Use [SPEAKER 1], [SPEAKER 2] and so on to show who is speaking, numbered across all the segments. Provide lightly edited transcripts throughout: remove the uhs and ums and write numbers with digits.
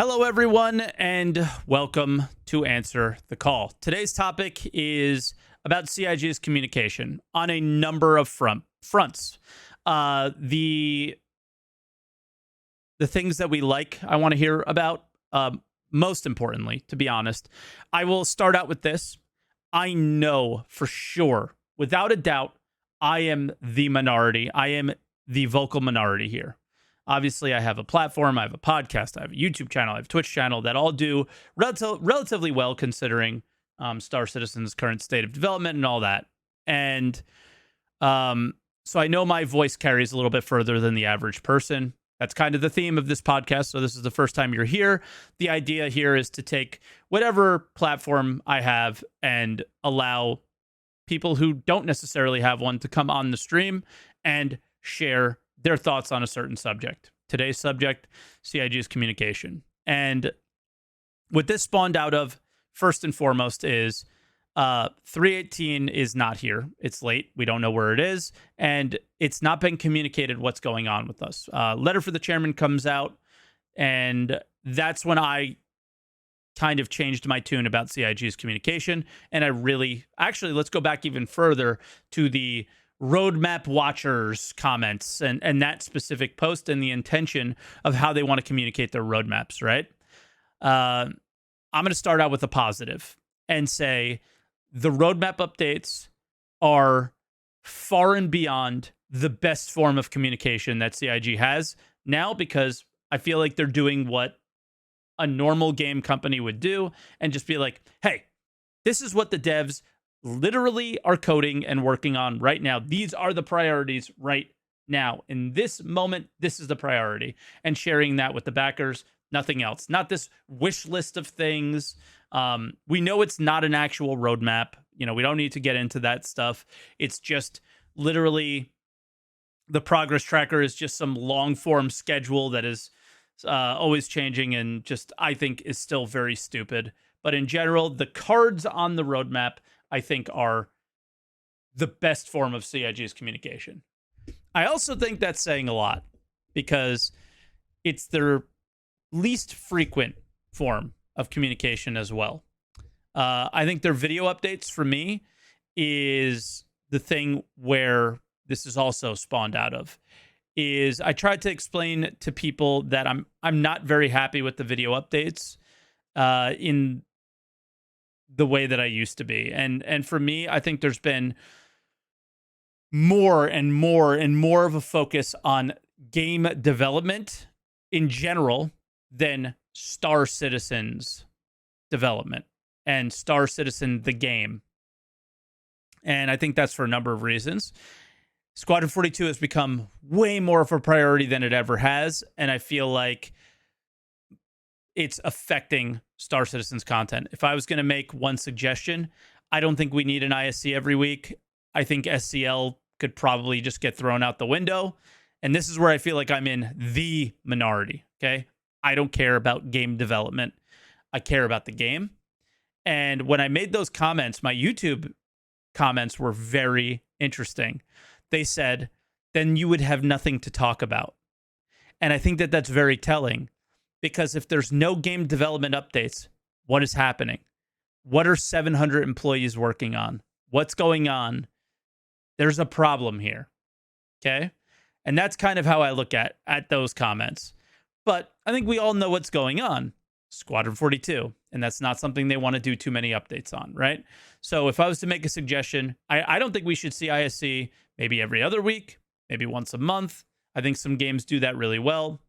[SPEAKER 1] Hello, everyone, and welcome to Answer the Call. Today's topic is about CIG's communication on a number of fronts. The things that we like, I want to hear about. Most importantly, to be honest, I will start out with this. I know for sure, without a doubt, I am the minority. I am the vocal minority here. Obviously, I have a platform, I have a podcast, I have a YouTube channel, I have a Twitch channel that all do relatively well considering Star Citizen's current state of development and all that. And so I know my voice carries a little bit further than the average person. That's kind of the theme of this podcast. So this is the first time you're here. The idea here is to take whatever platform I have and allow people who don't necessarily have one to come on the stream and share their thoughts on a certain subject. Today's subject, CIG's communication. And what this spawned out of, first and foremost, is 318 is not here. It's late. We don't know where it is. And it's not been communicated what's going on with us. Letter for the chairman comes out. And that's when I kind of changed my tune about CIG's communication. And I really, actually, let's go back even further to the roadmap watchers comments and that specific post and the intention of how they want to communicate their roadmaps, right? I'm going to start out with a positive and say the roadmap updates are far and beyond the best form of communication that CIG has now, because I feel like they're doing what a normal game company would do and just be like, hey, this is what the devs literally are coding and working on right now. These are the priorities right now. In this moment, this is the priority. And sharing that with the backers, nothing else. Not this wish list of things. We know it's not an actual roadmap. You know, we don't need to get into that stuff. It's just literally the progress tracker is just some long form schedule that is always changing and just, I think, is still very stupid. But in general, the cards on the roadmap, I think, are the best form of CIG's communication. I also think that's saying a lot because it's their least frequent form of communication as well. I think their video updates, for me, is the thing where this is also spawned out of. Is I tried to explain to people that I'm not very happy with the video updates in the way that I used to be. And for me, I think there's been more and more and more of a focus on game development in general than Star Citizen's development and Star Citizen the game. And I think that's for a number of reasons. Squadron 42 has become way more of a priority than it ever has, and I feel like it's affecting Star Citizen's content. If I was going to make one suggestion, I don't think we need an ISC every week. I think SCL could probably just get thrown out the window. And this is where I feel like I'm in the minority, okay? I don't care about game development. I care about the game. And when I made those comments, my YouTube comments were very interesting. They said, then you would have nothing to talk about. And I think that that's very telling. Because if there's no game development updates, what is happening? What are 700 employees working on? What's going on? There's a problem here, okay? And that's kind of how I look at those comments. But I think we all know what's going on. Squadron 42. And that's not something they want to do too many updates on, right? So if I was to make a suggestion, I don't think we should see ISC maybe every other week, maybe once a month. I think some games do that really well,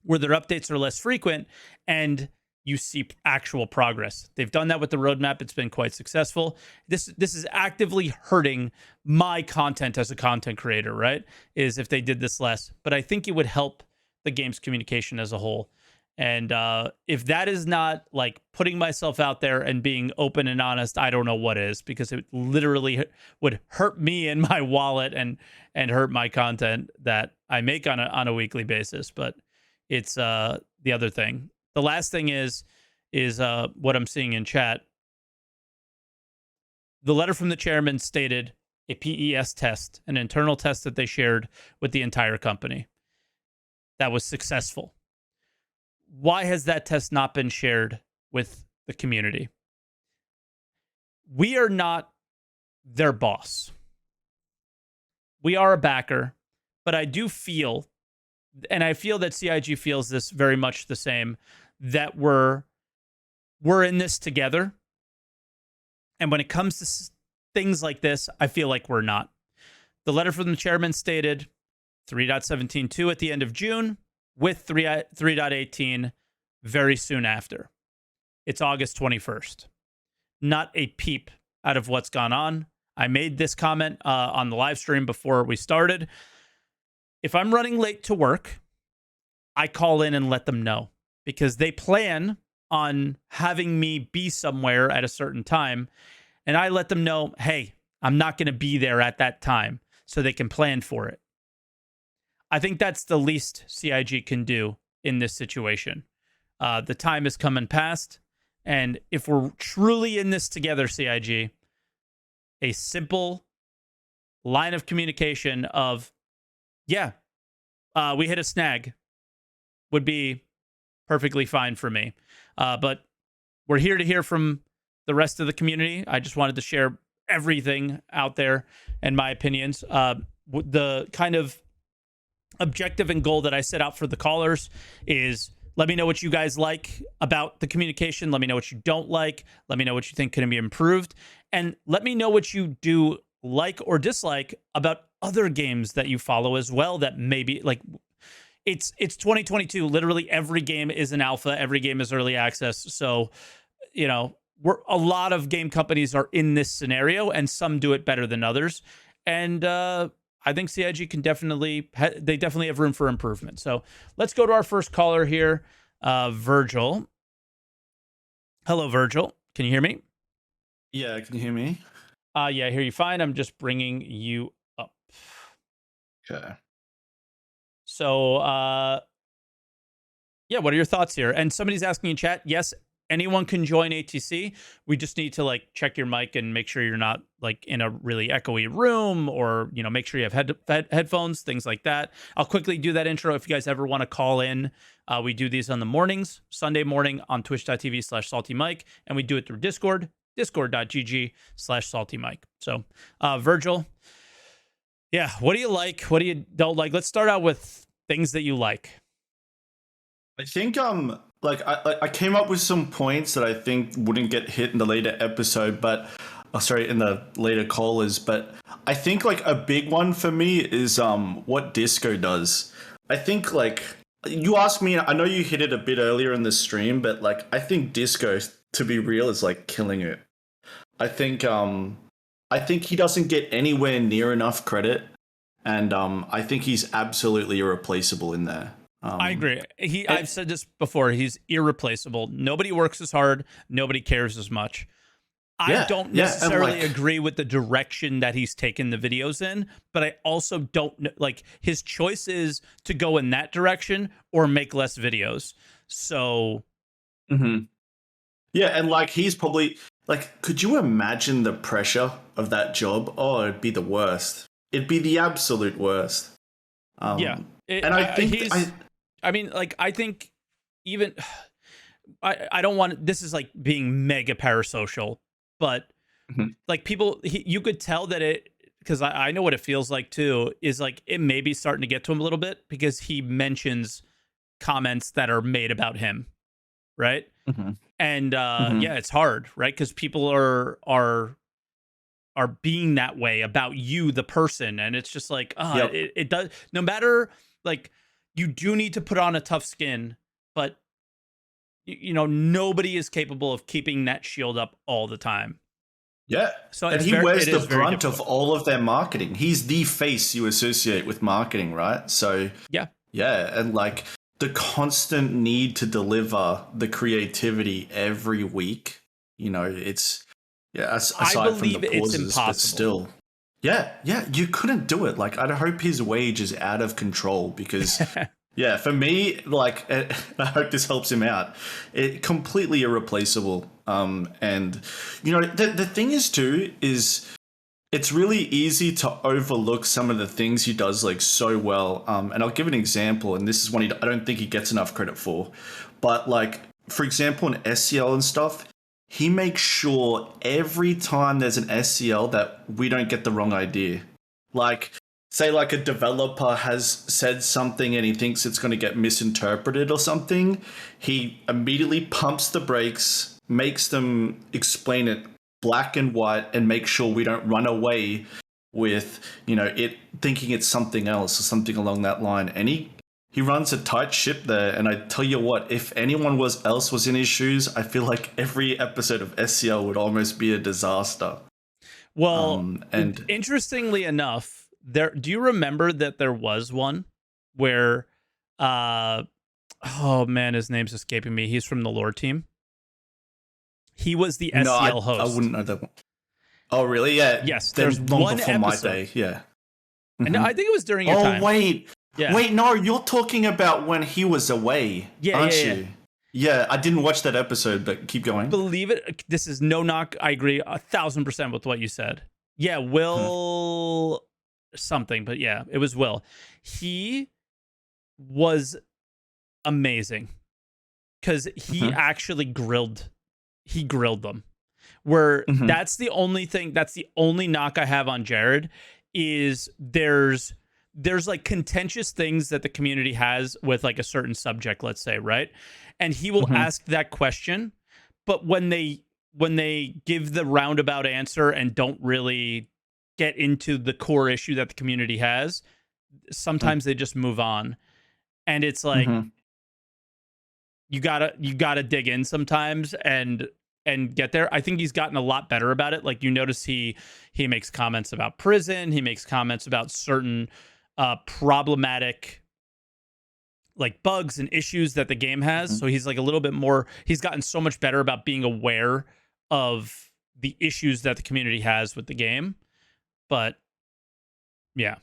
[SPEAKER 1] where their updates are less frequent and you see actual progress. They've done that with the roadmap. It's been quite successful. This is actively hurting my content as a content creator, right? Is if they did this less. But I think it would help the game's communication as a whole. And if that is not like putting myself out there and being open and honest, I don't know what is, because it literally would hurt me in my wallet and hurt my content that I make on a weekly basis. But it's the other thing. The last thing is what I'm seeing in chat. The letter from the chairman stated a PES test, an internal test that they shared with the entire company. That was successful. why has that test not been shared with the community? We are not their boss. We are a backer, but I do feel, and I feel that CIG feels this very much the same, that we're in this together. And when it comes to things like this, I feel like we're not. The letter from the chairman stated 3.17.2 at the end of June with 3.18 very soon after. It's August 21st. Not a peep out of what's gone on. I made this comment on the live stream before we started. If I'm running late to work, I call in and let them know because they plan on having me be somewhere at a certain time. And I let them know, hey, I'm not going to be there at that time so they can plan for it. I think that's the least CIG can do in this situation. The time is come and past. And if we're truly in this together, CIG, a simple line of communication of, yeah, we hit a snag would be perfectly fine for me. But we're here to hear from the rest of the community. I just wanted to share everything out there and my opinions. The kind of objective and goal that I set out for the callers is let me know what you guys like about the communication. Let me know what you don't like. Let me know what you think can be improved. And let me know what you do like or dislike about other games that you follow as well that maybe like it's 2022. Literally every game is an alpha. Every game is early access. So, you know, a lot of game companies are in this scenario and some do it better than others. And I think CIG can definitely have room for improvement. So let's go to our first caller here, Virgil. Hello, Virgil. Can you hear me?
[SPEAKER 2] Yeah, can you hear me?
[SPEAKER 1] Yeah, I hear you fine. I'm just bringing you up.
[SPEAKER 2] Okay.
[SPEAKER 1] So, yeah, what are your thoughts here? And somebody's asking in chat, yes, anyone can join ATC. We just need to like check your mic and make sure you're not like in a really echoey room or, you know, make sure you have headphones, things like that. I'll quickly do that intro. If you guys ever want to call in, we do these on the mornings, Sunday morning on twitch.tv/SaltEMike. And we do it through Discord, discord.gg/SaltEMike. So, Virgil, yeah, what do you like? What do you don't like? Let's start out with things that you like.
[SPEAKER 2] I think like I came up with some points that I think wouldn't get hit in the later episode, but in the later callers. But I think like a big one for me is what Disco does. I think like you asked me, I know you hit it a bit earlier in the stream, but like I think Disco, to be real, is like killing it. I think he doesn't get anywhere near enough credit, and I think he's absolutely irreplaceable in there.
[SPEAKER 1] I agree. I've said this before. He's irreplaceable. Nobody works as hard. Nobody cares as much. I don't necessarily agree with the direction that he's taken the videos in, but I also don't like his choice is to go in that direction or make less videos. So,
[SPEAKER 2] yeah, and like he's probably like, could you imagine the pressure of that job? Oh, it'd be the worst. It'd be the absolute worst.
[SPEAKER 1] And I think I think even I don't want this is like being mega parasocial, but like people, you could tell that it, because I know what it feels like too, is like it may be starting to get to him a little bit because he mentions comments that are made about him, right? And yeah, it's hard, right? Because people are being that way about you, the person, and it's just like, it does. No matter, like, you do need to put on a tough skin, but you know, nobody is capable of keeping that shield up all the time.
[SPEAKER 2] Yeah, so and he wears the brunt of all of their marketing. He's the face you associate with marketing, right? So yeah, and like the constant need to deliver the creativity every week. You know, it's aside from the pauses, but still, yeah, you couldn't do it. Like, I hope his wage is out of control because. Yeah, for me, like, I hope this helps him out. It completely irreplaceable. And you know, the thing is too is it's really easy to overlook some of the things he does like so well. And I'll give an example, and this is one I don't think he gets enough credit for. but like, for example, in SCL and stuff, he makes sure every time there's an SCL that we don't get the wrong idea. Like, say like a developer has said something and he thinks it's going to get misinterpreted or something, he immediately pumps the brakes, makes them explain it black and white, and make sure we don't run away with, it thinking it's something else or something along that line. And he runs a tight ship there. And I tell you what, if anyone else was in his shoes, I feel like every episode of SCL would almost be a disaster.
[SPEAKER 1] Well, and interestingly enough, do you remember that there was one where oh man, his name's escaping me. He's from the lore team. He was the SCL host.
[SPEAKER 2] I wouldn't know that one. Oh, really? Yeah.
[SPEAKER 1] Yes. There's
[SPEAKER 2] long
[SPEAKER 1] one
[SPEAKER 2] before
[SPEAKER 1] episode.
[SPEAKER 2] My day. Yeah.
[SPEAKER 1] Mm-hmm. And I think it was during your time.
[SPEAKER 2] Oh, wait. Yeah. Wait, no, you're talking about when he was away, aren't you? Yeah, I didn't watch that episode, but keep going.
[SPEAKER 1] Believe it. This is no knock. I agree 1,000% with what you said. Yeah, Will something, but yeah, it was Will. He was amazing because he actually grilled them. Where that's the only knock I have on Jared is there's like contentious things that the community has with like a certain subject, let's say, right? And he will ask that question, but when they give the roundabout answer and don't really get into the core issue that the community has, sometimes they just move on. And it's like you gotta dig in sometimes and get there. I think he's gotten a lot better about it. Like, you notice he makes comments about prison, he makes comments about certain problematic like bugs and issues that the game has. So he's like a little bit more, he's gotten so much better about being aware of the issues that the community has with the game. But yeah,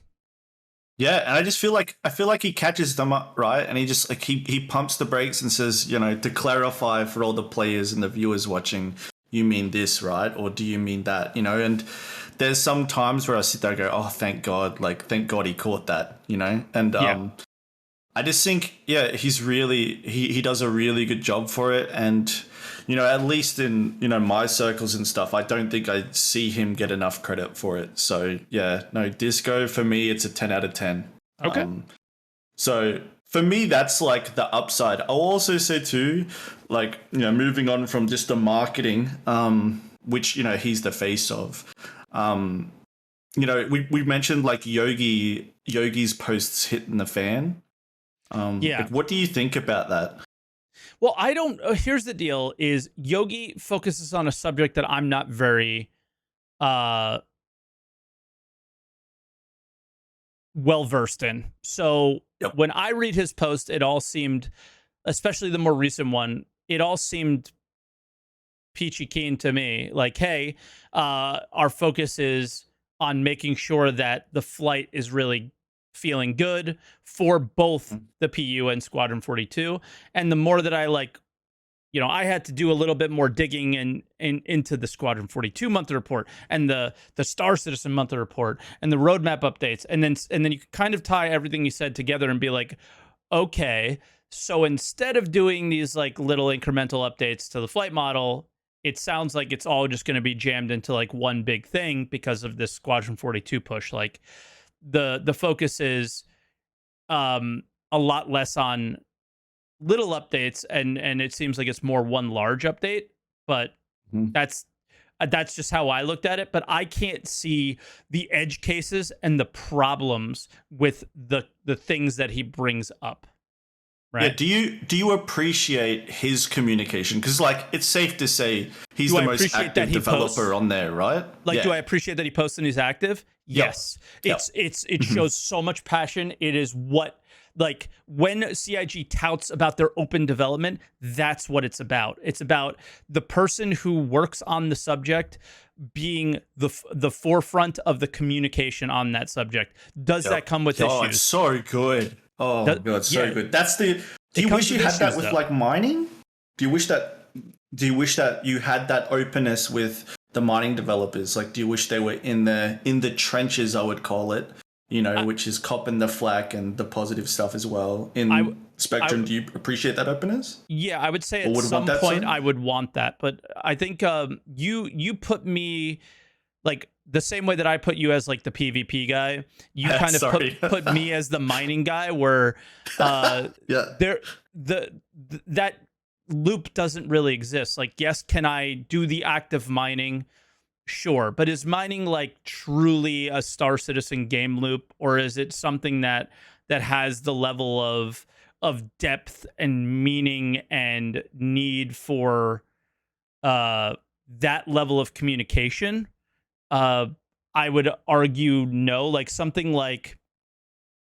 [SPEAKER 2] and I just feel like he catches them up, right? And he just like he pumps the brakes and says, to clarify for all the players and the viewers watching, you mean this, right? Or do you mean that? And there's some times where I sit there and go, oh, thank God he caught that, and I just think, he's really, he does a really good job for it. And, at least in, my circles and stuff, I don't think I see him get enough credit for it. So, Disco, for me, it's a 10 out of 10.
[SPEAKER 1] Okay.
[SPEAKER 2] So for me, that's like the upside. I'll also say too, like, moving on from just the marketing, which, he's the face of, we mentioned like Yogi's posts hitting the fan. Like, what do you think about that?
[SPEAKER 1] Well, I don't. Here's the deal: is Yogi focuses on a subject that I'm not very well versed in. So when I read his post, it all seemed, especially the more recent one, it all seemed peachy keen to me. Like, hey, our focus is on making sure that the flight is really feeling good for both the PU and Squadron 42. And the more that I I had to do a little bit more digging into the Squadron 42 monthly report and the Star Citizen monthly report and the roadmap updates. And then you kind of tie everything you said together and be like, okay, so instead of doing these like little incremental updates to the flight model, it sounds like it's all just going to be jammed into like one big thing because of this Squadron 42 push. Like, the focus is a lot less on little updates, and it seems like it's more one large update. But that's just how I looked at it. But I can't see the edge cases and the problems with the things that he brings up. Right?
[SPEAKER 2] Yeah. Do you appreciate his communication? Because like, it's safe to say he's the most active developer on there, right?
[SPEAKER 1] Like, do I appreciate that he posts and he's active? Yes. It shows so much passion. It is what, like, when CIG touts about their open development, that's what it's about. It's about the person who works on the subject being the forefront of the communication on that subject. Does that come with issues?
[SPEAKER 2] Oh, it's so good. Oh, God, so good. That's the. Do you wish you had that with like mining? Do you wish that you had that openness with the mining developers? Like, do you wish they were in the trenches? I would call it. which is copping the flack and the positive stuff as well. In Spectrum, do you appreciate that openness?
[SPEAKER 1] Yeah, I would say at some point I would want that, but I think you put me like the same way that I put you as like the PvP guy. You kind of put me as the mining guy, where that loop doesn't really exist. Like, yes, can I do the active mining? Sure, but is mining like truly a Star Citizen game loop, or is it something that has the level of depth and meaning and need for that level of communication? I would argue no. Like something like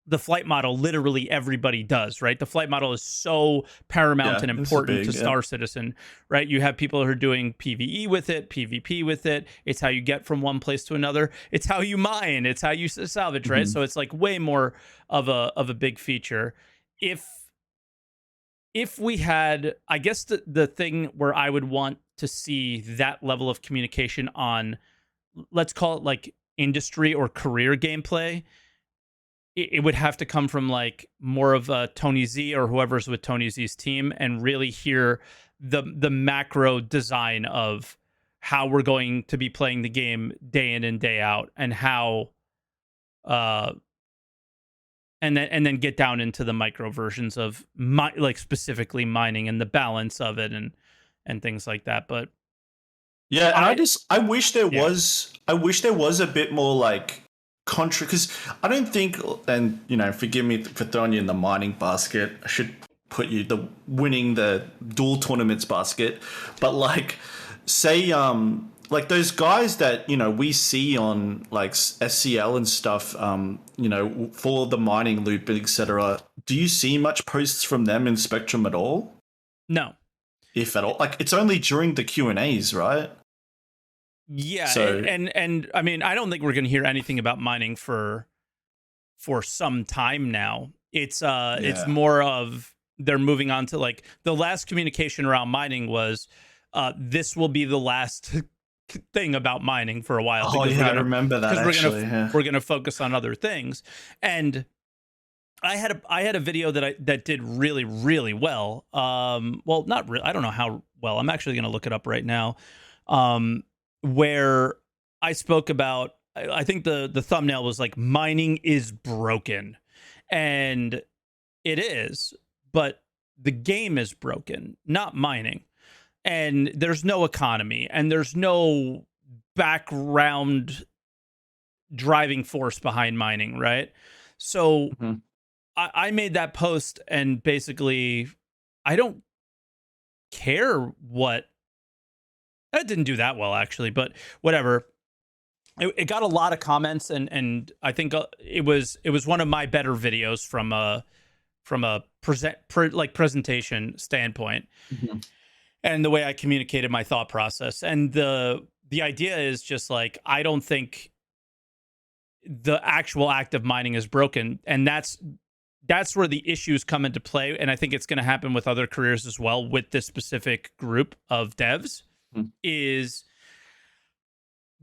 [SPEAKER 1] the flight model, literally everybody does, right? The flight model is so paramount and important to Star Citizen, right? You have people who are doing PvE with it, PvP with it. It's how you get from one place to another. It's how you mine. It's how you salvage, right? So it's like way more of a big feature. If we had, I guess the thing where I would want to see that level of communication on, let's call it like industry or career gameplay, it would have to come from like more of a Tony Z or whoever's with Tony Z's team, and really hear the macro design of how we're going to be playing the game day in and day out, and how and then get down into the micro versions of like specifically mining and the balance of it and things like that. But
[SPEAKER 2] yeah, and I wish there was a bit more like because I don't think, and forgive me for throwing you in the mining basket, I should put you winning the dual tournaments basket, but like say like those guys that we see on like SCL and stuff, for the mining loop, etc. Do you see much posts from them in Spectrum at all?
[SPEAKER 1] No,
[SPEAKER 2] if at all. Like it's only during the Q&As, right?
[SPEAKER 1] Yeah, so, and I mean, I don't think we're going to hear anything about mining for some time now. It's more of they're moving on to like the last communication around mining was this will be the last thing about mining for a while.
[SPEAKER 2] Oh yeah, I remember that.
[SPEAKER 1] We're gonna focus on other things. And I had a video that did really, really well. Well, not really. I don't know how well. I'm actually gonna look it up right now. Where I spoke about, I think the thumbnail was like, mining is broken. And it is, but the game is broken, not mining. And there's no economy, and there's no background driving force behind mining, right? So I made that post, and basically, I don't care what. That didn't do that well, actually, but whatever. It got a lot of comments, and I think it was one of my better videos from a presentation standpoint, and the way I communicated my thought process. And the idea is just like, I don't think the actual act of mining is broken, and that's where the issues come into play. And I think it's going to happen with other careers as well, with this specific group of devs. Is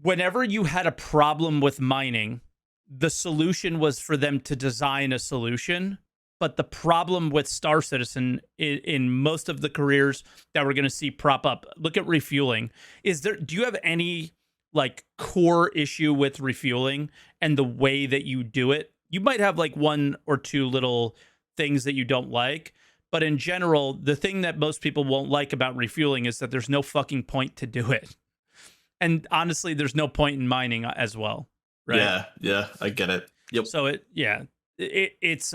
[SPEAKER 1] whenever you had a problem with mining, the solution was for them to design a solution. But the problem with Star Citizen in most of the careers that we're going to see prop up, look at refueling. Do you have any like core issue with refueling and the way that you do it? You might have like one or two little things that you don't like. But in general, the thing that most people won't like about refueling is that there's no fucking point to do it. And honestly, there's no point in mining as well, right?
[SPEAKER 2] Yeah, I get it. Yep.
[SPEAKER 1] So it's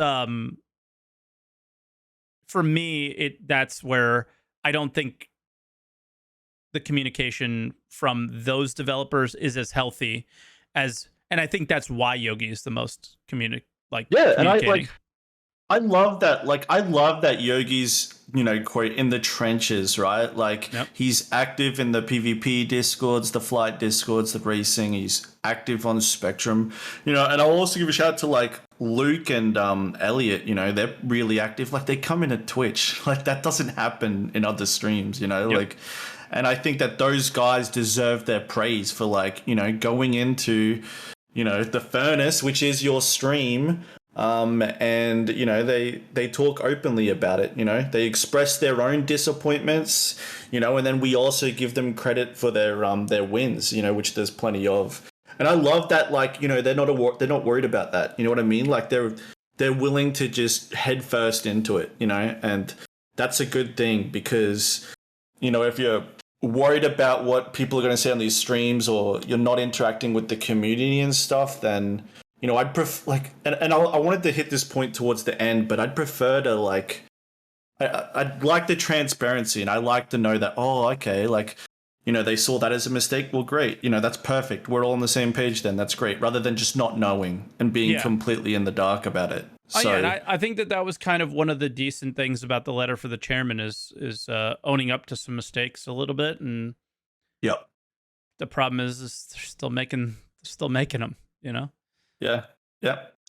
[SPEAKER 1] for me, that's where I don't think the communication from those developers is as healthy as, and I think that's why Yogi is the most communicating.
[SPEAKER 2] And I love that. Like, I love that Yogi's, quote, in the trenches, right? Like, he's active in the PvP discords, the flight discords, the racing. He's active on Spectrum, and I'll also give a shout out to like Luke and Elliot. They're really active. Like, they come in at Twitch. Like, that doesn't happen in other streams. Like, and I think that those guys deserve their praise for like, going into the furnace, which is your stream. And they talk openly about it. They express their own disappointments. And then we also give them credit for their wins. Which there's plenty of. And I love that. Like they're not worried about that. You know what I mean? Like they're willing to just head first into it. And that's a good thing, because if you're worried about what people are going to say on these streams, or you're not interacting with the community and stuff, then I'd prefer and I wanted to hit this point towards the end, but I'd prefer to I'd like the transparency, and I like to know that, oh, okay, they saw that as a mistake. Well, great, that's perfect. We're all on the same page then. That's great. Rather than just not knowing and being completely in the dark about it. So,
[SPEAKER 1] and I think that was kind of one of the decent things about the letter for the chairman is owning up to some mistakes a little bit. And the problem is they're still making them,
[SPEAKER 2] Yeah.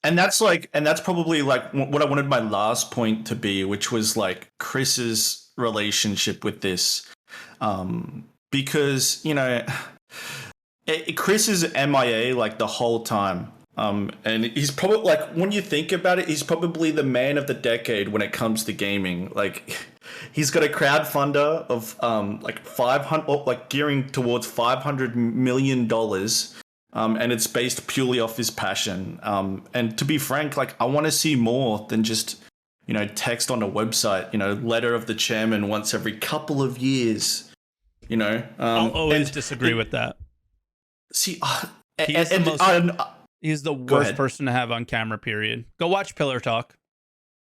[SPEAKER 2] And that's probably what I wanted my last point to be, which was Chris's relationship with this. Because, Chris is MIA the whole time. And he's probably when you think about it, he's probably the man of the decade when it comes to gaming. He's got a crowdfunder of 500, gearing towards $500 million. And it's based purely off his passion. And to be frank, I want to see more than just, text on a website, letter of the chairman once every couple of years,
[SPEAKER 1] I'll always disagree with that.
[SPEAKER 2] See,
[SPEAKER 1] he's the worst person to have on camera, period. Go watch Pillar Talk.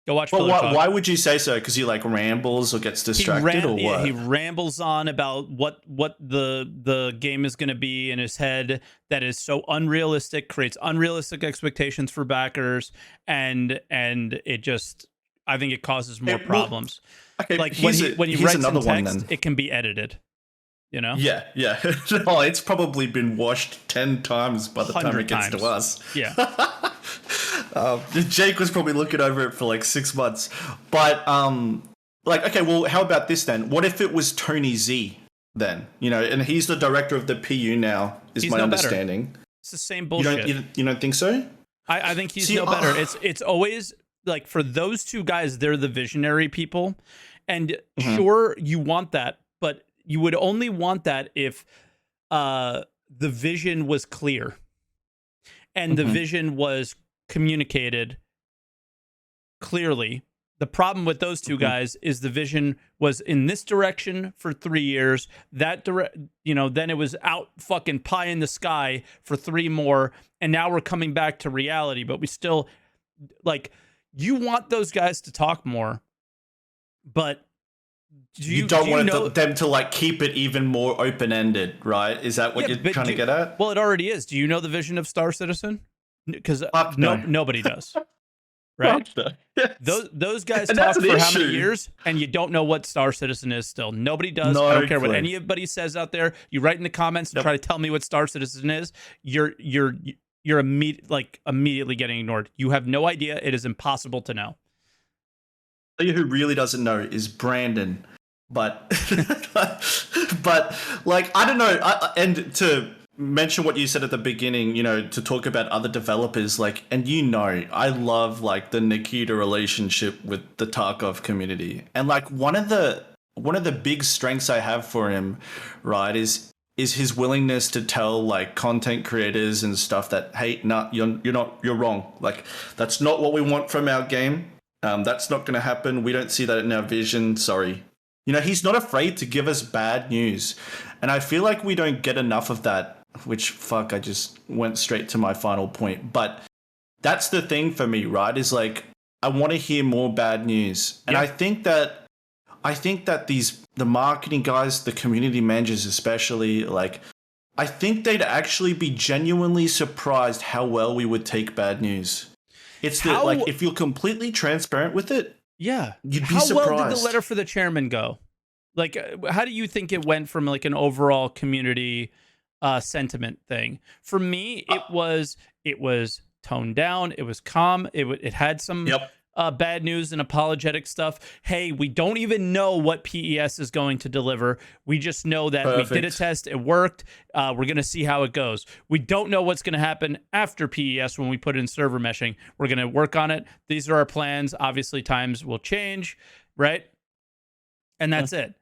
[SPEAKER 2] Why would you say so? Because he rambles or gets distracted, or what?
[SPEAKER 1] Yeah, he rambles on about what the game is going to be in his head that is so unrealistic, creates unrealistic expectations for backers, and it just, I think it causes more problems.
[SPEAKER 2] Okay,
[SPEAKER 1] when he writes in text, it can be edited.
[SPEAKER 2] Yeah. Oh, it's probably been washed 10 times by the time it gets to us.
[SPEAKER 1] Yeah.
[SPEAKER 2] Jake was probably looking over it for 6 months. But okay, well, how about this then? What if it was Tony Z then? And he's the director of the PU now, is my understanding.
[SPEAKER 1] Better. It's the same bullshit.
[SPEAKER 2] You don't think so?
[SPEAKER 1] I think he's no better. It's always for those two guys, they're the visionary people. And sure, you want that, but you would only want that if the vision was clear and the vision was communicated clearly. The problem with those two guys is the vision was in this direction for 3 years. Then it was out fucking pie in the sky for 3 more, and now we're coming back to reality. But we still you want those guys to talk more, but you don't want
[SPEAKER 2] them to keep it even more open-ended, right? Is that what you're trying to get at?
[SPEAKER 1] Well, it already is. Do you know the vision of Star Citizen? Because nobody does, right?
[SPEAKER 2] Yes.
[SPEAKER 1] Those guys talk for how many years, and you don't know what Star Citizen is still. Nobody does. I don't care what anybody says out there. You write in the comments and try to tell me what Star Citizen is. You're immediately getting ignored. You have no idea. It is impossible to know.
[SPEAKER 2] Tell you who really doesn't know is Brandon, but I don't know. And to mention what you said at the beginning, to talk about other developers, and I love the Nikita relationship with the Tarkov community, and one of the big strengths I have for him, right, is his willingness to tell content creators and stuff that, hey, no, you're wrong. That's not what we want from our game. That's not going to happen. We don't see that in our vision. Sorry. He's not afraid to give us bad news. And I feel like we don't get enough of that, which, I just went straight to my final point. But that's the thing for me, right? Is I want to hear more bad news. And I think that the marketing guys, the community managers especially, I think they'd actually be genuinely surprised how well we would take bad news. It's if you're completely transparent with it, you'd be surprised.
[SPEAKER 1] How well did the letter for the chairman go? How do you think it went from an overall community sentiment thing? For me, it was toned down. It was calm. It had some bad news and apologetic stuff. Hey, we don't even know what PES is going to deliver. We just know that we did a test. It worked. We're going to see how it goes. We don't know what's going to happen after PES when we put in server meshing. We're going to work on it. These are our plans. Obviously, times will change, right? And that's it.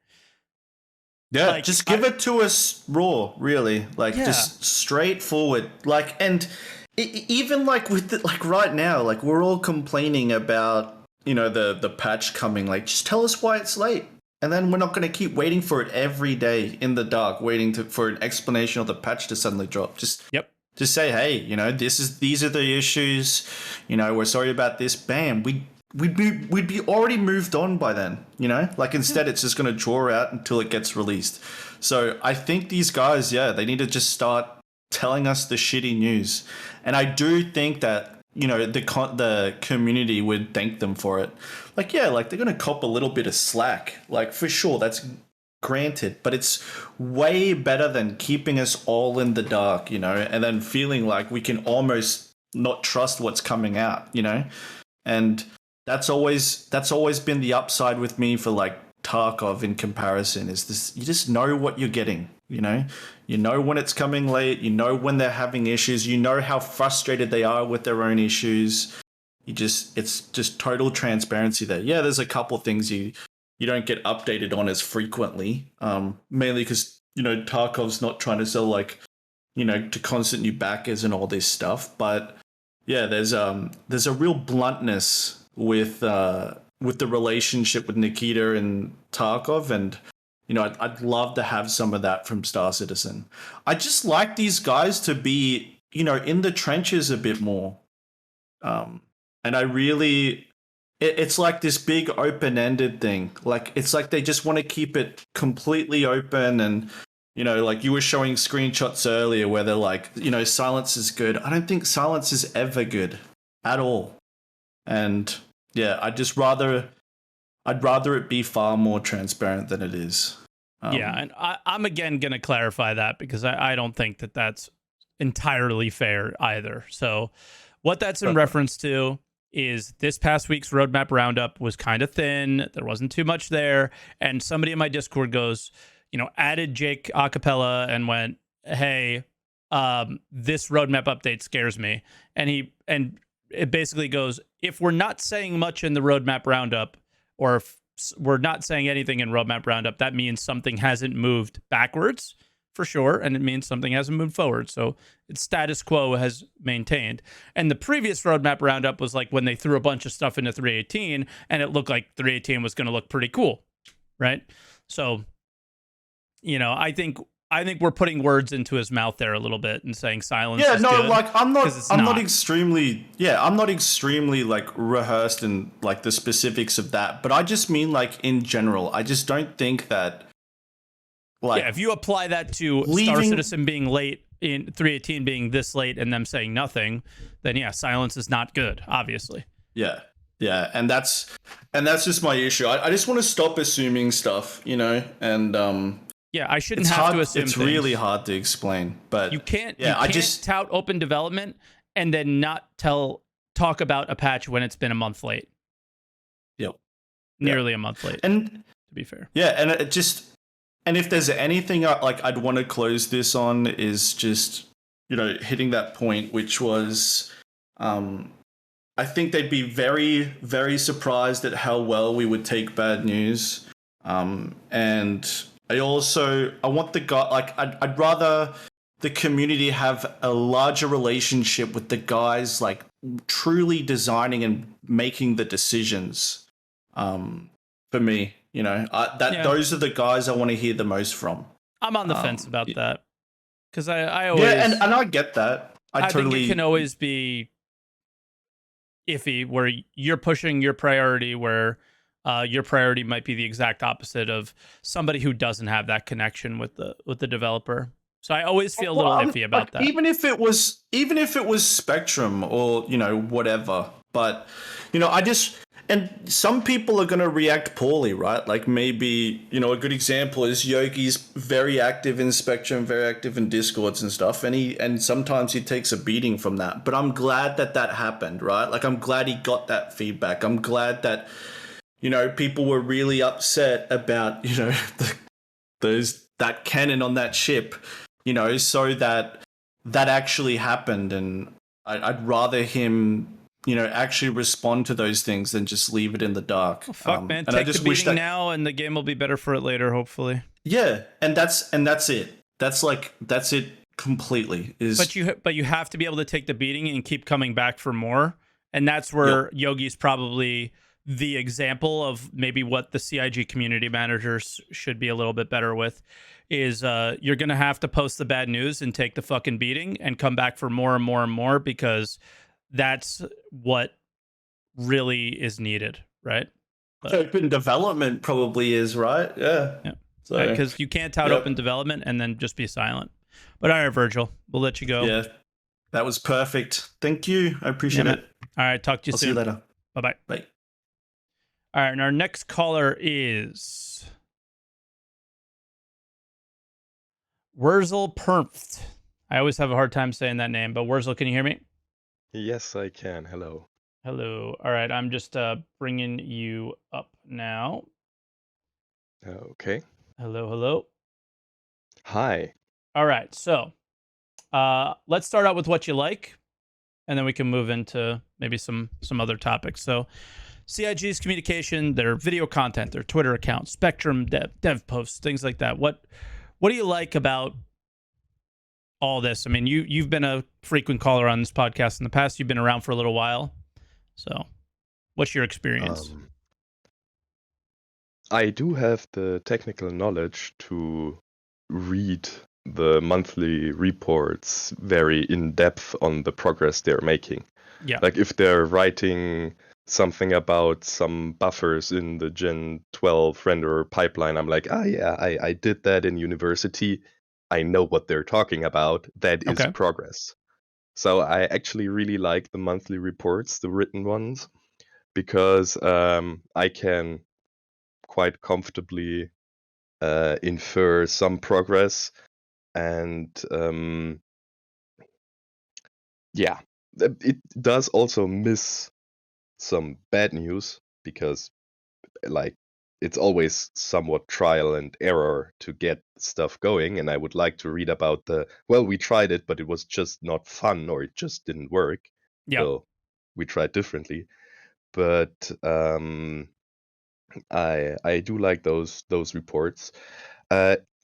[SPEAKER 2] Yeah, like, just give it to us raw, really. Like, just straightforward. Like, and even like with like right now, like we're all complaining about, you know, the patch coming. Like, just tell us why it's late, and then we're not going to keep waiting for it every day in the dark, waiting for an explanation of the patch to suddenly drop. Just say, hey, you know, these are the issues. You know, we're sorry about this. Bam, we'd be already moved on by then. You know, like instead it's just going to draw out until it gets released. So I think these guys, they need to just start telling us the shitty news. And I do think that, you know, the community would thank them for it. Like, like they're going to cop a little bit of slack. Like, for sure, that's granted. But it's way better than keeping us all in the dark, you know, and then feeling like we can almost not trust what's coming out, you know. And that's always been the upside with me for like Tarkov in comparison, is this: you just know what you're getting, you know when it's coming late, you know when they're having issues, you know how frustrated they are with their own issues. It's just total transparency there. Yeah, there's a couple things you don't get updated on as frequently, mainly because, you know, Tarkov's not trying to sell, like, you know, to constant new backers and all this stuff. But yeah, there's a real bluntness with the relationship with Nikita and Tarkov, and, you know, I'd love to have some of that from Star Citizen. I just like these guys to be, you know, in the trenches a bit more. And I really, it's like this big open-ended thing. Like, it's like they just want to keep it completely open. And, you know, like you were showing screenshots earlier where they're like, you know, silence is good. I don't think silence is ever good at all. And yeah, I'd rather it be far more transparent than it is.
[SPEAKER 1] And I'm again going to clarify that, because I don't think that that's entirely fair either. So what that's in reference to is this past week's roadmap roundup was kind of thin. There wasn't too much there. And somebody in my Discord goes, you know, added Jake Acapella and went, hey, this roadmap update scares me. And it basically goes, if we're not saying much in the roadmap roundup, or if we're not saying anything in roadmap roundup, that means something hasn't moved backwards for sure, and it means something hasn't moved forward. So its status quo has maintained. And the previous roadmap roundup was like when they threw a bunch of stuff into 3.18, and it looked like 3.18 was going to look pretty cool, right? So, you know, I think we're putting words into his mouth there a little bit and saying silence. Yeah, no, good,
[SPEAKER 2] like I'm not extremely like rehearsed in like the specifics of that, but I just mean like in general. I just don't think that, like,
[SPEAKER 1] if you apply that to Star Citizen being late, in 3.18 being this late, and them saying nothing, then yeah, silence is not good, obviously.
[SPEAKER 2] Yeah, and that's just my issue. I just want to stop assuming stuff, you know, and
[SPEAKER 1] I shouldn't have to assume.
[SPEAKER 2] It's really hard to explain, but
[SPEAKER 1] you can't. Yeah, I just tout open development and then not talk about a patch when it's been a month late.
[SPEAKER 2] Yep,
[SPEAKER 1] nearly a month late. And to be fair,
[SPEAKER 2] and if there's anything like I'd want to close this on is just, you know, hitting that point, which was, I think they'd be very, very surprised at how well we would take bad news, and I want the guy, like, I'd rather the community have a larger relationship with the guys, like, truly designing and making the decisions. For me, you know, those are the guys I want to hear the most from.
[SPEAKER 1] I'm on the fence about that, because I always
[SPEAKER 2] and I get that. I totally
[SPEAKER 1] think it can always be iffy where you're pushing your priority, where your priority might be the exact opposite of somebody who doesn't have that connection with the developer. So I always feel a little iffy about that.
[SPEAKER 2] Even if it was Spectrum or, whatever, but, and some people are going to react poorly, right? Like maybe, a good example is Yogi's very active in Spectrum, very active in Discords and stuff. And sometimes he takes a beating from that, but I'm glad that happened, right? Like, I'm glad he got that feedback. I'm glad that, people were really upset about, that cannon on that ship, so that actually happened. And I'd rather him, actually respond to those things than just leave it in the dark.
[SPEAKER 1] Well, fuck, man. And take the beating now, and the game will be better for it later, hopefully.
[SPEAKER 2] Yeah, and that's it. That's it completely.
[SPEAKER 1] But you have to be able to take the beating and keep coming back for more. And that's where Yogi's probably the example of maybe what the CIG community managers should be a little bit better with. Is you're going to have to post the bad news and take the fucking beating and come back for more and more and more, because that's what really is needed, right?
[SPEAKER 2] Open development probably is, right? Yeah.
[SPEAKER 1] Because you can't tout open development and then just be silent. But all right, Virgil, we'll let you go.
[SPEAKER 2] Yeah, that was perfect. Thank you. I appreciate it.
[SPEAKER 1] All right, talk to you soon.
[SPEAKER 2] See you later.
[SPEAKER 1] Bye-bye.
[SPEAKER 2] Bye.
[SPEAKER 1] All right, and our next caller is Wurzel Permft. I always have a hard time saying that name, but Wurzel, can you hear me?
[SPEAKER 3] Yes, I can. Hello.
[SPEAKER 1] Hello. All right, I'm just bringing you up now.
[SPEAKER 3] Okay.
[SPEAKER 1] Hello.
[SPEAKER 3] Hi.
[SPEAKER 1] All right, so let's start out with what you like, and then we can move into maybe some other topics. So CIG's communication, their video content, their Twitter account, Spectrum dev posts, things like that. What do you like about all this? I mean, you've been a frequent caller on this podcast in the past. You've been around for a little while. So what's your experience?
[SPEAKER 3] I do have the technical knowledge to read the monthly reports very in depth on the progress they're making.
[SPEAKER 1] Yeah.
[SPEAKER 3] Like if they're writing something about some buffers in the Gen 12 renderer pipeline, I'm like, I did that in university. I know what they're talking about. That is progress. So I actually really like the monthly reports, the written ones, because I can quite comfortably infer some progress. And it does also miss some bad news, because like it's always somewhat trial and error to get stuff going, and I would like to read about we tried it, but it was just not fun, or it just didn't work. So we tried differently. But I do like those reports.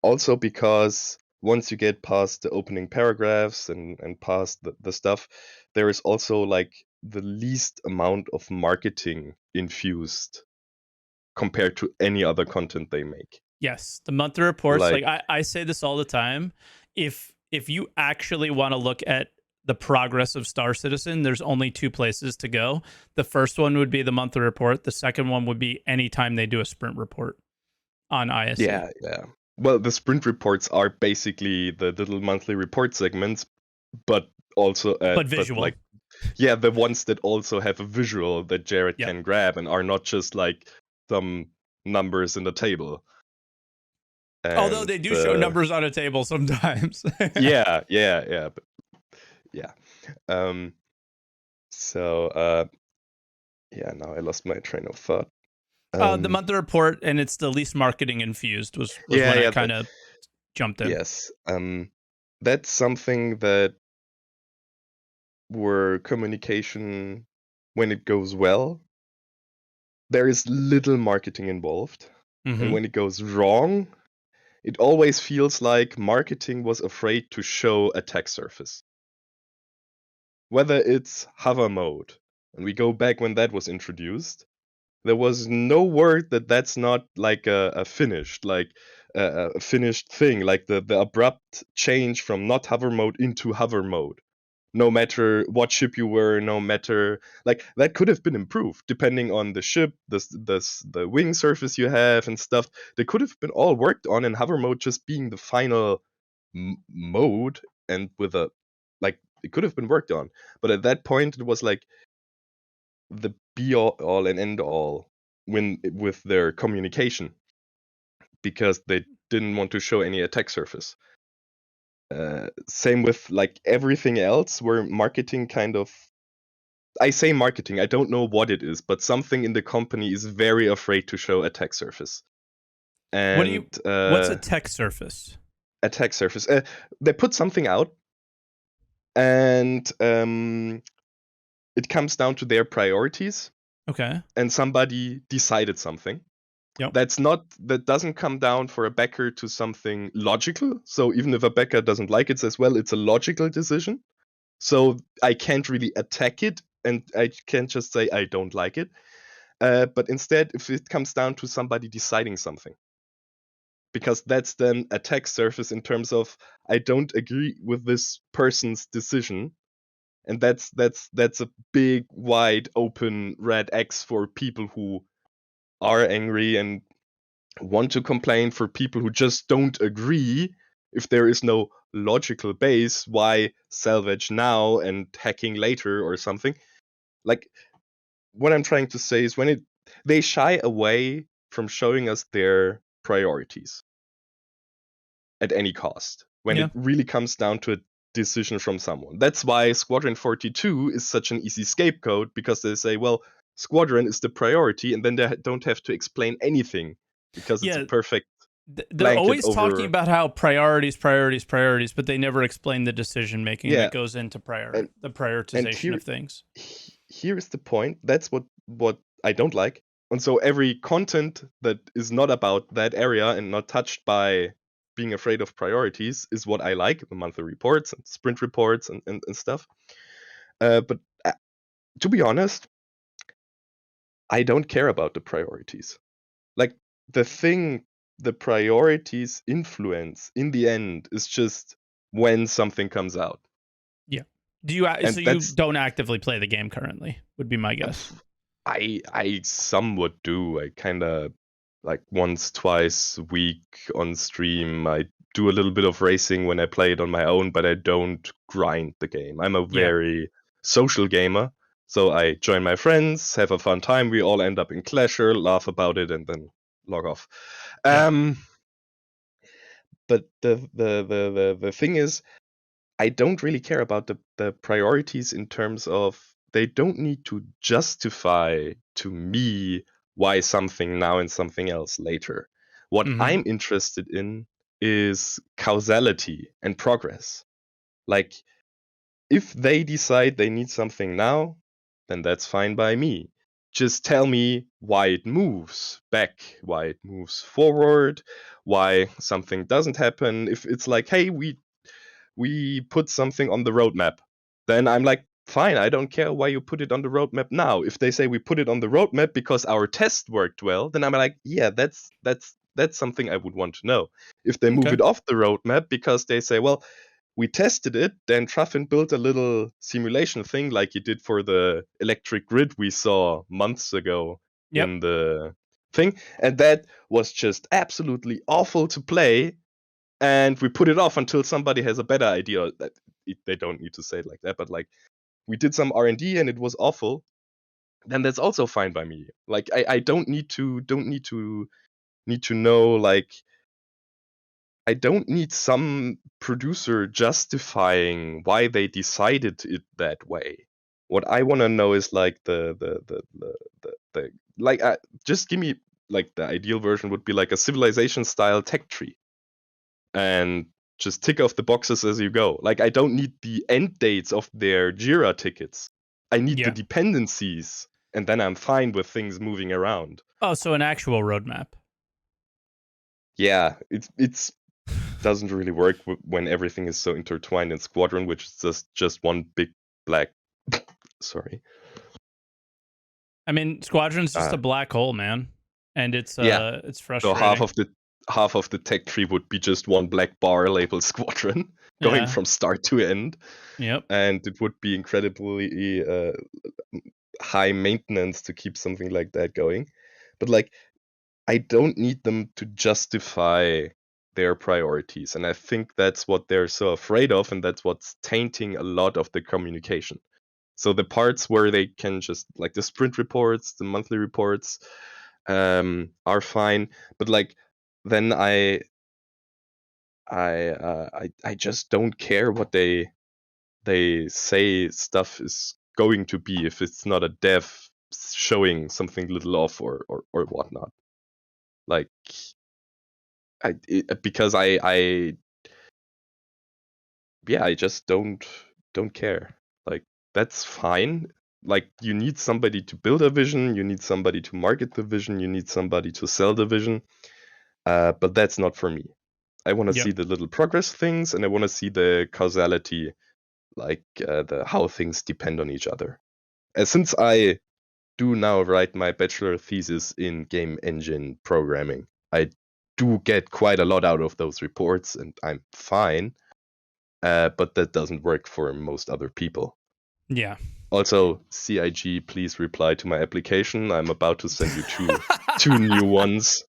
[SPEAKER 3] Also because once you get past the opening paragraphs and past the stuff, there is also like the least amount of marketing infused compared to any other content they make.
[SPEAKER 1] Yes, the monthly reports. Like I say this all the time. If you actually want to look at the progress of Star Citizen, there's only two places to go. The first one would be the monthly report. The second one would be anytime they do a sprint report on ISE.
[SPEAKER 3] Yeah. Well, the sprint reports are basically the little monthly report segments, but also
[SPEAKER 1] but visual.
[SPEAKER 3] The ones that also have a visual that Jared can grab and are not just like some numbers in the table.
[SPEAKER 1] And although they do show numbers on a table sometimes.
[SPEAKER 3] Yeah. Now I lost my train of thought.
[SPEAKER 1] The monthly report, and it's the least marketing infused was when I kind of jumped in.
[SPEAKER 3] Yes. That's something that where communication, when it goes well, there is little marketing involved.
[SPEAKER 1] Mm-hmm.
[SPEAKER 3] And when it goes wrong, it always feels like marketing was afraid to show attack surface. Whether it's hover mode, and we go back when that was introduced, there was no word that that's not like a finished, a finished thing, like the abrupt change from not hover mode into hover mode. No matter what ship you were, no matter like that could have been improved depending on the ship, the wing surface you have and stuff. They could have been all worked on, and hover mode just being the final mode and with a like it could have been worked on, but at that point it was like the be all and end all with their communication, because they didn't want to show any attack surface. Same with like everything else where marketing kind of, I say marketing, I don't know what it is, but something in the company is very afraid to show attack surface. And
[SPEAKER 1] what's a tech surface?
[SPEAKER 3] Attack surface. They put something out, and it comes down to their priorities.
[SPEAKER 1] Okay.
[SPEAKER 3] And somebody decided something.
[SPEAKER 1] Yep.
[SPEAKER 3] That doesn't come down for a backer to something logical. So even if a backer doesn't like it as well, it's a logical decision. So I can't really attack it, and I can't just say I don't like it. But instead, if it comes down to somebody deciding something, because that's then attack surface in terms of I don't agree with this person's decision, and that's a big wide open red X for people who are angry and want to complain, for people who just don't agree. If there is no logical base, why salvage now and hacking later or something? Like, what I'm trying to say is they shy away from showing us their priorities at any cost when it really comes down to a decision from someone. That's why Squadron 42 is such an easy scapegoat, because they say, well, Squadron is the priority, and then they don't have to explain anything because it's a perfect
[SPEAKER 1] they're always talking about how priorities, but they never explain the decision making that goes into the prioritization of things.
[SPEAKER 3] Here's the point. That's what I don't like. And so every content that is not about that area and not touched by being afraid of priorities is what I like, the monthly reports and sprint reports and stuff. But to be honest, I don't care about the priorities. Like, the priorities influence in the end is just when something comes out.
[SPEAKER 1] Yeah. You don't actively play the game currently, would be my guess.
[SPEAKER 3] I somewhat do. I kind of, like, once, twice a week on stream, I do a little bit of racing when I play it on my own, but I don't grind the game. I'm a very social gamer, so I join my friends, have a fun time, we all end up in Clasher, laugh about it, and then log off. But the thing is, I don't really care about the priorities in terms of they don't need to justify to me why something now and something else later. What I'm interested in is causality and progress. Like, if they decide they need something now, then that's fine by me. Just tell me why it moves back, why it moves forward, why something doesn't happen. If it's like, hey, we put something on the roadmap, then I'm like, fine, I don't care why you put it on the roadmap now. If they say we put it on the roadmap because our test worked well, then I'm like, yeah, that's something I would want to know. If they move it off the roadmap because they say, well, we tested it, then Truffin built a little simulation thing like he did for the electric grid we saw months ago in the thing, and that was just absolutely awful to play, and we put it off until somebody has a better idea. That they don't need to say it like that, but like, we did some R&D and it was awful, then that's also fine by me. Like, I don't need to know, like, I don't need some producer justifying why they decided it that way. What I want to know is like the like, just give me, like, the ideal version would be like a Civilization style tech tree, and just tick off the boxes as you go. Like, I don't need the end dates of their Jira tickets. I need the dependencies, and then I'm fine with things moving around.
[SPEAKER 1] Oh, so an actual roadmap.
[SPEAKER 3] Yeah, it's doesn't really work when everything is so intertwined in Squadron, which is just one big black. Sorry.
[SPEAKER 1] I mean, Squadron's just a black hole, man, and it's frustrating.
[SPEAKER 3] So half of the tech tree would be just one black bar labeled Squadron, going from start to end.
[SPEAKER 1] Yep.
[SPEAKER 3] And it would be incredibly high maintenance to keep something like that going. But like, I don't need them to justify their priorities. And I think that's what they're so afraid of, and that's what's tainting a lot of the communication. So the parts where they can just, like the sprint reports, the monthly reports, are fine. But like, then I just don't care what they say stuff is going to be if it's not a dev showing something little off or whatnot. Like, because I just don't care. Like, that's fine. Like, you need somebody to build a vision, you need somebody to market the vision, you need somebody to sell the vision, but that's not for me. I want to see the little progress things, and I want to see the causality, like the how things depend on each other. And since I do now write my bachelor thesis in game engine programming, I do get quite a lot out of those reports, and I'm fine. But that doesn't work for most other people.
[SPEAKER 1] Yeah.
[SPEAKER 3] Also, CIG, please reply to my application. I'm about to send you two new ones.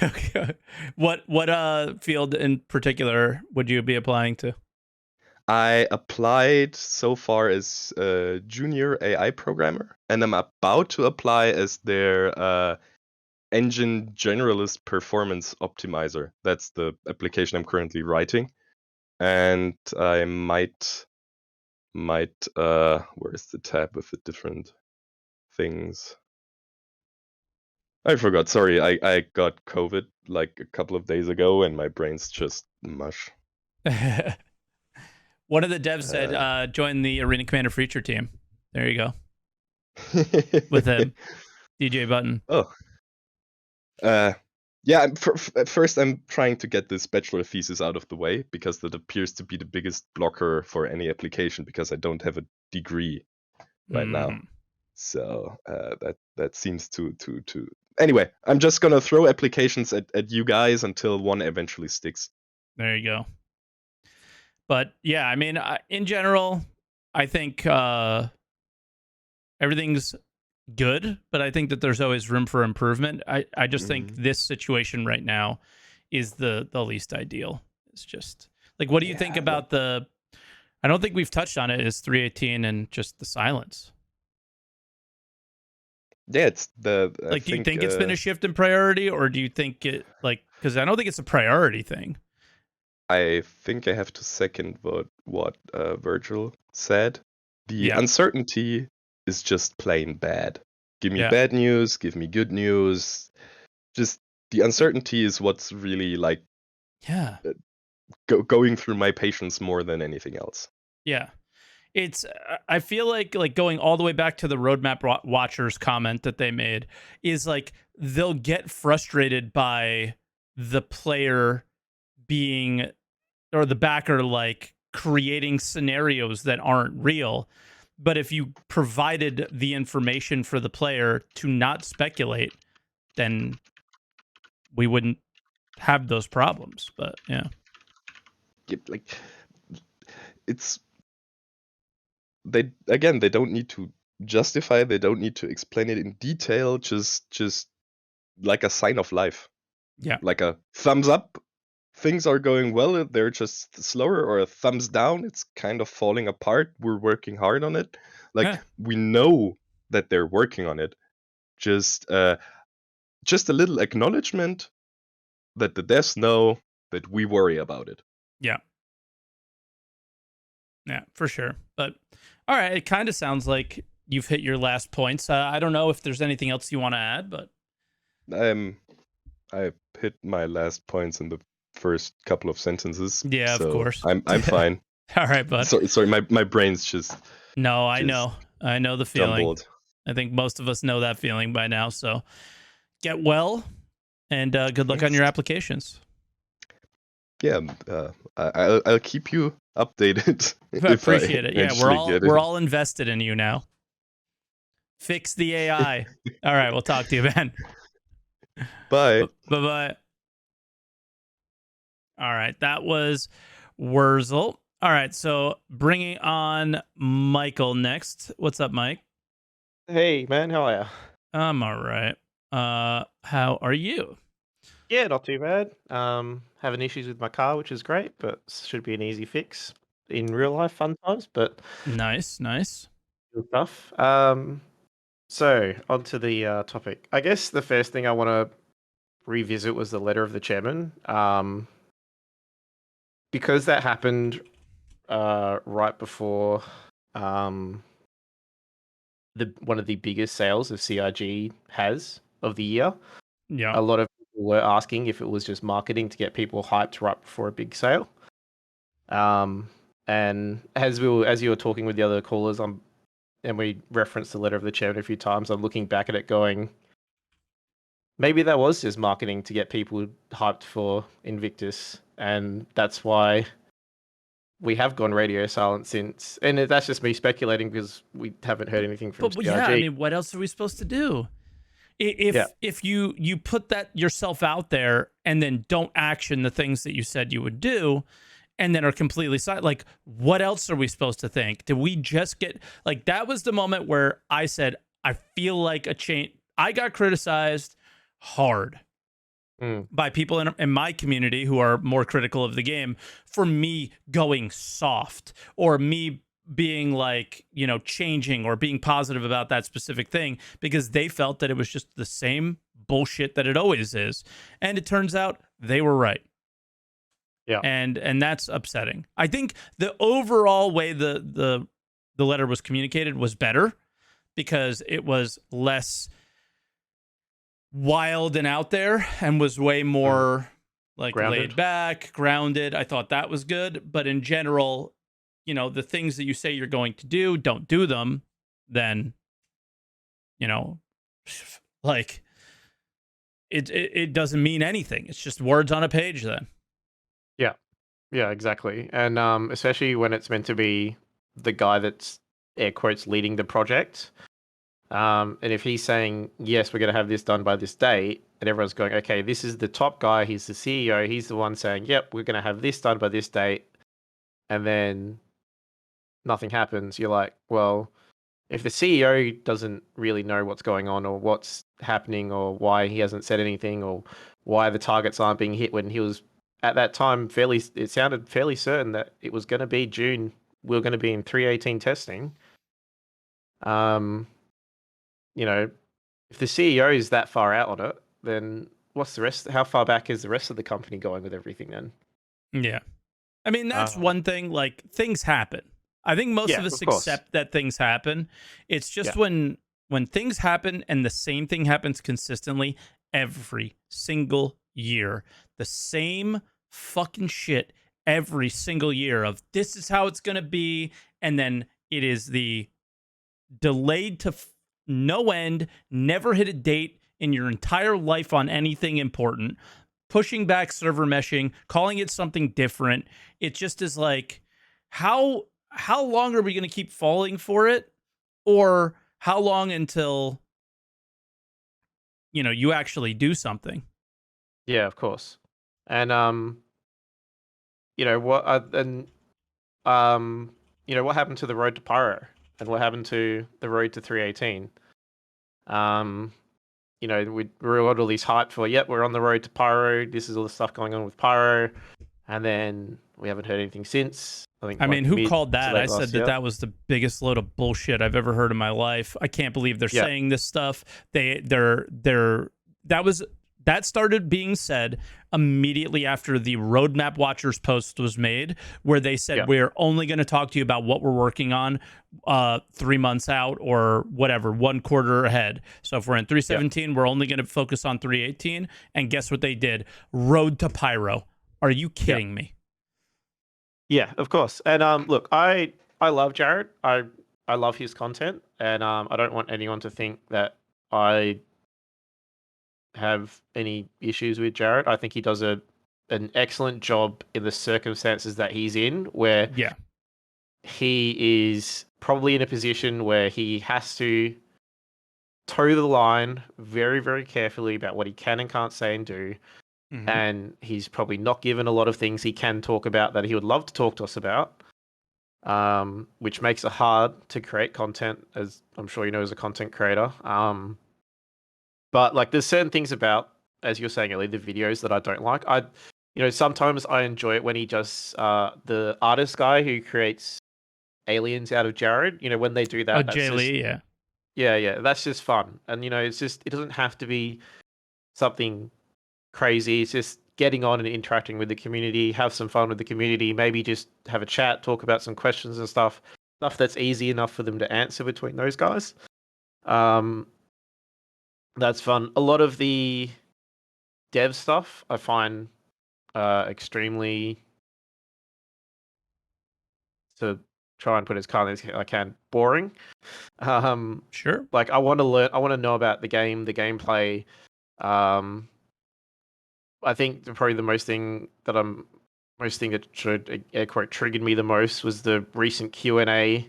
[SPEAKER 1] Okay. What field in particular would you be applying to?
[SPEAKER 3] I applied so far as a junior AI programmer, and I'm about to apply as their engine generalist performance optimizer. That's the application I'm currently writing. And I might where's the tab with the different things? I forgot. Sorry, I got COVID like a couple of days ago, and my brain's just mush.
[SPEAKER 1] One of the devs said, join the Arena Commander Feature team. There you go. With him, DJ Button.
[SPEAKER 3] Oh. Yeah, at first I'm trying to get this bachelor thesis out of the way, because that appears to be the biggest blocker for any application, because I don't have a degree right now. So that seems to anyway, I'm just gonna throw applications at you guys until one eventually sticks.
[SPEAKER 1] There you go. But yeah, I mean, in general, I think everything's good, but I think that there's always room for improvement. I just think this situation right now is the least ideal. It's just like, what do you think about I don't think we've touched on it, is 318 and just the silence.
[SPEAKER 3] Yeah, it's
[SPEAKER 1] do you think it's been a shift in priority, or do you think it, like, because I don't think it's a priority thing.
[SPEAKER 3] I think I have to second what Virgil said. The uncertainty is just plain bad. Give me bad news, give me good news. Just the uncertainty is what's really like going through my patience more than anything else.
[SPEAKER 1] Yeah. It's I feel like going all the way back to the roadmap watchers comment that they made is like, they'll get frustrated by the player being, or the backer, like creating scenarios that aren't real. But if you provided the information for the player to not speculate, then we wouldn't have those problems. But yeah,
[SPEAKER 3] like, it's, they don't need to justify, they don't need to explain it in detail, just like a sign of life.
[SPEAKER 1] Yeah,
[SPEAKER 3] like a thumbs up, things are going well, they're just slower, or a thumbs down, it's kind of falling apart, we're working hard on it. Like, we know that they're working on it. Just a little acknowledgement that the devs know that we worry about it.
[SPEAKER 1] Yeah, for sure. But all right, it kind of sounds like you've hit your last points. I don't know if there's anything else you want to add, but
[SPEAKER 3] I hit my last points in the first couple of sentences.
[SPEAKER 1] Yeah,
[SPEAKER 3] so
[SPEAKER 1] of course.
[SPEAKER 3] I'm fine.
[SPEAKER 1] All right, bud.
[SPEAKER 3] Sorry, my brain's just.
[SPEAKER 1] No, I know the feeling.
[SPEAKER 3] Jumbled.
[SPEAKER 1] I think most of us know that feeling by now. So get well, and good luck on your applications.
[SPEAKER 3] Yeah, I'll keep you updated.
[SPEAKER 1] I appreciate it. Yeah, we're all invested in you now. Fix the AI. All right, we'll talk to you, man.
[SPEAKER 3] Bye.
[SPEAKER 1] Bye-bye. All right, that was Wurzel. All right, so bringing on Michael next. What's up, Mike?
[SPEAKER 4] Hey, man, how are you?
[SPEAKER 1] I'm all right. How are you?
[SPEAKER 4] Yeah, not too bad. Having issues with my car, which is great, but should be an easy fix in real life fun times, but
[SPEAKER 1] Nice.
[SPEAKER 4] good stuff. So onto the topic. I guess the first thing I want to revisit was the letter of the chairman. Because that happened right before the one of the biggest sales of CIG has of the year.
[SPEAKER 1] Yeah.
[SPEAKER 4] A lot of people were asking if it was just marketing to get people hyped right before a big sale. And as you were talking with the other callers, and we referenced the letter of the chairman a few times, I'm looking back at it going, maybe that was just marketing to get people hyped for Invictus, and that's why we have gone radio silent since. And that's just me speculating because we haven't heard anything from CIG.
[SPEAKER 1] Yeah, I mean, what else are we supposed to do? If you put that yourself out there and then don't action the things that you said you would do, and then are completely silent, like, what else are we supposed to think? Did we just get, like, that was the moment where I said, I feel like a change. I got criticized hard by people in my community who are more critical of the game for me going soft, or me being like, changing or being positive about that specific thing, because they felt that it was just the same bullshit that it always is. And it turns out they were right. Yeah. And that's upsetting. I think the overall way the letter was communicated was better, because it was less wild and out there and was way more like grounded. Laid back, grounded. I thought that was good. But in general, the things that you say you're going to do, don't do them, then, like, it doesn't mean anything. It's just words on a page then.
[SPEAKER 4] Yeah, exactly. And especially when it's meant to be the guy that's, air quotes, leading the project. And if he's saying, yes, we're going to have this done by this date, and everyone's going, okay, this is the top guy, he's the CEO, he's the one saying, yep, we're going to have this done by this date, and then nothing happens, you're like, well, if the CEO doesn't really know what's going on or what's happening or why he hasn't said anything or why the targets aren't being hit, when he was at that time it sounded fairly certain that it was going to be June, we were going to be in 318 testing. If the CEO is that far out on it, then what's the rest? How far back is the rest of the company going with everything then?
[SPEAKER 1] Yeah. I mean, that's one thing, like, things happen. I think most of us accept that things happen. It's just when things happen and the same thing happens consistently every single year, the same fucking shit every single year of this is how it's going to be. And then it is the delayed to no end, never hit a date in your entire life on anything important, pushing back server meshing, calling it something different. It just is like, how long are we going to keep falling for it? Or how long until, you actually do something?
[SPEAKER 4] Yeah, of course. And, what happened to the road to Pyro? And what happened to the road to 318? We got all these hype for, we're on the road to Pyro. This is all the stuff going on with Pyro. And then we haven't heard anything since.
[SPEAKER 1] I mean, who called that? I said that was the biggest load of bullshit I've ever heard in my life. I can't believe they're saying this stuff. That started being said immediately after the Roadmap Watchers post was made, where they said, we're only going to talk to you about what we're working on 3 months out or whatever, 1 quarter ahead. So if we're in 317, we're only going to focus on 318. And guess what they did? Road to Pyro. Are you kidding me?
[SPEAKER 4] Yeah, of course. And look, I love Jared. I love his content. And I don't want anyone to think that I have any issues with Jared. I think he does an excellent job in the circumstances that he's in, where he is probably in a position where he has to toe the line very, very carefully about what he can and can't say and do. Mm-hmm. And he's probably not given a lot of things he can talk about that he would love to talk to us about, which makes it hard to create content, as I'm sure you know as a content creator. But like, there's certain things about as you're saying earlier, the videos that I don't like. Sometimes I enjoy it when he does the artist guy who creates aliens out of Jared. When they do that,
[SPEAKER 1] Oh,
[SPEAKER 4] that's
[SPEAKER 1] Jay
[SPEAKER 4] just,
[SPEAKER 1] Lee, yeah.
[SPEAKER 4] yeah, that's just fun. And it's just, it doesn't have to be something crazy. It's just getting on and interacting with the community, have some fun with the community, maybe just have a chat, talk about some questions and stuff that's easy enough for them to answer between those guys. That's fun. A lot of the dev stuff I find extremely, to try and put it as kindly as I can, boring.
[SPEAKER 1] Sure.
[SPEAKER 4] Like I want to know about the game, the gameplay. I think probably the most thing that should air quote triggered me the most was the recent Q&A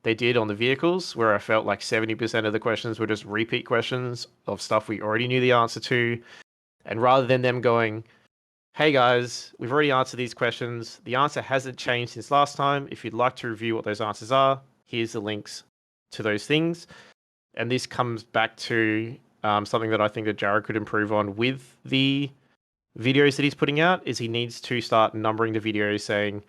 [SPEAKER 4] they did on the vehicles, where I felt like 70% of the questions were just repeat questions of stuff we already knew the answer to. And rather than them going, hey guys, we've already answered these questions. The answer hasn't changed since last time. If you'd like to review what those answers are, here's the links to those things. And this comes back to something that I think that Jared could improve on with the videos that he's putting out, is he needs to start numbering the videos, saying,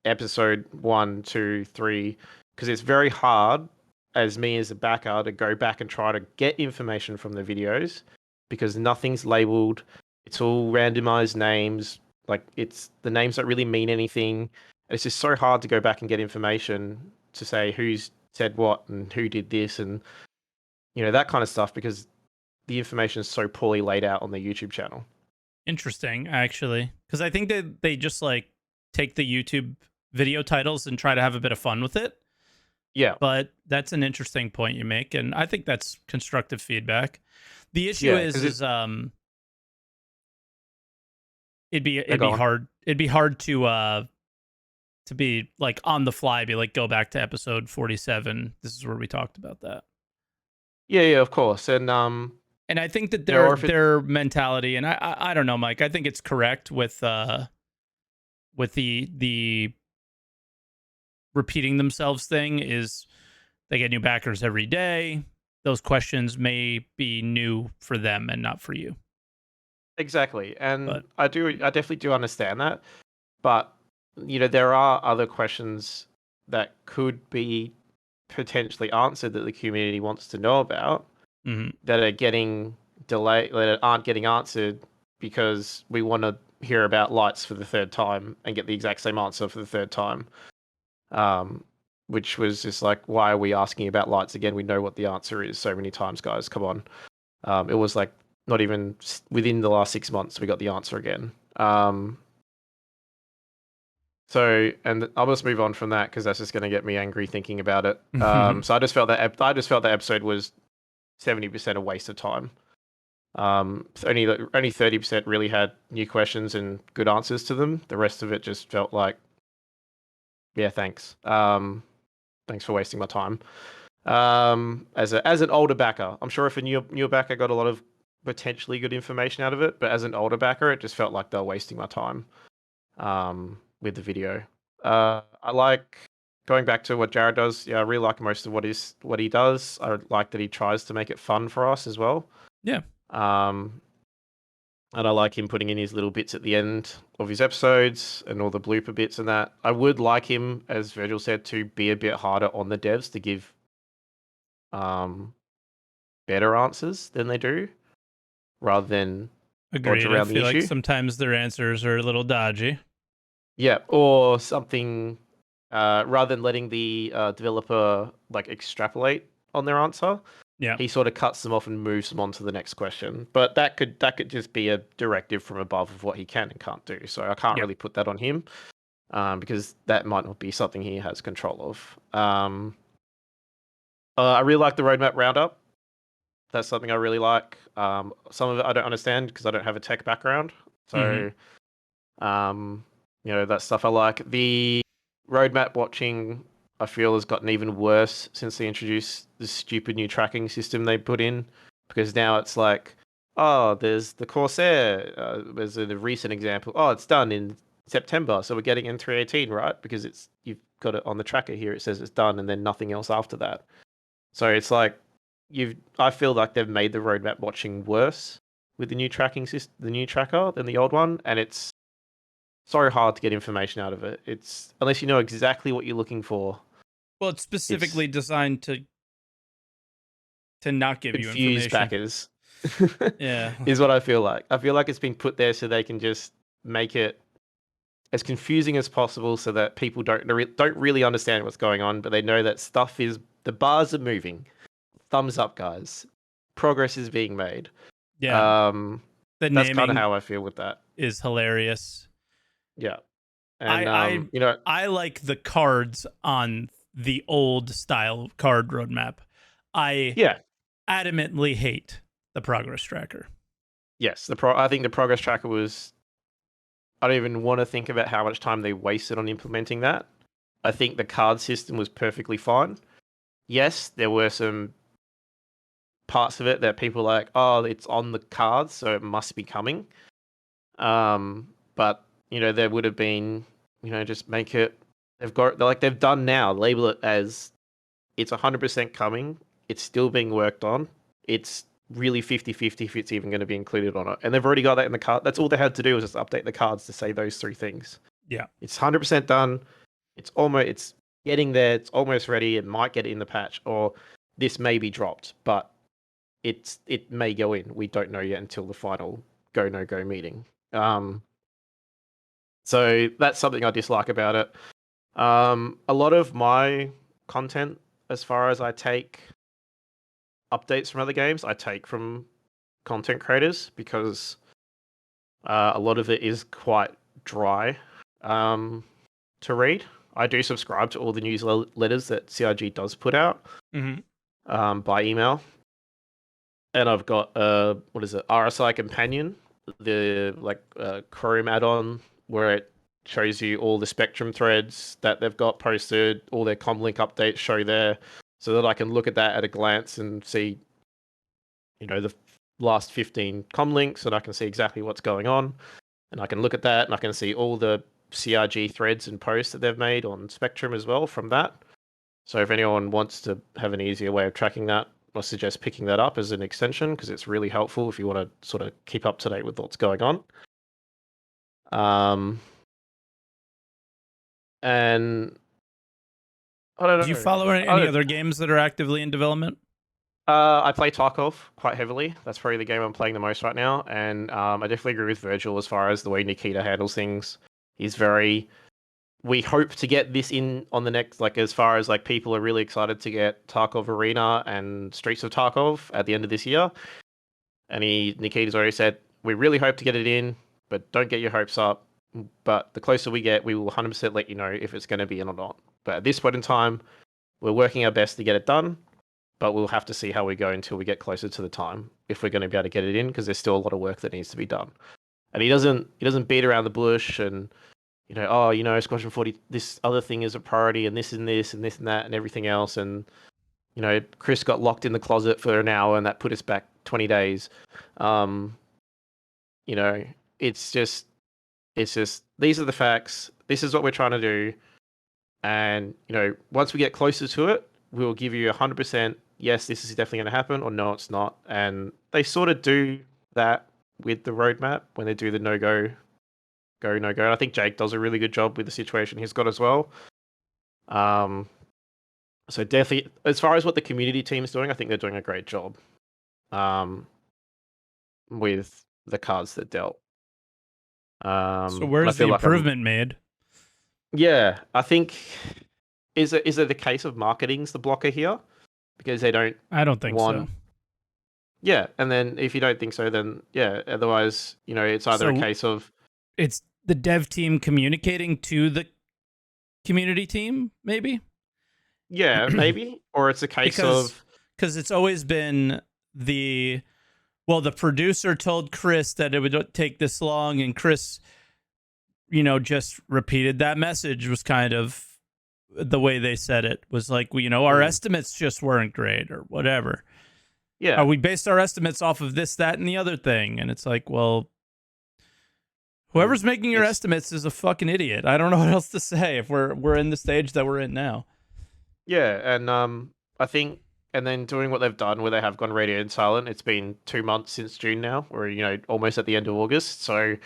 [SPEAKER 4] episode 1, 2, 3, because it's very hard as me as a backer to go back and try to get information from the videos, because nothing's labeled. It's all randomized names. Like, it's the names don't really mean anything. It's just so hard to go back and get information to say who's said what and who did this and that kind of stuff, because the information is so poorly laid out on the YouTube channel.
[SPEAKER 1] Interesting, actually, because I think that they just like take the YouTube video titles and try to have a bit of fun with it.
[SPEAKER 4] Yeah,
[SPEAKER 1] but that's an interesting point you make, and I think that's constructive feedback. The issue is it'd be hard to be like on the fly, be like, go back to episode 47. This is where we talked about that.
[SPEAKER 4] Yeah, of course, and
[SPEAKER 1] I think that their mentality, and I don't know, Mike. I think it's correct with the repeating themselves thing. Is they get new backers every day. Those questions may be new for them and not for you.
[SPEAKER 4] Exactly, and I definitely do understand that, but there are other questions that could be potentially answered that the community wants to know about, that are getting delayed, that aren't getting answered because we want to hear about lights for the third time and get the exact same answer for the third time. Which was just like, why are we asking about lights again? We know what the answer is so many times, guys. Come on. It was like not even within the last 6 months we got the answer again. So, and I'll just move on from that because that's just going to get me angry thinking about it. So I just felt that episode was 70% a waste of time. Only 30% really had new questions and good answers to them. The rest of it just felt like, yeah, thanks. Thanks for wasting my time. As an older backer, I'm sure if a newer backer got a lot of potentially good information out of it, but as an older backer, it just felt like they were wasting my time. With the video. I like going back to what Jared does. Yeah, I really like most of what he does. I like that he tries to make it fun for us as well.
[SPEAKER 1] Yeah.
[SPEAKER 4] And I like him putting in his little bits at the end of his episodes and all the blooper bits and that. I would like him, as Virgil said, to be a bit harder on the devs to give better answers than they do, rather than
[SPEAKER 1] agreed.
[SPEAKER 4] Dodge around
[SPEAKER 1] I feel
[SPEAKER 4] the
[SPEAKER 1] like
[SPEAKER 4] issue.
[SPEAKER 1] Sometimes their answers are a little dodgy.
[SPEAKER 4] Yeah, or something, rather than letting the developer like extrapolate on their answer, he sort of cuts them off and moves them on to the next question. But that could just be a directive from above of what he can and can't do. So I can't really put that on him, because that might not be something he has control of. I really like the roadmap roundup. That's something I really like. Some of it I don't understand because I don't have a tech background. So, that stuff I like. The roadmap watching, I feel, has gotten even worse since they introduced this stupid new tracking system they put in, because now it's like, oh, there's the Corsair. There's a recent example. Oh, it's done in September, so we're getting in 318, right? Because you've got it on the tracker here. It says it's done, and then nothing else after that. So it's like, I feel like they've made the roadmap watching worse with the new tracking system, the new tracker, than the old one, and it's so hard to get information out of it. It's unless you know exactly what you're looking for.
[SPEAKER 1] Well, it's specifically designed to not give you
[SPEAKER 4] confuse
[SPEAKER 1] information.
[SPEAKER 4] backers.
[SPEAKER 1] Yeah,
[SPEAKER 4] is what I feel like. I feel like it's been put there so they can just make it as confusing as possible, so that people don't really understand what's going on, but they know that the bars are moving. Thumbs up, guys. Progress is being made.
[SPEAKER 1] Yeah.
[SPEAKER 4] That's kind of how I feel with that.
[SPEAKER 1] Is hilarious.
[SPEAKER 4] Yeah. And
[SPEAKER 1] I like the cards on the old style card roadmap. I adamantly hate the progress tracker.
[SPEAKER 4] Yes, I think the progress tracker was. I don't even want to think about how much time they wasted on implementing that. I think the card system was perfectly fine. Yes, there were some parts of it that people were like, oh, it's on the cards, so it must be coming. But there would have been, just make it. They've done now. Label it as it's 100% coming. It's still being worked on. It's really 50-50 if it's even going to be included or not. And they've already got that in the card. That's all they had to do was just update the cards to say those three things.
[SPEAKER 1] Yeah.
[SPEAKER 4] It's 100% done. It's getting there. It's almost ready. It might get in the patch, or this may be dropped, but it may go in. We don't know yet until the final go no go meeting. So that's something I dislike about it. A lot of my content, as far as I take updates from other games, I take from content creators, because a lot of it is quite dry to read. I do subscribe to all the newsletters that CIG does put out by email, and I've got RSI Companion, the Chrome add-on, where it shows you all the Spectrum threads that they've got posted, all their comlink updates show there, so that I can look at that at a glance and see, the last 15 comlinks, and I can see exactly what's going on. And I can look at that, and I can see all the CIG threads and posts that they've made on Spectrum as well from that. So if anyone wants to have an easier way of tracking that, I suggest picking that up as an extension, because it's really helpful if you want to sort of keep up to date with what's going on. And I don't know.
[SPEAKER 1] Do you follow any other games that are actively in development?
[SPEAKER 4] I play Tarkov quite heavily. That's probably the game I'm playing the most right now. And I definitely agree with Virgil as far as the way Nikita handles things. We hope to get this in on the next, as far as people are really excited to get Tarkov Arena and Streets of Tarkov at the end of this year. And Nikita's already said, we really hope to get it in, but don't get your hopes up. But the closer we get, we will 100% let you know if it's going to be in or not. But at this point in time, we're working our best to get it done, but we'll have to see how we go until we get closer to the time, if we're going to be able to get it in, because there's still a lot of work that needs to be done. And he doesn't beat around the bush and, Squadron 40, this other thing is a priority, and this and this and this and that and everything else. And, Chris got locked in the closet for an hour, and that put us back 20 days. It's just, these are the facts. This is what we're trying to do. And, once we get closer to it, we'll give you 100%, yes, this is definitely going to happen, or no, it's not. And they sort of do that with the roadmap when they do the no-go, no-go. And I think Jake does a really good job with the situation he's got as well. So definitely, as far as what the community team is doing, I think they're doing a great job with the cards that dealt.
[SPEAKER 1] So where's the improvement made?
[SPEAKER 4] Yeah, I think is it the case of marketing's the blocker here, because they don't.
[SPEAKER 1] I don't think so.
[SPEAKER 4] Yeah, and then if you don't think so, then yeah. Otherwise, it's either a case of
[SPEAKER 1] it's the dev team communicating to the community team, maybe.
[SPEAKER 4] Yeah, maybe, or it's a case
[SPEAKER 1] because it's always been the producer told Chris that it would take this long, and Chris, just repeated that message. Was kind of the way they said it, was like, our estimates just weren't great or whatever.
[SPEAKER 4] Yeah.
[SPEAKER 1] We based our estimates off of this, that, and the other thing. And it's like, well, whoever's making your estimates is a fucking idiot. I don't know what else to say if we're in the stage that we're in now.
[SPEAKER 4] Yeah, and I think and then doing what they've done, where they have gone radio silent. It's been 2 months since June now, or almost at the end of August. So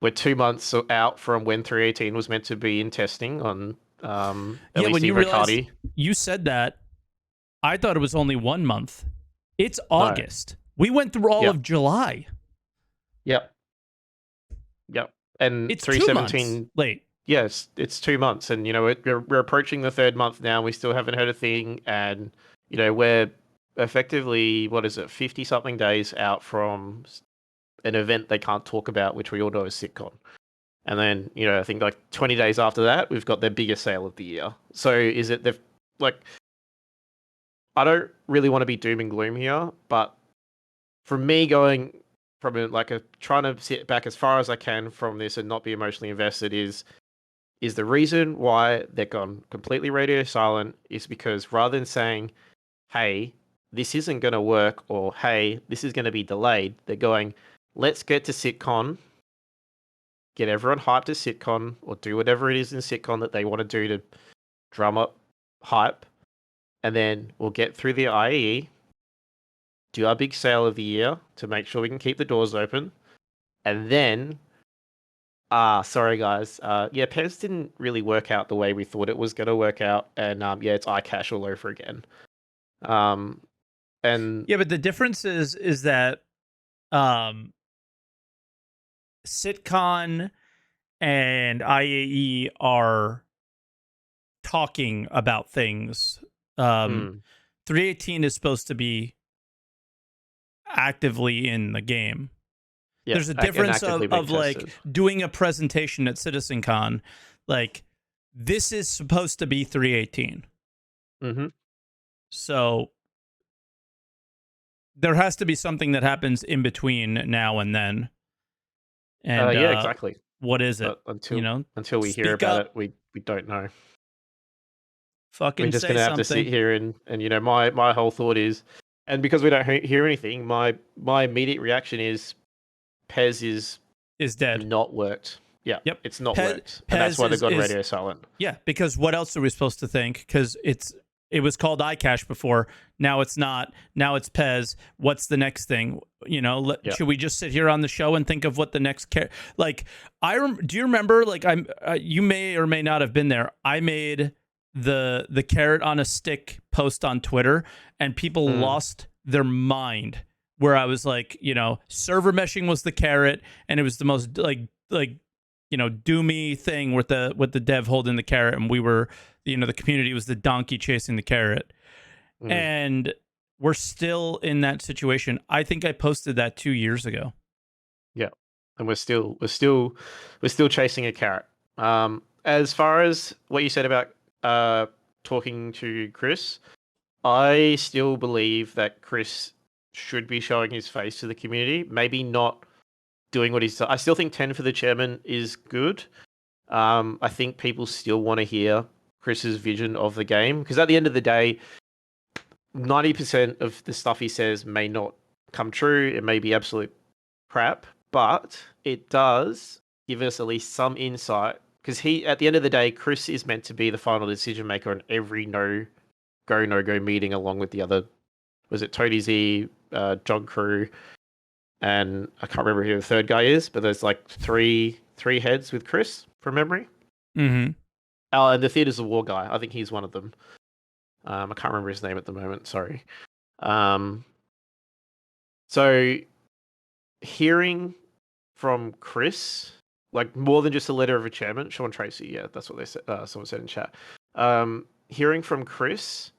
[SPEAKER 4] we're 2 months out from when 318 was meant to be in testing on at least
[SPEAKER 1] when you realized
[SPEAKER 4] Cardi.
[SPEAKER 1] You said that, I thought it was only 1 month. It's August. No. We went through all of July.
[SPEAKER 4] Yep. And
[SPEAKER 1] it's 317
[SPEAKER 4] 2 months
[SPEAKER 1] late.
[SPEAKER 4] Yes, it's 2 months, and we're approaching the third month now. We still haven't heard a thing, and we're effectively 50 something days out from an event they can't talk about, which we all know is SitCon. And then I think like 20 days after that, we've got their biggest sale of the year. So is it I don't really want to be doom and gloom here, but for me, going from trying to sit back as far as I can from this and not be emotionally invested is the reason why they've gone completely radio silent is because rather than saying, hey, this isn't going to work, or hey, this is going to be delayed, they're going, let's get to SitCon, get everyone hyped to SitCon, or do whatever it is in SitCon that they want to do to drum up hype, and then we'll get through the IE, do our big sale of the year to make sure we can keep the doors open, and then sorry guys. Pez didn't really work out the way we thought it was going to work out, and it's iCache all over again. But
[SPEAKER 1] the difference is that SitCon and IAE are talking about things. 318 is supposed to be actively in the game. Yeah, there's a difference of like doing a presentation at CitizenCon. Like, this is supposed to be 318.
[SPEAKER 4] Mm-hmm.
[SPEAKER 1] So there has to be something that happens in between now and then. And
[SPEAKER 4] exactly.
[SPEAKER 1] What is it?
[SPEAKER 4] Until we hear about it, we don't know.
[SPEAKER 1] Fucking
[SPEAKER 4] we're just gonna have to sit here and my whole thought is, and because we don't hear anything, my immediate reaction is Pez is dead. Not worked. Yeah. Yep. It's not worked. And that's why they've gone radio silent.
[SPEAKER 1] Yeah, because what else are we supposed to think? Because it was called iCache before. Now it's not. Now it's Pez. What's the next thing? Should we just sit here on the show and think of what the next do you remember? Like, you may or may not have been there. I made the carrot on a stick post on Twitter, and people lost their mind. Where I was like, server meshing was the carrot, and it was the most doomy thing with the dev holding the carrot, and we were, the community was the donkey chasing the carrot. And we're still in that situation. I think I posted that 2 years ago.
[SPEAKER 4] Yeah, and we're still chasing a carrot. As far as what you said about talking to Chris, I still believe that Chris should be showing his face to the community. Maybe not doing what he's. I still think 10 for the chairman is good. I think people still want to hear Chris's vision of the game, because at the end of the day, 90% of the stuff he says may not come true. It may be absolute crap, but it does give us at least some insight, because at the end of the day, Chris is meant to be the final decision maker on every no-go meeting, along with the other. Was it Tony Z, John Crew, and I can't remember who the third guy is, but there's like three heads with Chris from memory.
[SPEAKER 1] Mm-hmm.
[SPEAKER 4] And the Theaters of War guy, I think he's one of them. I can't remember his name at the moment. Sorry. So hearing from Chris, like more than just a letter of a chairman, Sean Tracy, yeah, that's what they said. Someone said in chat. Hearing from Chris,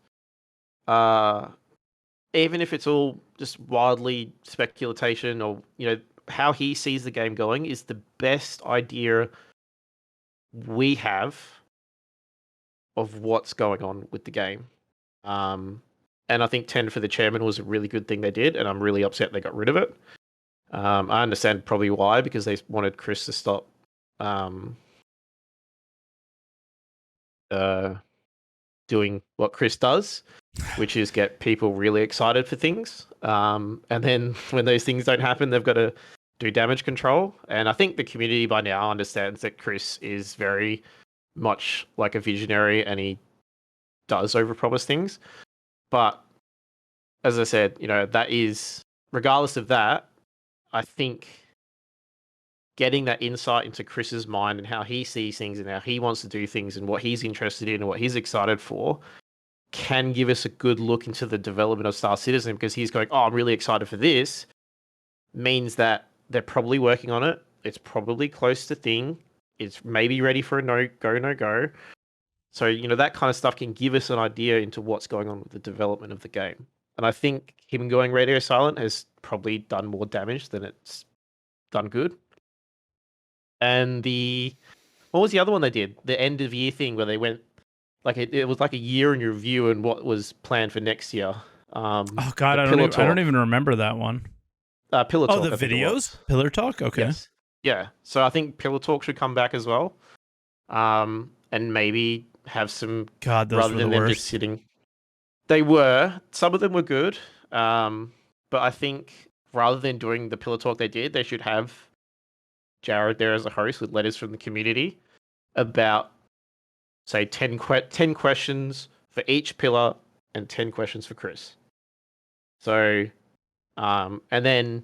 [SPEAKER 4] even if it's all just wildly speculation, or how he sees the game going, is the best idea we have of what's going on with the game. And I think 10 for the chairman was a really good thing they did, and I'm really upset they got rid of it. I understand probably why, because they wanted Chris to stop doing what Chris does, which is get people really excited for things. And then when those things don't happen, they've got to do damage control. And I think the community by now understands that Chris is very much like a visionary, and he does overpromise things. But as I said, that is, regardless of that, I think getting that insight into Chris's mind and how he sees things and how he wants to do things and what he's interested in and what he's excited for can give us a good look into the development of Star Citizen, because he's going, oh, I'm really excited for this, means that they're probably working on it. It's probably close to thing. It's maybe ready for a no go. So, that kind of stuff can give us an idea into what's going on with the development of the game. And I think him going radio silent has probably done more damage than it's done good. And what was the other one they did? The end of year thing where they went, like, it was like a year in review and what was planned for next year.
[SPEAKER 1] Oh God, I don't even remember that one.
[SPEAKER 4] Pillar Talk.
[SPEAKER 1] Oh, the videos? Pillar Talk? Okay.
[SPEAKER 4] Yes. Yeah. So I think Pillar Talk should come back as well. And maybe have some,
[SPEAKER 1] God, those
[SPEAKER 4] rather
[SPEAKER 1] were
[SPEAKER 4] than
[SPEAKER 1] the
[SPEAKER 4] them
[SPEAKER 1] worst.
[SPEAKER 4] just sitting. They were. Some of them were good. But I think rather than doing the Pillar Talk they did, they should have Jared there as a host with letters from the community about, say, 10 questions for each pillar and 10 questions for Chris. So, and then,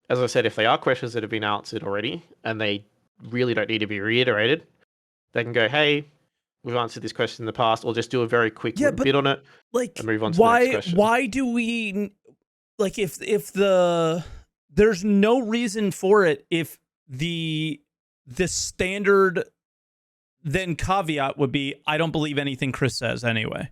[SPEAKER 4] as I said, if they are questions that have been answered already and they really don't need to be reiterated, they can go, hey, we've answered this question in the past, or just do a very quick bit on it,
[SPEAKER 1] like,
[SPEAKER 4] and move on to the next question.
[SPEAKER 1] Why do we, like, if there's no reason for it, if the standard then caveat would be, I don't believe anything Chris says anyway.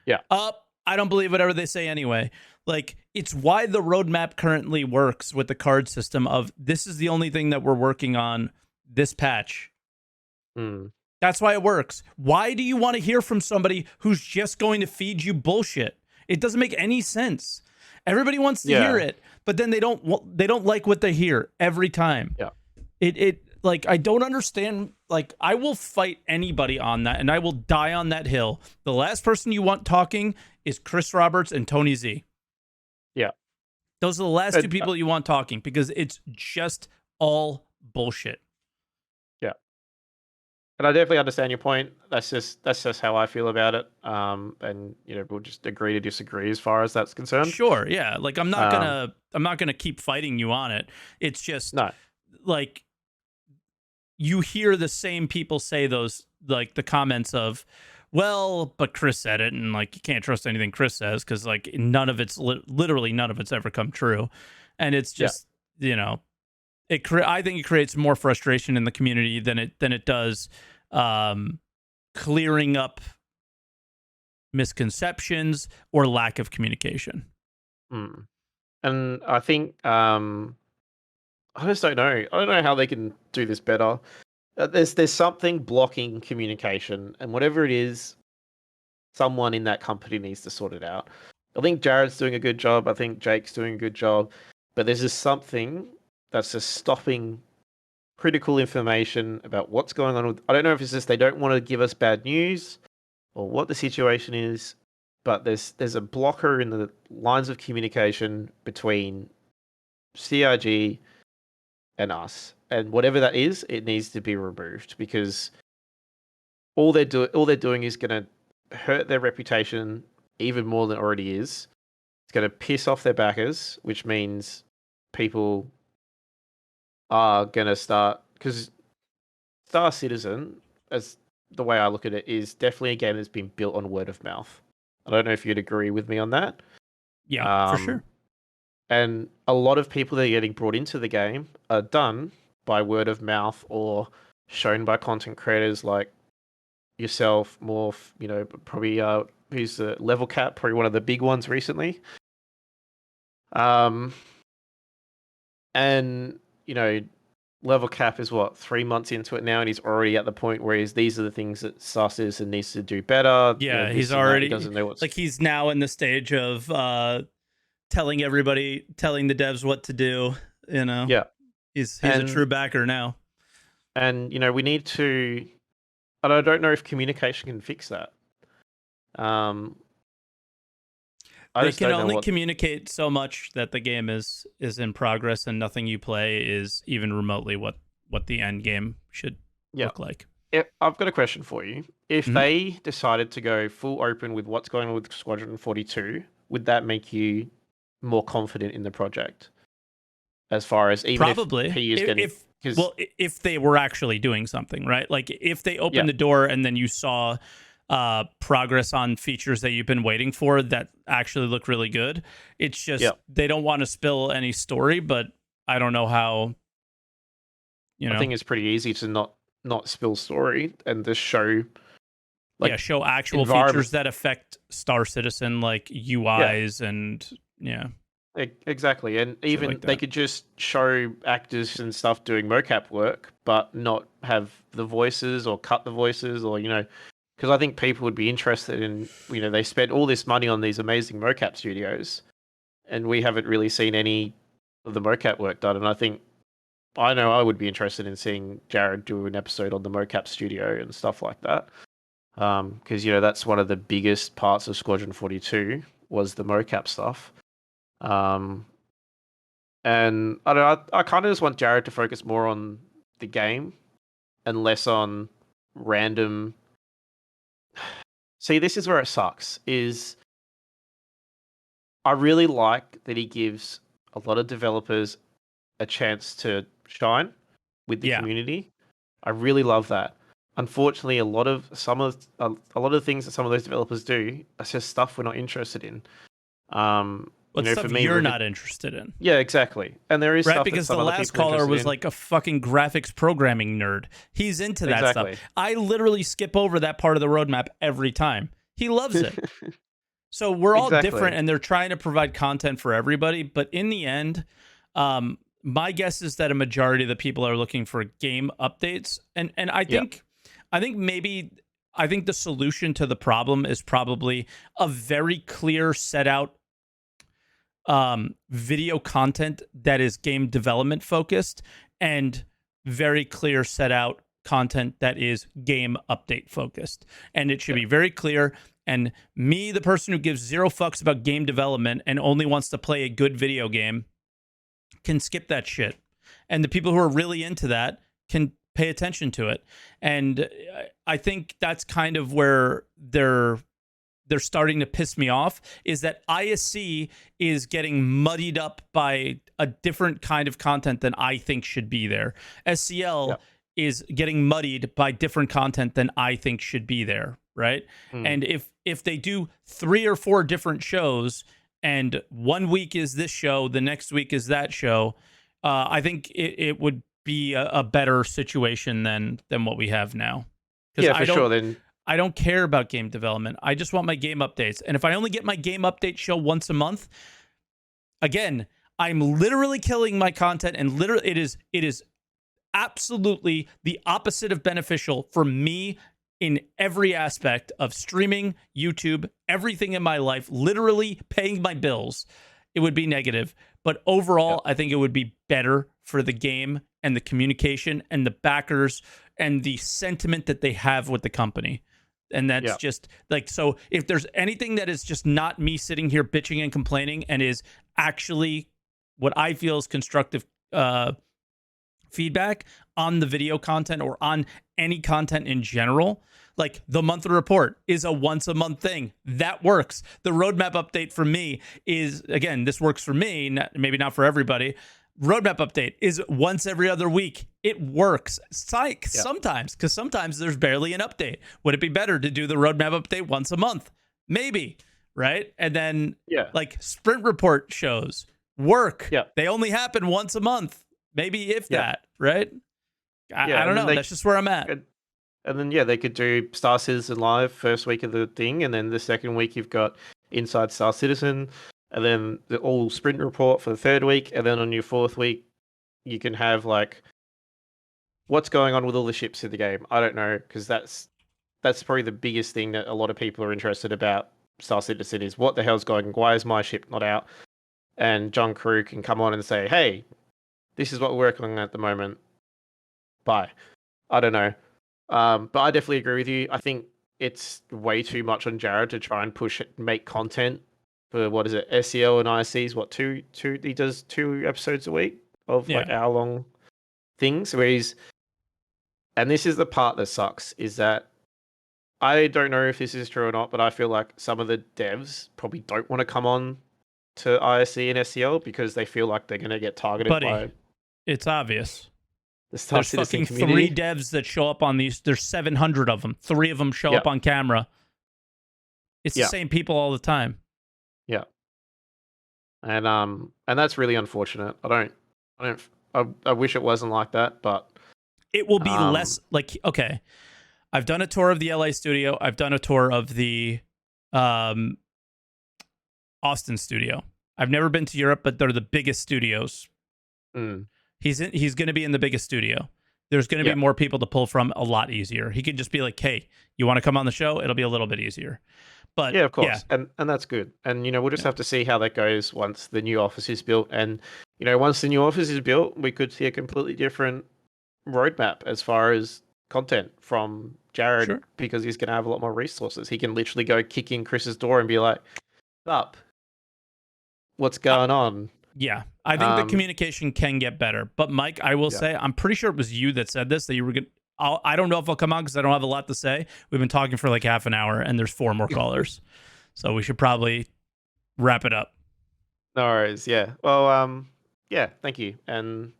[SPEAKER 4] Yeah.
[SPEAKER 1] I don't believe whatever they say anyway. Like, it's why the roadmap currently works with the card system of, this is the only thing that we're working on this patch. That's why it works. Why do you want to hear from somebody who's just going to feed you bullshit? It doesn't make any sense. Everybody wants to hear it, but then they don't like what they hear every time.
[SPEAKER 4] Yeah.
[SPEAKER 1] It like, I don't understand. Like, I will fight anybody on that, and I will die on that hill. The last person you want talking is Chris Roberts and Tony Z.
[SPEAKER 4] Yeah.
[SPEAKER 1] Those are the last two people you want talking, because it's just all bullshit.
[SPEAKER 4] Yeah. And I definitely understand your point. That's just how I feel about it. And we'll just agree to disagree as far as that's concerned.
[SPEAKER 1] Sure, yeah. Like, I'm not gonna keep fighting you on it. It's just like, you hear the same people say those, like, the comments of, well, but Chris said it, and, like, you can't trust anything Chris says, because, like, literally none of it's ever come true, and it's just I think it creates more frustration in the community than it does clearing up misconceptions or lack of communication.
[SPEAKER 4] And I think I just don't know. I don't know how they can do this better. There's something blocking communication, and whatever it is, someone in that company needs to sort it out. I think Jared's doing a good job. I think Jake's doing a good job, but there's just something that's just stopping critical information about what's going on. I don't know if it's just they don't want to give us bad news or what the situation is, but there's a blocker in the lines of communication between CIG and us, and whatever that is, it needs to be removed, because all they're doing is going to hurt their reputation even more than it already is. It's going to piss off their backers, which means people are going to start, because Star Citizen, as the way I look at it, is definitely a game that's been built on word of mouth. I don't know if you'd agree with me on that.
[SPEAKER 1] Yeah, for sure.
[SPEAKER 4] And a lot of people that are getting brought into the game are done by word of mouth or shown by content creators like yourself, Morph, probably who's the Level Cap, probably one of the big ones recently. And Level Cap is 3 months into it now, and he's already at the point where these are the things that Star Citizen needs to do better.
[SPEAKER 1] Yeah, he's already, he doesn't know what's, like, he's now in the stage of telling the devs what to do.
[SPEAKER 4] Yeah,
[SPEAKER 1] he's a true backer now.
[SPEAKER 4] And we need to, and I don't know if communication can fix that.
[SPEAKER 1] They can only communicate so much that the game is in progress, and nothing you play is even remotely what the end game should look like.
[SPEAKER 4] I've got a question for you. If they decided to go full open with what's going on with Squadron 42, would that make you more confident in the project? As far as even
[SPEAKER 1] probably
[SPEAKER 4] if he is getting,
[SPEAKER 1] if they were actually doing something, right? Like if they opened the door and then you saw progress on features that you've been waiting for that actually look really good. It's just they don't want to spill any story, but I don't know how.
[SPEAKER 4] I think it's pretty easy to not spill story and just show.
[SPEAKER 1] Show actual features that affect Star Citizen, like UIs and
[SPEAKER 4] exactly. And even like they could just show actors and stuff doing mocap work, but not have the voices or cut the voices or because I think people would be interested in they spent all this money on these amazing mocap studios, and we haven't really seen any of the mocap work done. And I know I would be interested in seeing Jared do an episode on the mocap studio and stuff like that. Because that's one of the biggest parts of Squadron 42 was the mocap stuff. And I don't know, I kind of just want Jared to focus more on the game and less on random. See, this is where it sucks. Is I really like that he gives a lot of developers a chance to shine with the community. I really love that. Unfortunately, a lot of the things that some of those developers do are just stuff we're not interested in.
[SPEAKER 1] Stuff for me, you're not interested in.
[SPEAKER 4] Yeah, exactly. And there is stuff
[SPEAKER 1] because
[SPEAKER 4] that
[SPEAKER 1] the last caller was like a fucking graphics programming nerd. He's into that stuff. I literally skip over that part of the roadmap every time. He loves it. So we're all different, and they're trying to provide content for everybody. But in the end, my guess is that a majority of the people are looking for game updates, and I think the solution to the problem is probably a very clear set out video content that is game development focused and very clear set out content that is game update focused. And it should be very clear. And me, the person who gives zero fucks about game development and only wants to play a good video game, can skip that shit. And the people who are really into that can pay attention to it. And I think that's kind of where they're starting to piss me off, is that ISC is getting muddied up by a different kind of content than I think should be there. SCL is getting muddied by different content than I think should be there, right? And if they do 3 or 4 different shows, and one week is this show, the next week is that show, I think it would be a better situation than what we have now.
[SPEAKER 4] Yeah, for sure. Then
[SPEAKER 1] I don't care about game development. I just want my game updates. And if I only get my game update show once a month, again, I'm literally killing my content, and literally it is absolutely the opposite of beneficial for me in every aspect of streaming, YouTube, everything in my life, literally paying my bills. It would be negative. But overall, I think it would be better for the game and the communication and the backers and the sentiment that they have with the company. And that's just like, so if there's anything that is just not me sitting here bitching and complaining and is actually what I feel is constructive feedback on the video content or on any content in general, like the monthly report is a once a month thing. That works. The roadmap update for me is, again, this works for me, maybe not for everybody. Roadmap update is once every other week. It works. Sometimes, because sometimes there's barely an update. Would it be better to do the roadmap update once a month? Maybe, right? And then like sprint report shows work. They only happen once a month, maybe if that, right? I don't know. That's just where I'm at.
[SPEAKER 4] And then they could do Star Citizen Live first week of the thing, and then the second week you've got Inside Star Citizen. And then the all sprint report for the third week. And then on your fourth week, you can have like, what's going on with all the ships in the game? I don't know, because that's probably the biggest thing that a lot of people are interested about Star Citizen is what the hell's going on? Why is my ship not out? And John Crew can come on and say, hey, this is what we're working on at the moment. Bye. I don't know. But I definitely agree with you. I think it's way too much on Jared to try and push it, make content. For what is it? SEL and ICs, what two? He does 2 episodes a week of like hour-long things where and this is the part that sucks, is that I don't know if this is true or not, but I feel like some of the devs probably don't want to come on to ISE and SCL because they feel like they're going to get targeted by.
[SPEAKER 1] It's obvious.
[SPEAKER 4] The Star
[SPEAKER 1] There's
[SPEAKER 4] Citizen
[SPEAKER 1] fucking
[SPEAKER 4] community.
[SPEAKER 1] 3 devs that show up on these. There's 700 of them. 3 of them show up on camera. It's the same people all the time.
[SPEAKER 4] Yeah. And that's really unfortunate. I wish it wasn't like that, but
[SPEAKER 1] it will be less like, okay, I've done a tour of the LA studio. I've done a tour of the Austin studio. I've never been to Europe, but they're the biggest studios. He's going to be in the biggest studio. There's going to be more people to pull from, a lot easier. He can just be like, hey, you want to come on the show? It'll be a little bit easier. But
[SPEAKER 4] yeah, of course. And that's good. And, we'll just have to see how that goes once the new office is built. And, once the new office is built, we could see a completely different roadmap as far as content from Jared, because he's going to have a lot more resources. He can literally go kick in Chris's door and be like, up, what's going on?
[SPEAKER 1] Yeah, I think the communication can get better. But Mike, I will say, I'm pretty sure it was you that said this, that you were going to, I don't know if I'll come on because I don't have a lot to say. We've been talking for like half an hour and there's 4 more callers. So we should probably wrap it up.
[SPEAKER 4] No worries. Yeah. Well, yeah, thank you. And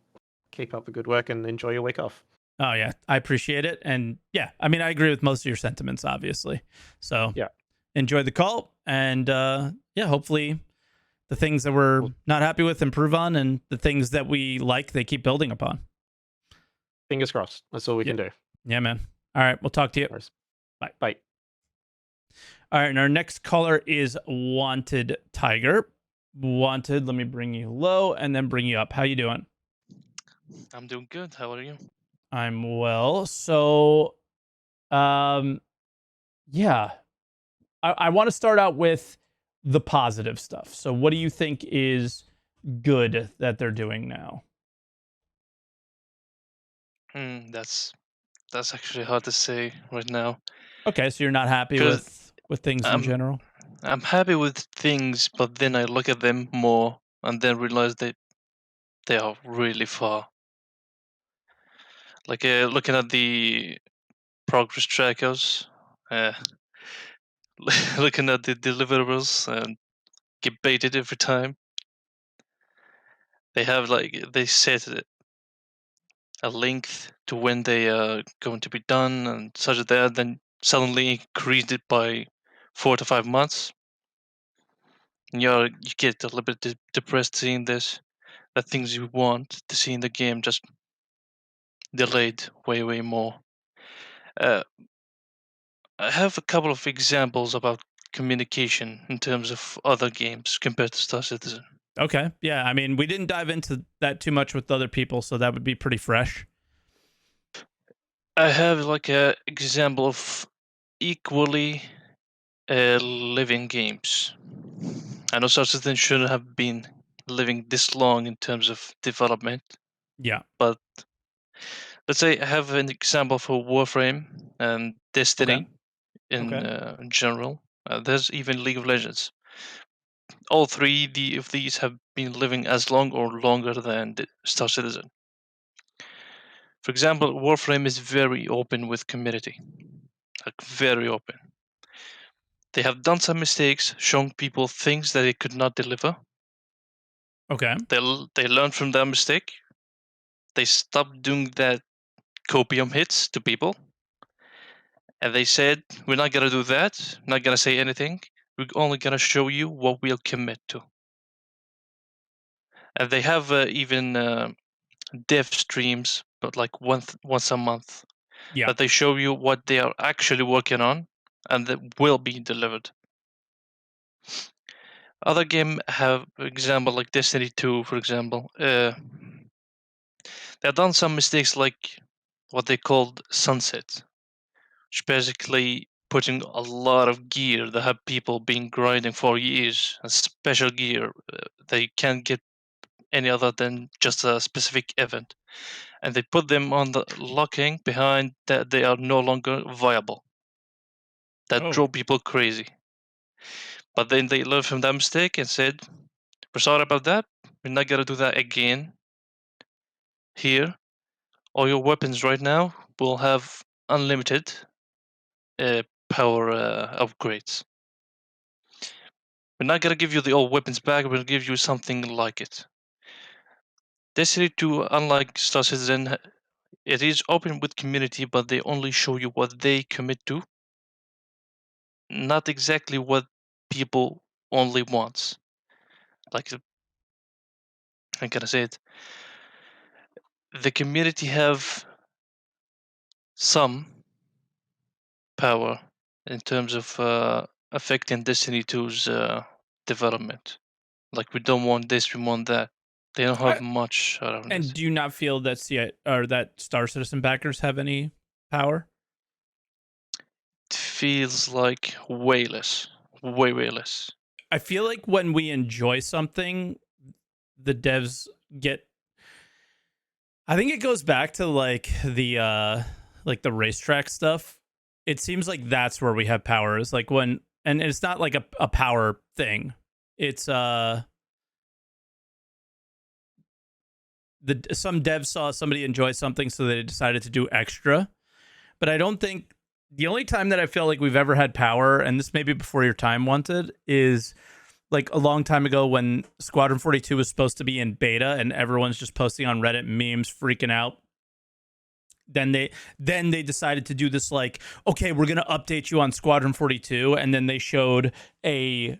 [SPEAKER 4] keep up the good work and enjoy your week off.
[SPEAKER 1] Oh, yeah. I appreciate it. And yeah, I mean, I agree with most of your sentiments, obviously. So enjoy the call. And yeah, hopefully the things that we're not happy with improve on, and the things that we like, they keep building upon.
[SPEAKER 4] Fingers crossed. That's all we can do.
[SPEAKER 1] Yeah, man. All right. We'll talk to you.
[SPEAKER 4] Bye. Bye.
[SPEAKER 1] All right. And our next caller is Wanted Tiger. Wanted, let me bring you low and then bring you up. How you doing?
[SPEAKER 5] I'm doing good. How are you?
[SPEAKER 1] I'm well. So, yeah. I want to start out with the positive stuff. So what do you think is good that they're doing now?
[SPEAKER 5] That's actually hard to say right now.
[SPEAKER 1] Okay, so you're not happy with things in general?
[SPEAKER 5] I'm happy with things, but then I look at them more and then realize that they are really far. Like looking at the progress trackers, looking at the deliverables, and get baited every time. They have they set a length to when they are going to be done and such that, then suddenly increased it by 4 to 5 months. And you get a little bit depressed seeing this, that things you want to see in the game just delayed way more. I have a couple of examples about communication in terms of other games compared to Star Citizen.
[SPEAKER 1] Okay. Yeah, I mean, we didn't dive into that too much with other people, so that would be pretty fresh.
[SPEAKER 5] I have like an example of equally living games. I know Star Citizen shouldn't have been living this long in terms of development.
[SPEAKER 1] Yeah.
[SPEAKER 5] But let's say I have an example for Warframe and Destiny in general. There's even League of Legends. All 3 of these have been living as long or longer than Star Citizen. For example, Warframe is very open with community, like very open. They have done some mistakes, showing people things that they could not deliver.
[SPEAKER 1] Okay.
[SPEAKER 5] They learned from their mistake. They stopped doing that copium hits to people. And they said, we're not going to do that. Not going to say anything. We're only going to show you what we'll commit to. And they have even dev streams, but like once a month.
[SPEAKER 1] Yeah.
[SPEAKER 5] That they show you what they are actually working on and that will be delivered. Other game have example like Destiny 2, for example. They've done some mistakes like what they called Sunset, which basically putting a lot of gear that have people been grinding for years, and special gear they can't get any other than just a specific event, and they put them on the locking behind that they are no longer viable. That drove people crazy. But then they learned from that mistake and said, we're sorry about that. We're not going to do that again. Here, all your weapons right now will have unlimited power upgrades. We're not gonna give you the old weapons back. We're gonna give you something like it. Destiny 2, unlike Star Citizen, it is open with community, but they only show you what they commit to, not exactly what people only wants. Like, I'm gonna say it. The community have some power in terms of affecting Destiny 2's development. Like, we don't want this, we want that. They don't have much around
[SPEAKER 1] and
[SPEAKER 5] it.
[SPEAKER 1] do you not feel that that Star Citizen backers have any power?
[SPEAKER 5] It feels like way less. Way less.
[SPEAKER 1] I feel like when we enjoy something, the devs get. I think it goes back to like the racetrack stuff. It seems like that's where we have power. Is like when, and it's not like a power thing. It's some devs saw somebody enjoy something, so they decided to do extra. But I don't think the only time that I feel like we've ever had power, and this may be before your time, Wanted, is like a long time ago when Squadron 42 was supposed to be in beta and everyone's just posting on Reddit memes, freaking out. Then they decided to do this like, okay, we're going to update you on Squadron 42. And then they showed a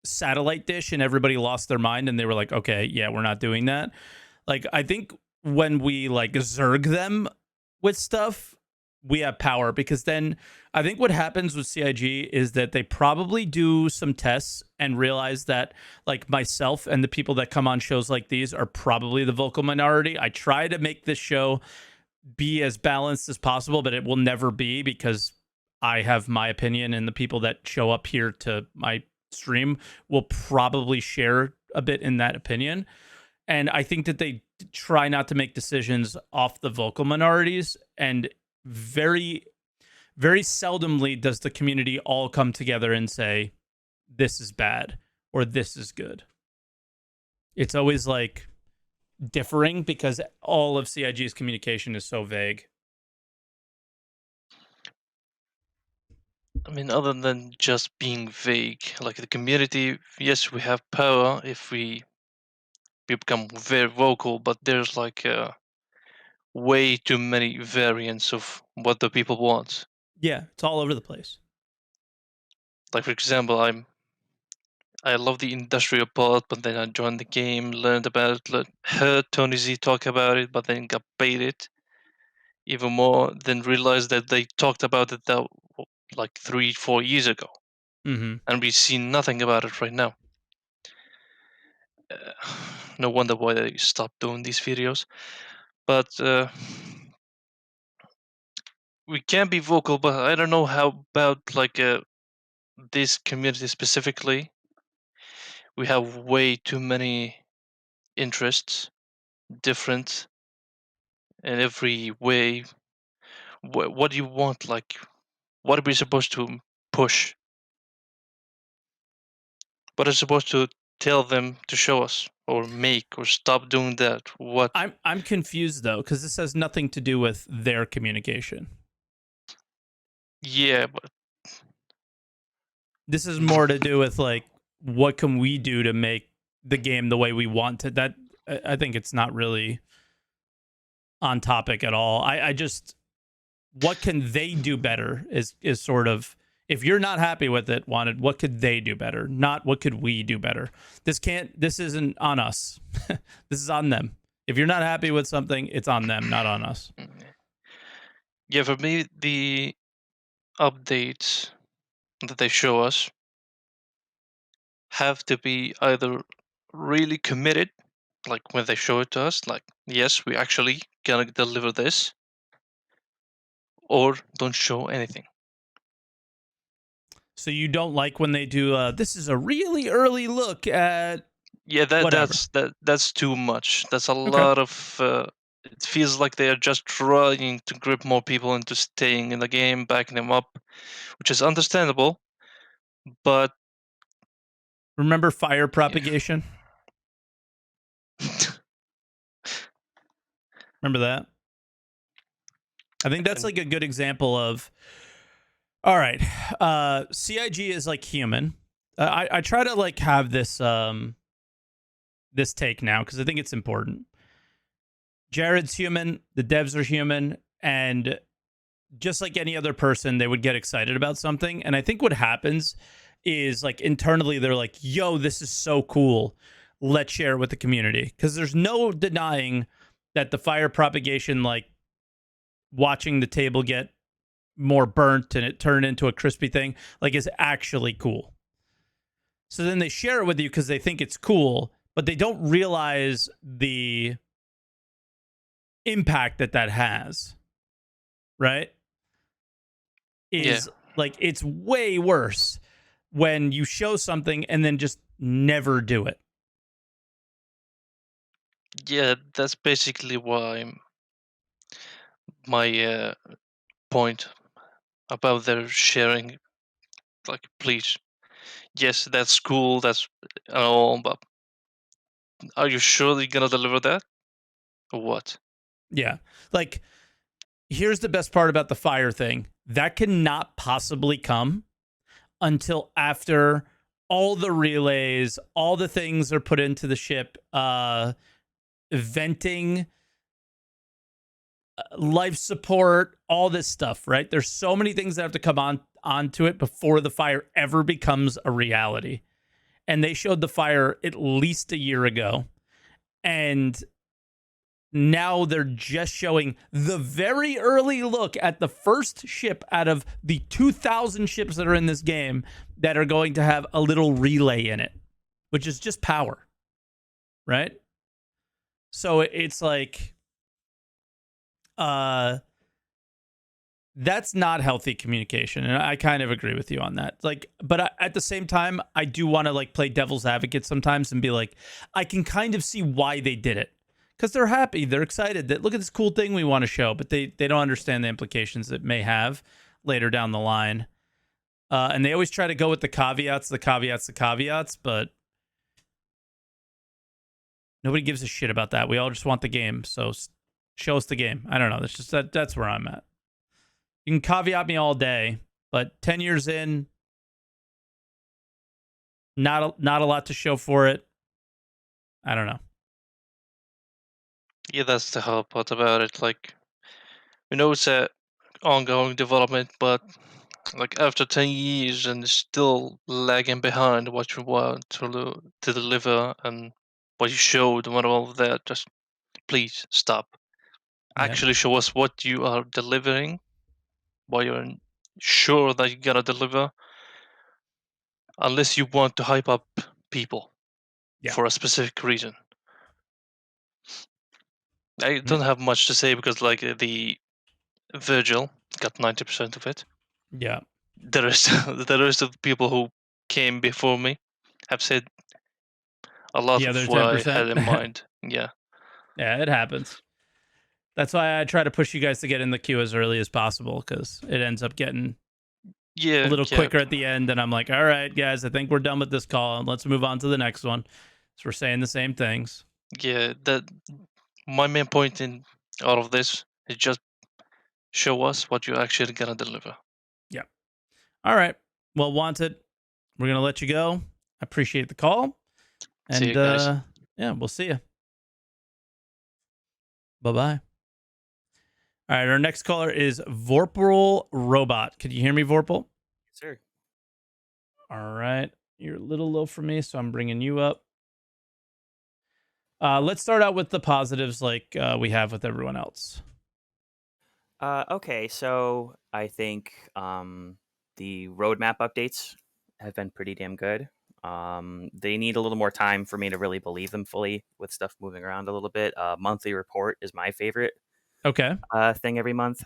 [SPEAKER 1] satellite dish and everybody lost their mind. And they were like, okay, yeah, we're not doing that. Like, I think when we like zerg them with stuff, we have power, because then I think what happens with CIG is that they probably do some tests and realize that like myself and the people that come on shows like these are probably the vocal minority. I try to make this show be as balanced as possible, but it will never be, because I have my opinion and the people that show up here to my stream will probably share a bit in that opinion. And I think that they try not to make decisions off the vocal minorities, and very, very seldomly does the community all come together and say, this is bad or this is good. It's always like differing because all of CIG's communication is so vague.
[SPEAKER 5] I mean, other than just being vague, like the community, yes, we have power if we become very vocal, but there's like way too many variants of what the people want.
[SPEAKER 1] Yeah, it's all over the place.
[SPEAKER 5] Like, for example, I love the industrial part, but then I joined the game, learned about it, heard Tony Z talk about it, but then got baited even more, then realized that they talked about it that like 3-4 years ago.
[SPEAKER 1] Mm-hmm.
[SPEAKER 5] And we see nothing about it right now. No wonder why they stopped doing these videos. But we can be vocal, but I don't know how about like this community specifically. We have way too many interests, different in every way. What do you want? Like, what are we supposed to push? What are we supposed to tell them to show us or make or stop doing that? What?
[SPEAKER 1] I'm confused though, because this has nothing to do with their communication.
[SPEAKER 5] Yeah, but
[SPEAKER 1] this is more to do with like, what can we do to make the game the way we want it? That I think it's not really on topic at all. I just, what can they do better is sort of, if you're not happy with it, Wanted, what could they do better? Not what could we do better? This isn't on us. This is on them. If you're not happy with something, it's on them, not on us.
[SPEAKER 5] Yeah, for me, the updates that they show us have to be either really committed, like when they show it to us, like, yes, we actually gonna deliver this, or don't show anything.
[SPEAKER 1] So you don't like when they do this is a really early look at
[SPEAKER 5] that's too much. That's a lot of it feels like they are just trying to grip more people into staying in the game, backing them up, which is understandable, but
[SPEAKER 1] remember fire propagation? Remember that? I think that's like a good example of, All right. CIG is like human. I try to like have this this take now because I think it's important. Jared's human, the devs are human, and just like any other person, they would get excited about something. And I think what happens is like internally they're like, yo, this is so cool. Let's share it with the community. Because there's no denying that the fire propagation, like watching the table get more burnt and it turned into a crispy thing, like is actually cool. So then they share it with you because they think it's cool, but they don't realize the impact that that has, right? Is like, it's way worse when you show something and then just never do it.
[SPEAKER 5] Yeah, that's basically why my point about their sharing. Like, please, yes, that's cool, that's all, but are you sure you're gonna deliver that, or what?
[SPEAKER 1] Yeah, like here's the best part about the fire thing. That cannot possibly come until after all the relays, all the things are put into the ship, venting, life support, all this stuff, right? There's so many things that have to come onto it before the fire ever becomes a reality. And they showed the fire at least a year ago. And now they're just showing the very early look at the first ship out of the 2,000 ships that are in this game that are going to have a little relay in it, which is just power, right? So it's like, that's not healthy communication, and I kind of agree with you on that. Like, but at the same time, I do want to like play devil's advocate sometimes and be like, I can kind of see why they did it. Because they're happy, they're excited that look at this cool thing we want to show, but they don't understand the implications it may have later down the line. And they always try to go with the caveats, but nobody gives a shit about that. We all just want the game, so show us the game. I don't know. That's just that's where I'm at. You can caveat me all day, but 10 years in, not a lot to show for it. I don't know.
[SPEAKER 5] Yeah, that's the hard part about it. Like, we know it's a ongoing development, but like after 10 years and it's still lagging behind what you want to deliver and what you showed and all of that, just please stop.
[SPEAKER 1] Yeah.
[SPEAKER 5] Actually show us what you are delivering, what you're sure that you're gonna deliver, unless you want to hype up people for a specific reason. I don't have much to say because like the Virgil got 90% of it.
[SPEAKER 1] Yeah.
[SPEAKER 5] The rest of the people who came before me have said a lot of what
[SPEAKER 1] 10%.
[SPEAKER 5] I had in mind. Yeah.
[SPEAKER 1] Yeah, it happens. That's why I try to push you guys to get in the queue as early as possible, because it ends up getting a little quicker at the end. And I'm like, all right, guys, I think we're done with this call. Let's move on to the next one. So we're saying the same things.
[SPEAKER 5] Yeah, that my main point in all of this is just show us what you're actually gonna deliver.
[SPEAKER 1] Yeah. All right. Well, Wanted, we're gonna let you go. I appreciate the call. And
[SPEAKER 5] see you guys.
[SPEAKER 1] Yeah, we'll see you. Bye-bye. All right, our next caller is Vorpal Robot. Can you hear me, Vorpal?
[SPEAKER 6] Yes, sir.
[SPEAKER 1] All right. You're a little low for me, so I'm bringing you up. Let's start out with the positives like we have with everyone else.
[SPEAKER 6] Okay, so I think the roadmap updates have been pretty damn good. They need a little more time for me to really believe them fully with stuff moving around a little bit. Monthly report is my favorite thing every month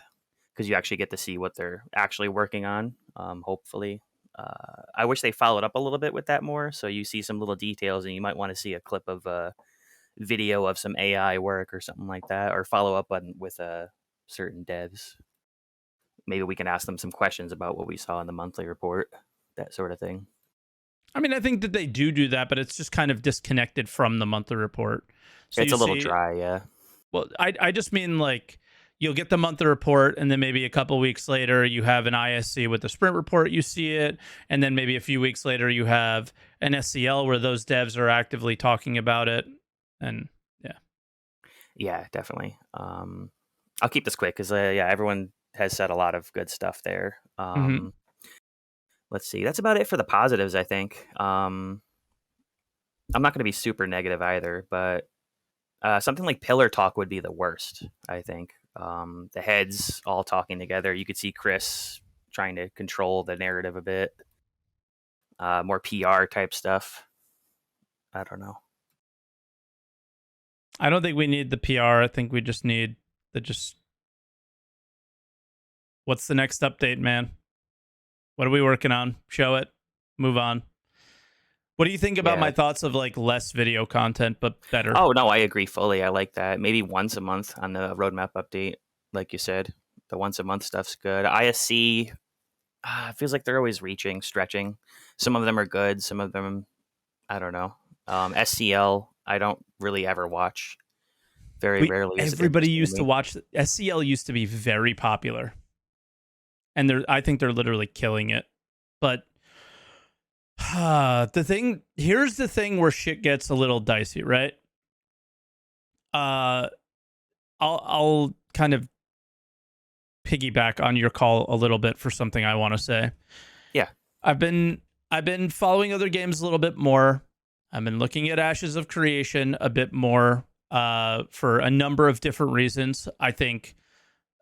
[SPEAKER 6] because you actually get to see what they're actually working on, hopefully. I wish they followed up a little bit with that more, so you see some little details and you might want to see a clip of video of some AI work or something like that, or follow up with certain devs. Maybe we can ask them some questions about what we saw in the monthly report, that sort of thing.
[SPEAKER 1] I mean, I think that they do that, but it's just kind of disconnected from the monthly report. So
[SPEAKER 6] it's a little dry, yeah.
[SPEAKER 1] Well, I just mean like you'll get the monthly report, and then maybe a couple weeks later you have an ISC with the sprint report, you see it, and then maybe a few weeks later you have an SCL where those devs are actively talking about it. And
[SPEAKER 6] yeah, definitely. I'll keep this quick because everyone has said a lot of good stuff there. Let's see, that's about it for the positives, I think. I'm not going to be super negative either, but something like Pillar Talk would be the worst, I think. The heads all talking together. You could see Chris trying to control the narrative a bit. More PR type stuff. I don't know.
[SPEAKER 1] I don't think we need the PR. I think we just need what's the next update, man? What are we working on? Show it. Move on. What do you think about my thoughts of like less video content but better?
[SPEAKER 6] Oh no, I agree fully. I like that. Maybe once a month on the roadmap update, like you said. The once a month stuff's good. ISC feels like they're always stretching. Some of them are good. Some of them, I don't know. SCL, I don't really ever watch. Very rarely.
[SPEAKER 1] Everybody used to watch. SCL used to be very popular, and I think they're literally killing it. But here's the thing where shit gets a little dicey, right? I'll kind of piggyback on your call a little bit for something I want to say.
[SPEAKER 6] Yeah,
[SPEAKER 1] I've been following other games a little bit more. I've been looking at Ashes of Creation a bit more for a number of different reasons. I think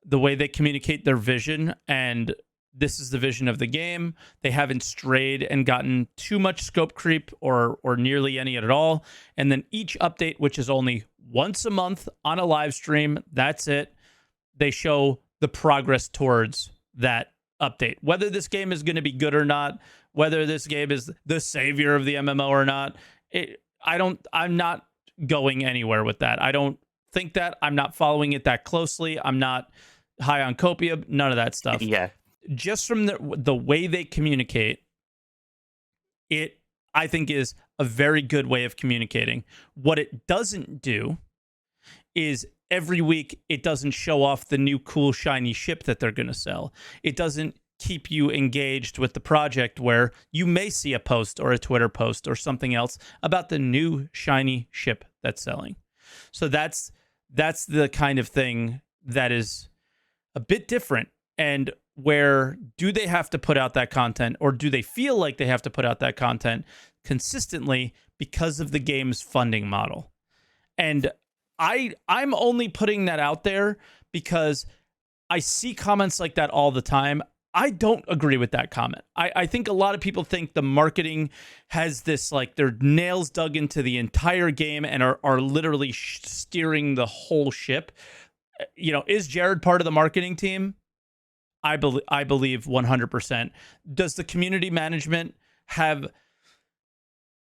[SPEAKER 1] the way they communicate their vision, and this is the vision of the game, they haven't strayed and gotten too much scope creep or nearly any at all. And then each update, which is only once a month on a live stream, that's it. They show the progress towards that update. Whether this game is going to be good or not, whether this game is the savior of the MMO or not, I'm not going anywhere with that. I don't think that. I'm not following it that closely. I'm not high on Copia, none of that stuff.
[SPEAKER 6] Yeah.
[SPEAKER 1] Just from the way they communicate, it, I think, is a very good way of communicating. What it doesn't do is every week it doesn't show off the new cool shiny ship that they're going to sell. It doesn't keep you engaged with the project where you may see a post or a Twitter post or something else about the new shiny ship that's selling. So that's the kind of thing that is a bit different. And where do they have to put out that content, or do they feel like they have to put out that content consistently because of the game's funding model? And I'm only putting that out there because I see comments like that all the time. I don't agree with that comment. I think a lot of people think the marketing has this, like, their nails dug into the entire game and are literally steering the whole ship. You know, is Jared part of the marketing team? I believe 100%. Does the community management have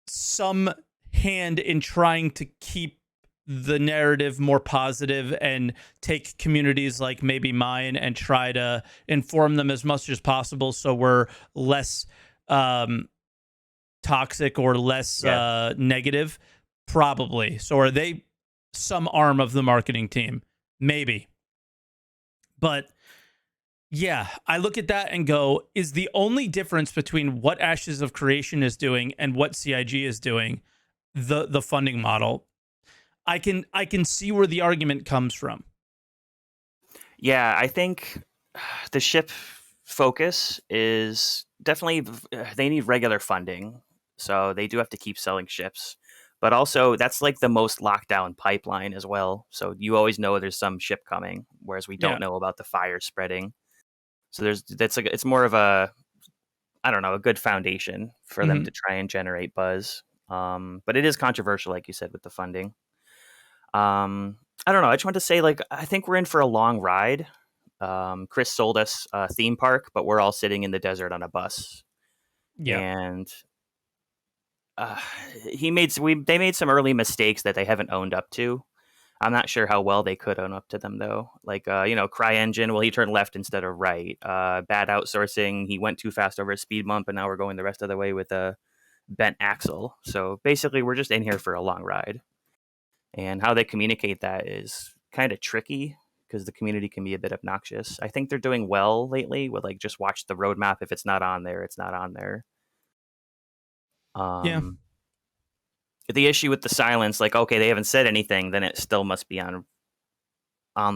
[SPEAKER 1] some hand in trying to keep the narrative more positive and take communities like maybe mine and try to inform them as much as possible so we're less toxic or less negative? Probably. So are they some arm of the marketing team? Maybe. But yeah, I look at that and go, is the only difference between what Ashes of Creation is doing and what CIG is doing the funding model? I can see where the argument comes from.
[SPEAKER 6] Yeah, I think the ship focus is definitely, they need regular funding. So they do have to keep selling ships. But also, that's like the most lockdown pipeline as well. So you always know there's some ship coming, whereas we don't know about the fire spreading. So it's more of a, I don't know, a good foundation for them to try and generate buzz. But it is controversial, like you said, with the funding. I don't know. I just want to say, like, I think we're in for a long ride. Chris sold us a theme park, but we're all sitting in the desert on a bus. Yeah. And they made some early mistakes that they haven't owned up to. I'm not sure how well they could own up to them, though. Like, CryEngine, well, he turned left instead of right. Bad outsourcing, he went too fast over a speed bump, and now we're going the rest of the way with a bent axle. So basically, we're just in here for a long ride. And how they communicate that is kind of tricky because the community can be a bit obnoxious. I think they're doing well lately with like just watch the roadmap. If it's not on there, it's not on there.
[SPEAKER 1] Yeah.
[SPEAKER 6] The issue with the silence, like, okay, they haven't said anything, then it still must be on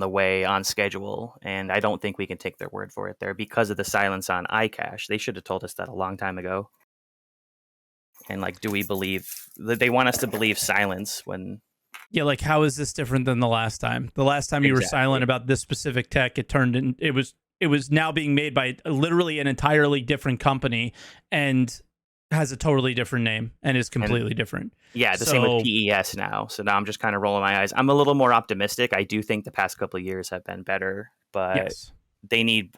[SPEAKER 6] the way, on schedule, and I don't think we can take their word for it there because of the silence on iCache. They should have told us that a long time ago. And like, do we believe that they want us to believe silence when?
[SPEAKER 1] Yeah, like how is this different than the last time? The last time you were silent about this specific tech, it was now being made by literally an entirely different company and has a totally different name and is completely different.
[SPEAKER 6] Yeah, the same with PES now. So now I'm just kind of rolling my eyes. I'm a little more optimistic. I do think the past couple of years have been better, but
[SPEAKER 1] yes.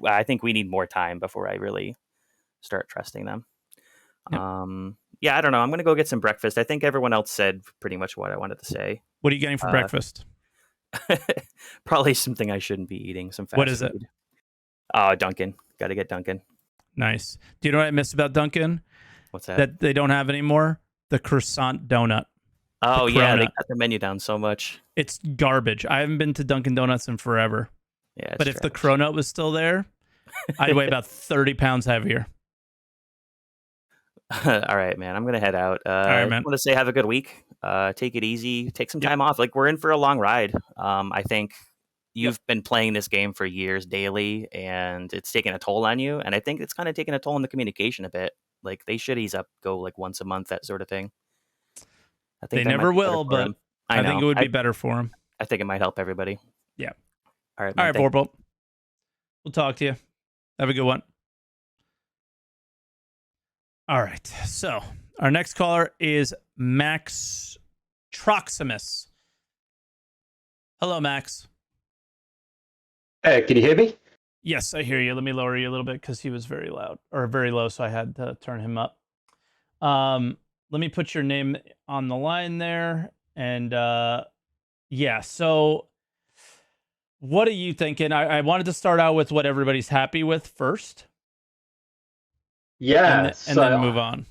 [SPEAKER 6] I think we need more time before I really start trusting them.
[SPEAKER 1] Yep.
[SPEAKER 6] Yeah, I don't know. I'm going to go get some breakfast. I think everyone else said pretty much what I wanted to say.
[SPEAKER 1] What are you getting for breakfast?
[SPEAKER 6] Probably something I shouldn't be eating. Some fast
[SPEAKER 1] What is
[SPEAKER 6] food.
[SPEAKER 1] it?
[SPEAKER 6] Oh, Dunkin'. Got to get Dunkin'.
[SPEAKER 1] Nice. Do you know what I miss about Dunkin'?
[SPEAKER 6] What's that?
[SPEAKER 1] That they don't have anymore? The croissant donut.
[SPEAKER 6] Oh, yeah. They got the menu down so much.
[SPEAKER 1] It's garbage. I haven't been to Dunkin' Donuts in forever.
[SPEAKER 6] Yeah,
[SPEAKER 1] but if the cronut was still there, I'd weigh about 30 pounds heavier.
[SPEAKER 6] All right, man. I'm going to head out.
[SPEAKER 1] All right, man.
[SPEAKER 6] I want to say have a good week. Take it easy. Take some time off. Like, we're in for a long ride. I think you've been playing this game for years daily, and it's taking a toll on you. And I think it's kind of taking a toll on the communication a bit. Like, they should ease up, go like once a month, that sort of thing. I think
[SPEAKER 1] they never will, but I think it would be better for them.
[SPEAKER 6] I think it might help everybody.
[SPEAKER 1] Yeah.
[SPEAKER 6] All right, man,
[SPEAKER 1] all right, Vorpal. We'll talk to you. Have a good one. All right. So our next caller is Max Troximus. Hello, Max.
[SPEAKER 7] Hey, can you hear me?
[SPEAKER 1] Yes, I hear you. Let me lower you a little bit because he was very loud or very low, so I had to turn him up. Let me put your name on the line there. And yeah, so what are you thinking? I wanted to start out with what everybody's happy with first.
[SPEAKER 7] Yeah,
[SPEAKER 1] and then move on.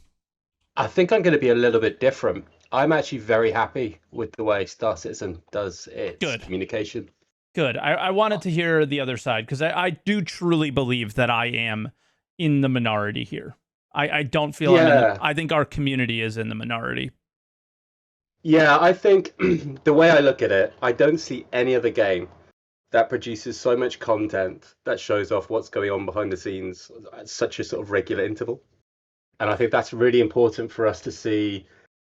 [SPEAKER 7] I think I'm going to be a little bit different. I'm actually very happy with the way Star Citizen does its communication.
[SPEAKER 1] Good. I wanted to hear the other side because I do truly believe that I am in the minority here. I don't feel I think our community is in the minority.
[SPEAKER 7] Yeah, I think the way I look at it, I don't see any other game that produces so much content that shows off what's going on behind the scenes at such a sort of regular interval. And I think that's really important for us to see,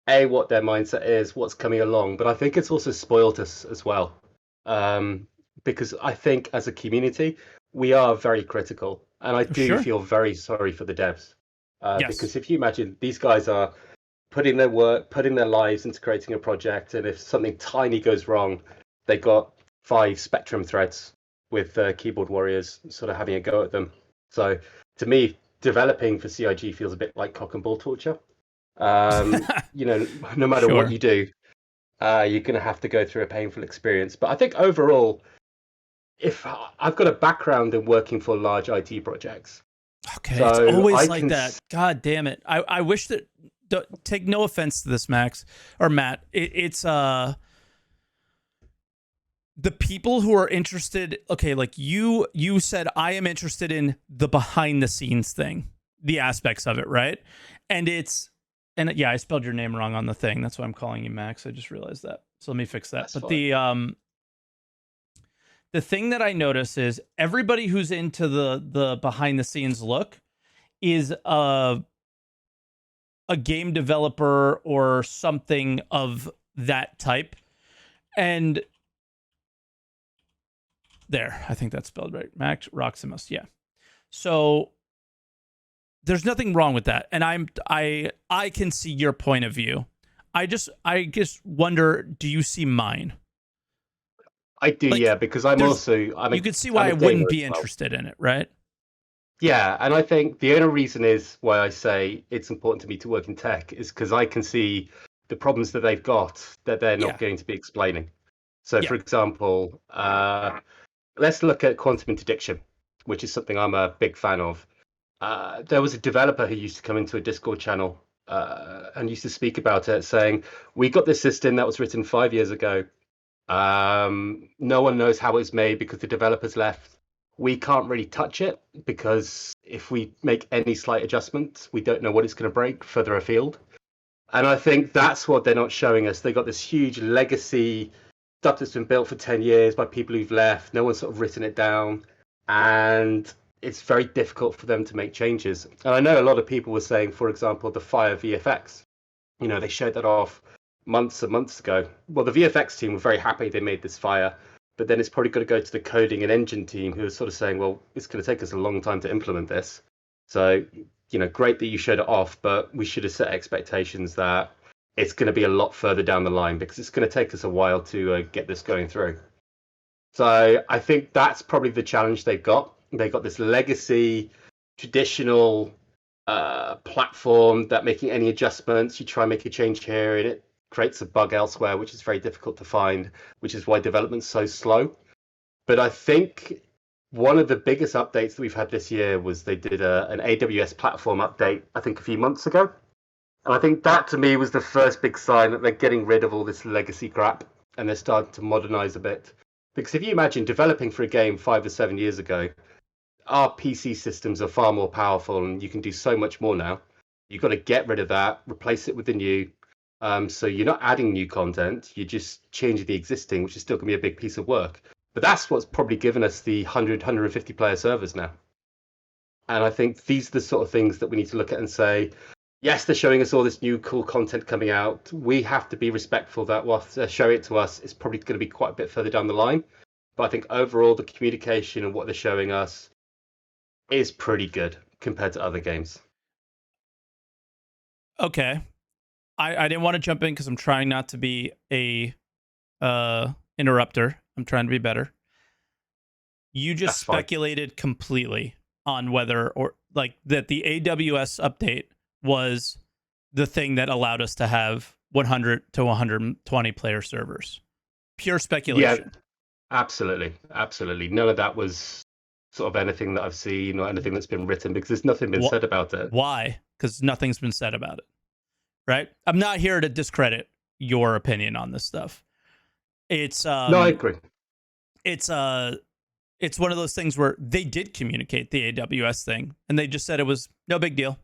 [SPEAKER 7] A, what their mindset is, what's coming along. But I think it's also spoiled us as well. Because I think as a community, we are very critical. And I do feel very sorry for the devs. Because if you imagine, these guys are putting their work, putting their lives into creating a project. And if something tiny goes wrong, they got 5 Spectrum threads with keyboard warriors sort of having a go at them. So to me, developing for CIG feels a bit like cock and ball torture. You know, no matter what you do, you're going to have to go through a painful experience. But I think overall, if I've got a background in working for large IT projects.
[SPEAKER 1] Okay, so it's always like that. God damn it. I wish that, take no offense to this, Max or Matt. It's the people who are interested, okay, like you said, I am interested in the behind the scenes thing, the aspects of it, right? And yeah, I spelled your name wrong on the thing. That's why I'm calling you Max. I just realized that. So let me fix that. But the thing that I notice is everybody who's into the behind the scenes look is a game developer or something of that type. And there, I think that's spelled right. Max Roximus, yeah. So there's nothing wrong with that, and I can see your point of view. I just wonder, do you see mine?
[SPEAKER 7] I do, like, yeah, because you
[SPEAKER 1] could see why I wouldn't be interested in it, right?
[SPEAKER 7] Yeah, and I think the only reason is why I say it's important to me to work in tech is because I can see the problems that they've got that they're not going to be explaining. So, for example, let's look at quantum interdiction, which is something I'm a big fan of. There was a developer who used to come into a Discord channel and used to speak about it, saying, we got this system that was written 5 years ago. No one knows how it's made because the developers left. We can't really touch it because if we make any slight adjustments, we don't know what it's going to break further afield. And I think that's what they're not showing us. They got this huge legacy stuff that's been built for 10 years by people who've left. No one's sort of written it down. And it's very difficult for them to make changes. And I know a lot of people were saying, for example, the Fire VFX. You know, they showed that off months and months ago. Well, the VFX team were very happy they made this Fire, but then it's probably got to go to the coding and engine team who are sort of saying, well, it's going to take us a long time to implement this. So, you know, great that you showed it off, but we should have set expectations that it's going to be a lot further down the line because it's going to take us a while to get this going through. So I think that's probably the challenge they've got. They've got this legacy, traditional platform that making any adjustments, you try and make a change here and it creates a bug elsewhere, which is very difficult to find, which is why development's so slow. But I think one of the biggest updates that we've had this year was they did an AWS platform update, I think a few months ago. And I think that to me was the first big sign that they're getting rid of all this legacy crap and they're starting to modernize a bit. Because if you imagine developing for a game 5 or 7 years ago, our PC systems are far more powerful and you can do so much more now. You've got to get rid of that, replace it with the new. So you're not adding new content, you're just changing the existing, which is still going to be a big piece of work. But that's what's probably given us the 100, 150 player servers now. And I think these are the sort of things that we need to look at and say, yes, they're showing us all this new cool content coming out. We have to be respectful that whilst they're showing it to us, it's probably going to be quite a bit further down the line. But I think overall, the communication and what they're showing us is pretty good compared to other games.
[SPEAKER 1] Okay. I didn't want to jump in because I'm trying not to be a interrupter. I'm trying to be better. You just speculated completely on whether or like that the AWS update was the thing that allowed us to have 100 to 120 player servers. Pure speculation.
[SPEAKER 7] Yeah, absolutely. None of that was sort of anything that I've seen or anything that's been written because there's nothing been said about it.
[SPEAKER 1] Why? Because nothing's been said about it. Right? I'm not here to discredit your opinion on this stuff. It's
[SPEAKER 7] no, I agree.
[SPEAKER 1] It's one of those things where they did communicate the AWS thing, and they just said it was no big deal.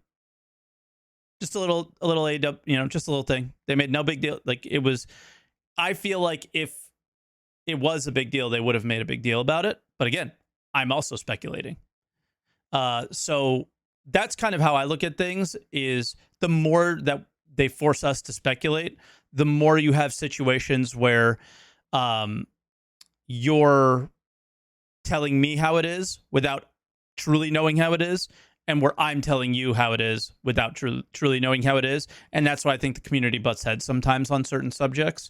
[SPEAKER 1] Just a little AW, just a little thing. They made no big deal. Like it was. I feel like if it was a big deal, they would have made a big deal about it. But again, I'm also speculating. So that's kind of how I look at things. Is the more that they force us to speculate, the more you have situations where you're telling me how it is without truly knowing how it is, and where I'm telling you how it is without truly knowing how it is. And that's why I think the community butts heads sometimes on certain subjects.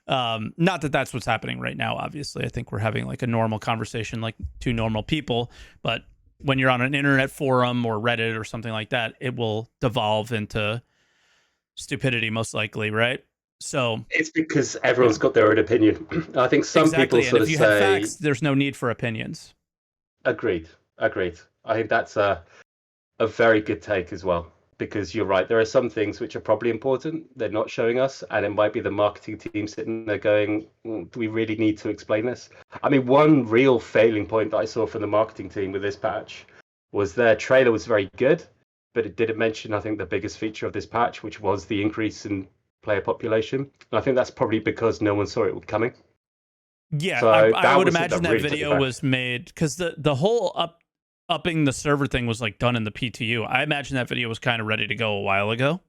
[SPEAKER 1] Not that that's what's happening right now, obviously. I think we're having like a normal conversation like two normal people. But when you're on an internet forum or Reddit or something like that, it will devolve into stupidity most likely, right? So
[SPEAKER 7] it's because everyone's got their own opinion. I think some people sort of say,
[SPEAKER 1] have facts, there's no need for opinions.
[SPEAKER 7] Agreed. I think that's a very good take as well, because you're right. There are some things which are probably important they're not showing us, and it might be the marketing team sitting there going, do we really need to explain this? I mean, one real failing point that I saw from the marketing team with this patch was their trailer was very good, but it didn't mention, I think, the biggest feature of this patch, which was the increase in player population. And I think that's probably because no one saw it coming.
[SPEAKER 1] Yeah, so I would imagine that video was made because the whole upping the server thing was like done in the PTU. I imagine that video was kind of ready to go a while ago,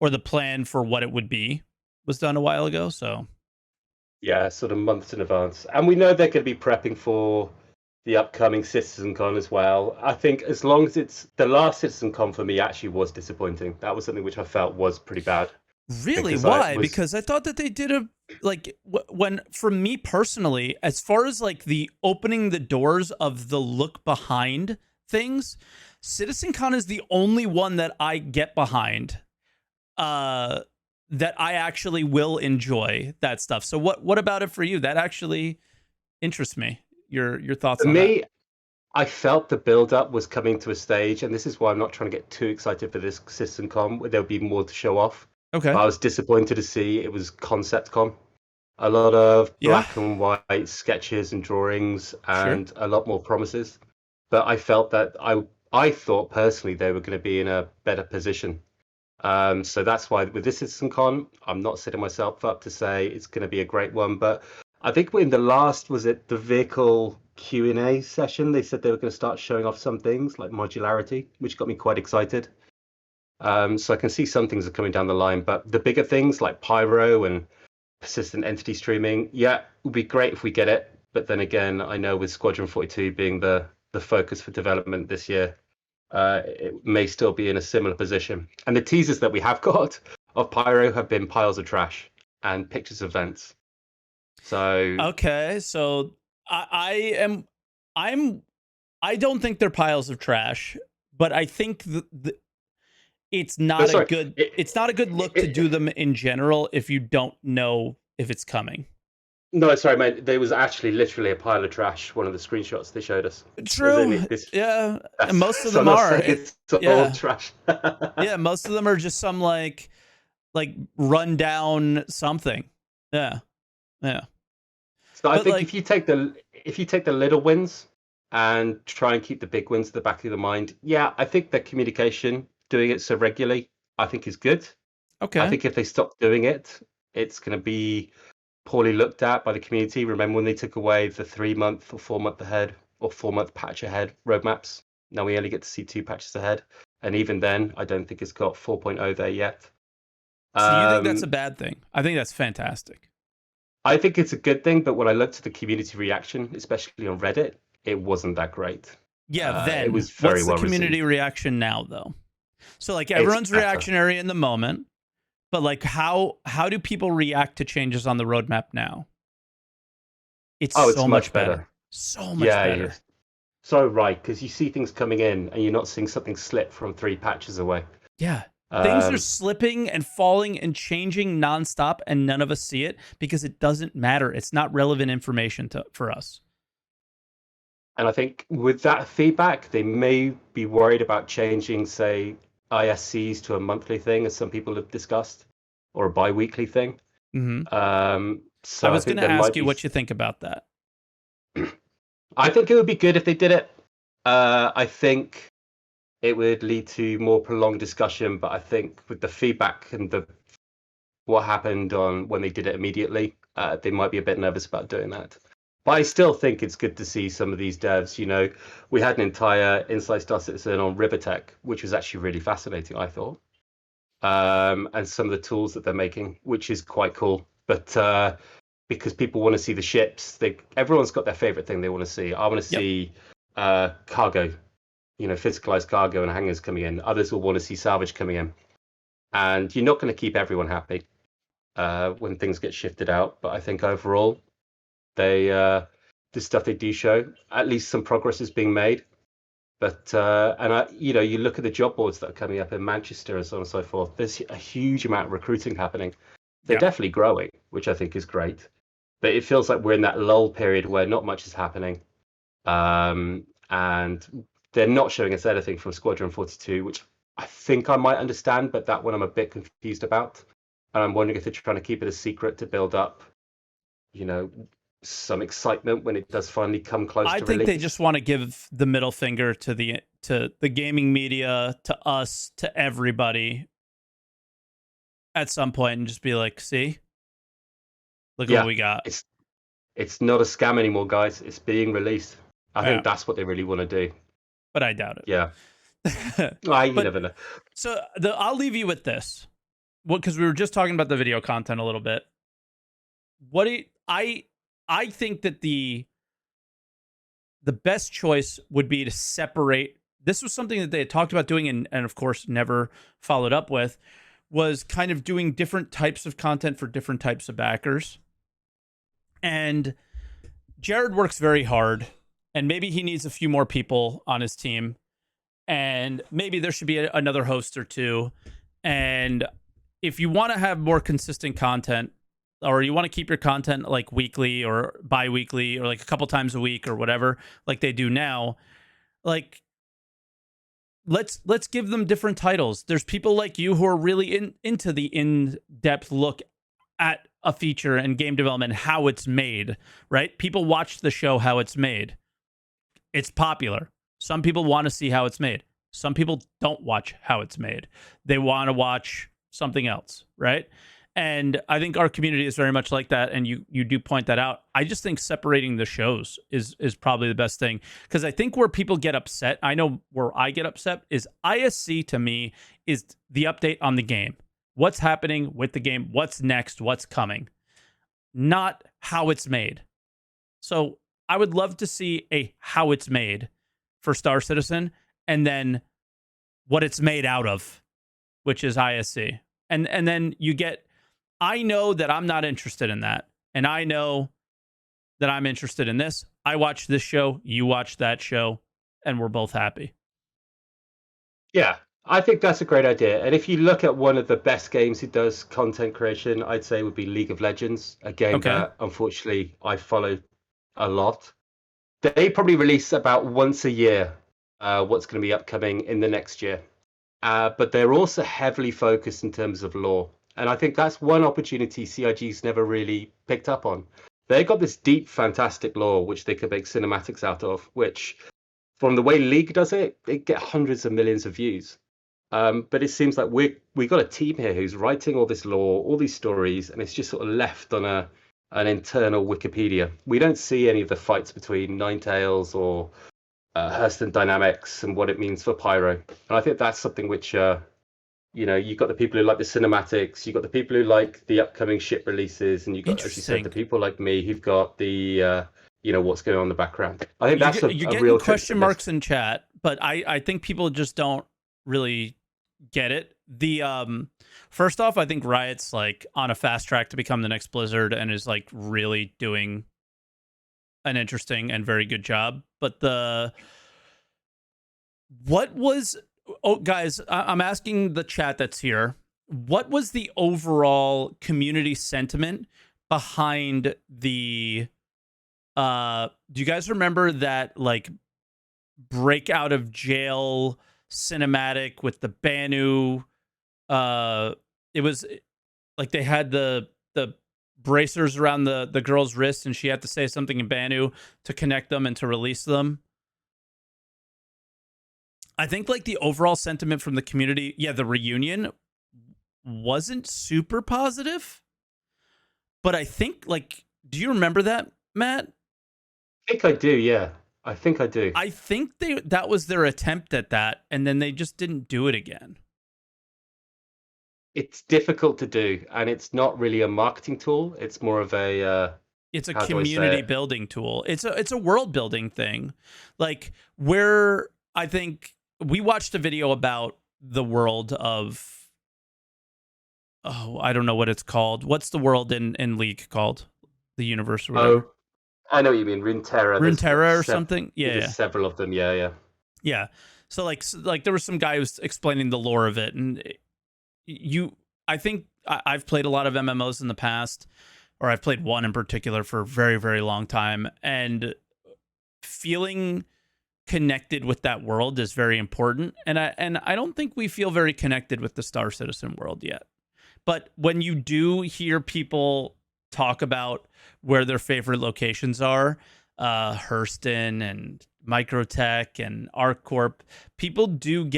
[SPEAKER 1] or the plan for what it would be was done a while ago. So
[SPEAKER 7] yeah, sort of months in advance. And we know they're going to be prepping for the upcoming CitizenCon as well. I think as long as it's the last CitizenCon for me actually was disappointing. That was something which I felt was pretty bad.
[SPEAKER 1] Really? Why? Because I thought that they did when for me personally, as far as like the opening the doors of the look behind things, CitizenCon is the only one that I get behind. That I actually will enjoy that stuff. So what about it for you? That actually interests me. Your thoughts on
[SPEAKER 7] me,
[SPEAKER 1] that?
[SPEAKER 7] I felt the build-up was coming to a stage, and this is why I'm not trying to get too excited for this CitizenCon, where there'll be more to show off.
[SPEAKER 1] Okay.
[SPEAKER 7] But I was disappointed to see it was ConceptCon. a lot of black and white sketches and drawings, and a lot more promises. But I felt that I thought personally they were going to be in a better position. So that's why with this CitizenCon, I'm not setting myself up to say it's going to be a great one. But I think in the last, was it the vehicle Q&A session, they said they were going to start showing off some things like modularity, which got me quite excited. So I can see some things are coming down the line, but the bigger things like Pyro and persistent entity streaming, it would be great if we get it. But then again, I know with Squadron 42 being the focus for development this year, it may still be in a similar position. And the teasers that we have got of Pyro have been piles of trash and pictures of vents. So
[SPEAKER 1] okay, so I don't think they're piles of trash, but I think it's not a good look to do them in general if you don't know if it's coming.
[SPEAKER 7] No, sorry, mate. There was actually literally a pile of trash. One of the screenshots they showed us.
[SPEAKER 1] True. And most of them are.
[SPEAKER 7] It's all trash.
[SPEAKER 1] Yeah, most of them are just some like run down something. Yeah.
[SPEAKER 7] So I think if you take the little wins and try and keep the big wins at the back of your mind, I think the communication, doing it so regularly, I think is good.
[SPEAKER 1] Okay.
[SPEAKER 7] I think if they stop doing it, it's going to be poorly looked at by the community. Remember when they took away the 3-month or 4-month ahead or 4-month patch ahead roadmaps? Now we only get to see 2 patches ahead. And even then, I don't think it's got 4.0 there yet.
[SPEAKER 1] So you think that's a bad thing? I think that's fantastic.
[SPEAKER 7] I think it's a good thing, but when I looked at the community reaction, especially on Reddit, it wasn't that great.
[SPEAKER 1] Yeah, then
[SPEAKER 7] it was very
[SPEAKER 1] what's
[SPEAKER 7] well
[SPEAKER 1] the community
[SPEAKER 7] received.
[SPEAKER 1] Reaction now, though? So like everyone's reactionary in the moment, but like how do people react to changes on the roadmap now? It's so much better. So much better.
[SPEAKER 7] Yeah. So right, because you see things coming in and you're not seeing something slip from 3 patches away.
[SPEAKER 1] Yeah. Things are slipping and falling and changing nonstop, and none of us see it because it doesn't matter. It's not relevant information for us.
[SPEAKER 7] And I think with that feedback, they may be worried about changing, say, ISCs to a monthly thing, as some people have discussed, or a bi-weekly thing.
[SPEAKER 1] Mm-hmm.
[SPEAKER 7] So
[SPEAKER 1] I was going to ask you what you think about that.
[SPEAKER 7] I think it would be good if they did it. I think it would lead to more prolonged discussion, but I think with the feedback and what happened on when they did it immediately, they might be a bit nervous about doing that. But I still think it's good to see some of these devs. You know, we had an entire Inside Star Citizen on Rivertech, which was actually really fascinating, I thought. And some of the tools that they're making, which is quite cool. But because people want to see the ships, everyone's got their favorite thing they want to see. I want to see cargo, physicalized cargo and hangars coming in. Others will want to see salvage coming in. And you're not going to keep everyone happy when things get shifted out. But I think overall, the stuff they do show, at least some progress is being made. But you look at the job boards that are coming up in Manchester and so on and so forth. There's a huge amount of recruiting happening. They're definitely growing, which I think is great. But it feels like we're in that lull period where not much is happening, and they're not showing us anything from Squadron 42, which I think I might understand, but that one I'm a bit confused about. And I'm wondering if they're trying to keep it a secret to build up, some excitement when it does finally come close to release.
[SPEAKER 1] I think they just want to give the middle finger to the gaming media, to us, to everybody at some point, and just be like, see, look at what we got.
[SPEAKER 7] It's not a scam anymore, guys. It's being released. I think that's what they really want to do.
[SPEAKER 1] But I doubt it.
[SPEAKER 7] Yeah. You never know.
[SPEAKER 1] So I'll leave you with this. Because we were just talking about the video content a little bit. I think that the best choice would be to separate. This was something that they had talked about doing and of course never followed up with, was kind of doing different types of content for different types of backers. And Jared works very hard, and maybe he needs a few more people on his team, and maybe there should be another host or two. And if you want to have more consistent content, or you want to keep your content like weekly or bi-weekly or like a couple times a week or whatever, like they do now, like let's give them different titles. There's people like you who are really into the in-depth look at a feature in game development, how it's made, right? People watch the show how it's made. It's popular. Some people want to see how it's made. Some people don't watch how it's made. They want to watch something else, right? And I think our community is very much like that, and you do point that out. I just think separating the shows is probably the best thing, because I think where people get upset, I know where I get upset, is ISC to me is the update on the game. What's happening with the game? What's next? What's coming? Not how it's made. So I would love to see a how it's made for Star Citizen, and then what it's made out of, which is ISC. And then you get, I know that I'm not interested in that. And I know that I'm interested in this. I watch this show, you watch that show, and we're both happy.
[SPEAKER 7] Yeah, I think that's a great idea. And if you look at one of the best games who does content creation, I'd say would be League of Legends, a game that unfortunately I follow a lot. They probably release about once a year what's going to be upcoming in the next year. But they're also heavily focused in terms of lore. And I think that's one opportunity CIG's never really picked up on. They've got this deep, fantastic lore, which they could make cinematics out of, which, from the way League does it, they get hundreds of millions of views. But it seems like we've got a team here who's writing all this lore, all these stories, and it's just sort of left on an internal Wikipedia. We don't see any of the fights between Ninetales or Hurston Dynamics and what it means for Pyro. And I think that's something which... you've got the people who like the cinematics, you've got the people who like the upcoming ship releases, and you've got, as you said, the people like me who've got the, what's going on in the background. I think that's
[SPEAKER 1] you're getting
[SPEAKER 7] real
[SPEAKER 1] question marks in chat, but I think people just don't really get it. The first off, I think Riot's like on a fast track to become the next Blizzard and is like really doing an interesting and very good job. But guys, I'm asking the chat that's here, what was the overall community sentiment behind the do you guys remember that like break out of jail cinematic with the Banu? It was like they had the bracers around the girl's wrist, and she had to say something in Banu to connect them and to release them. I think like the overall sentiment from the community, the reunion wasn't super positive. But I think like, do you remember that, Matt?
[SPEAKER 7] I think I do, yeah. I think I do.
[SPEAKER 1] I think that was their attempt at that, and then they just didn't do it again.
[SPEAKER 7] It's difficult to do, and it's not really a marketing tool. It's more of a
[SPEAKER 1] it's a community building tool. It's a world building thing. Like where I think we watched a video about the world of, I don't know what it's called. What's the world in League called? The universe or whatever.
[SPEAKER 7] Oh, I know what you mean. Runeterra.
[SPEAKER 1] Runeterra or something? Yeah.
[SPEAKER 7] There's several of them, yeah.
[SPEAKER 1] Yeah. So like there was some guy who was explaining the lore of it, and I think I've played a lot of MMOs in the past, or I've played one in particular for a very, very long time, and feeling connected with that world is very important, and I don't think we feel very connected with the Star Citizen world yet. But when you do hear people talk about where their favorite locations are, Hurston and Microtech and ArcCorp, people do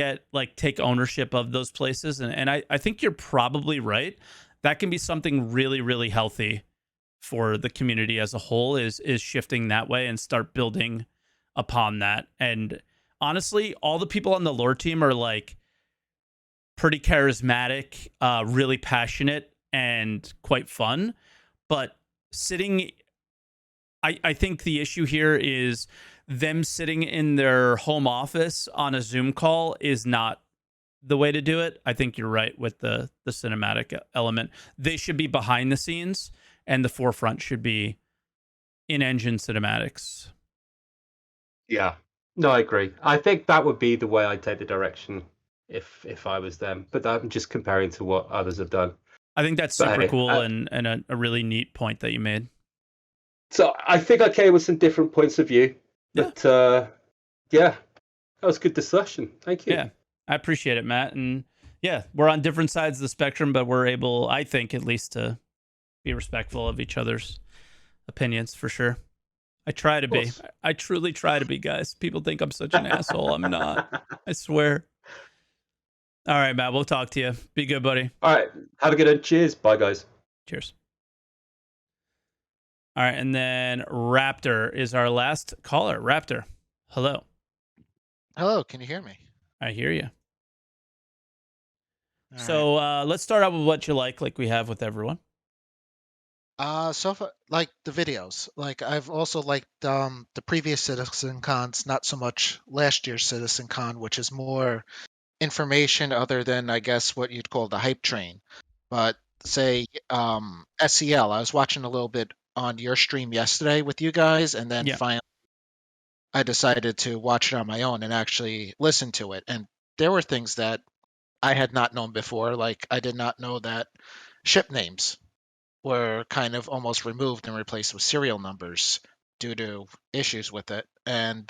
[SPEAKER 1] take ownership of those places, and I think you're probably right. That can be something really, really healthy for the community as a whole, is shifting that way and start building upon that. And honestly, all the people on the lore team are like pretty charismatic, really passionate, and quite fun. But I think the issue here is them sitting in their home office on a Zoom call is not the way to do it. I think you're right with the cinematic element. They should be behind the scenes, and the forefront should be in-engine cinematics.
[SPEAKER 7] Yeah, no, I agree. I think that would be the way I'd take the direction if I was them. But I'm just comparing to what others have done.
[SPEAKER 1] I think that's super cool and a really neat point that you made.
[SPEAKER 7] So I think I came with some different points of view. But that was a good discussion. Thank you.
[SPEAKER 1] Yeah, I appreciate it, Matt. And yeah, we're on different sides of the spectrum, but we're able, I think, at least to be respectful of each other's opinions for sure. I try to be. I truly try to be, guys. People think I'm such an asshole. I'm not. I swear. All right, Matt. We'll talk to you. Be good, buddy.
[SPEAKER 7] All right. Have a good one. Cheers. Bye, guys.
[SPEAKER 1] Cheers. All right, and then Raptor is our last caller. Raptor, hello.
[SPEAKER 8] Hello, can you hear me?
[SPEAKER 1] I hear you.
[SPEAKER 8] All
[SPEAKER 1] so let's start out with what you like we have with everyone.
[SPEAKER 8] So far, like the videos. Like I've also liked the previous Citizen Cons, not so much last year's Citizen Con, which is more information other than I guess what you'd call the hype train. But say SEL, I was watching a little bit on your stream yesterday with you guys, and then finally I decided to watch it on my own and actually listen to it. And there were things that I had not known before. Like I did not know that ship names were kind of almost removed and replaced with serial numbers due to issues with it. And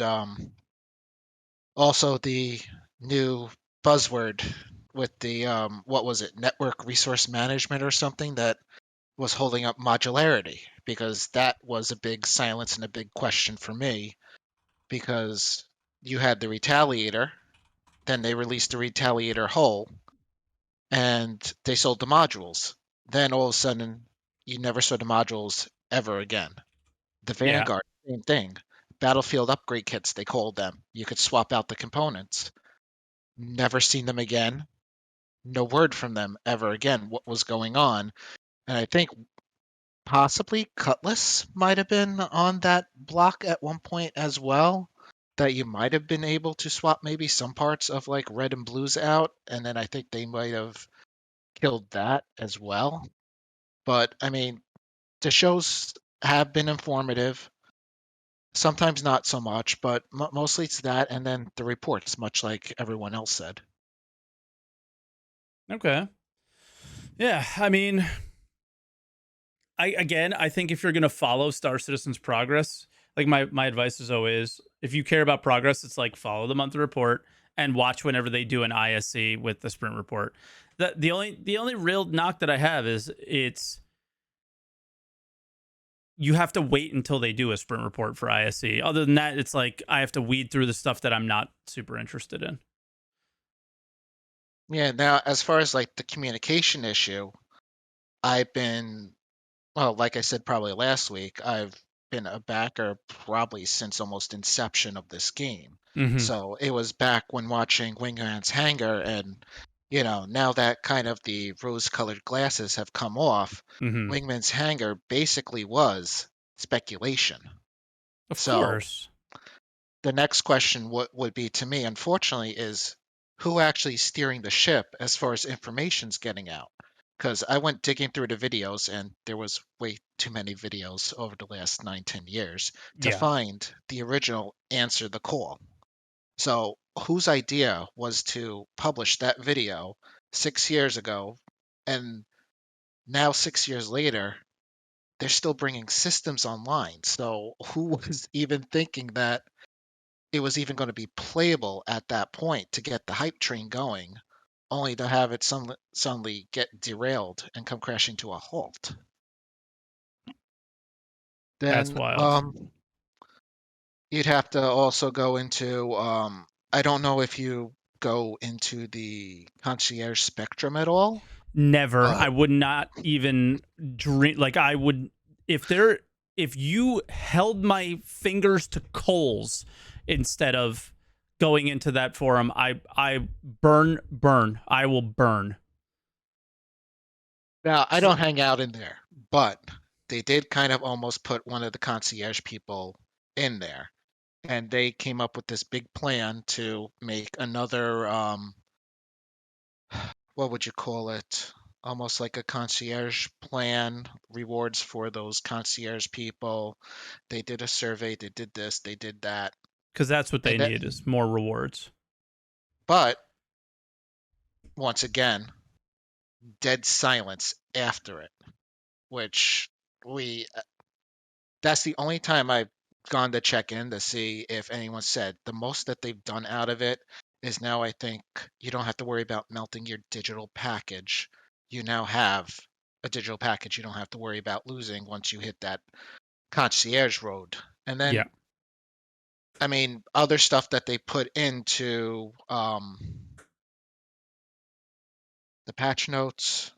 [SPEAKER 8] also the new buzzword with the, what was it, network resource management or something that was holding up modularity, because that was a big silence and a big question for me, because you had the Retaliator, then they released the Retaliator hull, and they sold the modules. Then all of a sudden, you never saw the modules ever again. The Vanguard, same thing. Battlefield upgrade kits, they called them. You could swap out the components. Never seen them again. No word from them ever again what was going on. And I think possibly Cutlass might have been on that block at one point as well, that you might have been able to swap maybe some parts of like red and blues out, and then I think they might have killed that as well. But I mean, the shows have been informative. Sometimes not so much, but mostly it's that, and then the reports, much like everyone else said.
[SPEAKER 1] Okay. Yeah, I mean, I think if you're going to follow Star Citizen's progress, like my advice is always, if you care about progress, it's like follow the monthly report and watch whenever they do an ISC with the sprint report. The only real knock that I have is you have to wait until they do a sprint report for ISC. Other than that, it's like I have to weed through the stuff that I'm not super interested in.
[SPEAKER 8] Yeah, now as far as like the communication issue, I've been, well, like I said probably last week, I've been a backer probably since almost inception of this game.
[SPEAKER 1] Mm-hmm.
[SPEAKER 8] So it was back when watching Wingman's Hangar, and you know, now that kind of the rose-colored glasses have come off, Wingman's Hangar basically was speculation.
[SPEAKER 1] Of course.
[SPEAKER 8] The next question would be to me, unfortunately, is who actually is steering the ship as far as information's getting out? Because I went digging through the videos, and there was way too many videos over the last 9-10 years to find the original Answer the Call. So whose idea was to publish that video 6 years ago, and now 6 years later, they're still bringing systems online. So who was even thinking that it was even going to be playable at that point to get the hype train going, only to have it suddenly get derailed and come crashing to a halt? Then,
[SPEAKER 1] that's wild.
[SPEAKER 8] You'd have to also go into, I don't know if you go into the concierge spectrum at all.
[SPEAKER 1] Never. I would not even dream. Like I would, if you held my fingers to coals instead of going into that forum, I burn. I will burn.
[SPEAKER 8] Now, I don't hang out in there, but they did kind of almost put one of the concierge people in there. And they came up with this big plan to make another, what would you call it? Almost like a concierge plan, rewards for those concierge people. They did a survey, they did this, they did that.
[SPEAKER 1] Because that's what they need is more rewards.
[SPEAKER 8] But, once again, dead silence after it, which that's the only time I've gone to check in to see if anyone said. The most that they've done out of it is now I think you don't have to worry about melting your digital package. You now have a digital package you don't have to worry about losing once you hit that concierge road. And then, I mean, other stuff that they put into the patch notes,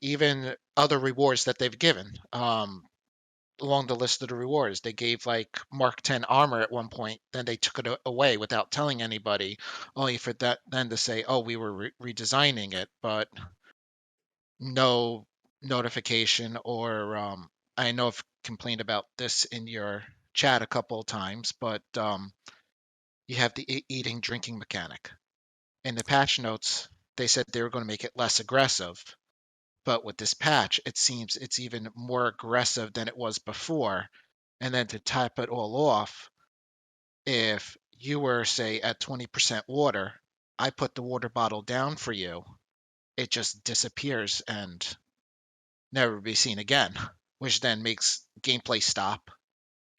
[SPEAKER 8] even other rewards that they've given along the list of the rewards. They gave like Mark 10 armor at one point, then they took it away without telling anybody, only for that then to say, oh, we were redesigning it, but no notification. Or I know I've complained about this in your chat a couple of times, but you have the eating drinking mechanic. In the patch notes, they said they were going to make it less aggressive, but with this patch, it seems it's even more aggressive than it was before. And then to top it all off, if you were, say, at 20% water, I put the water bottle down for you, it just disappears and never be seen again, which then makes gameplay stop.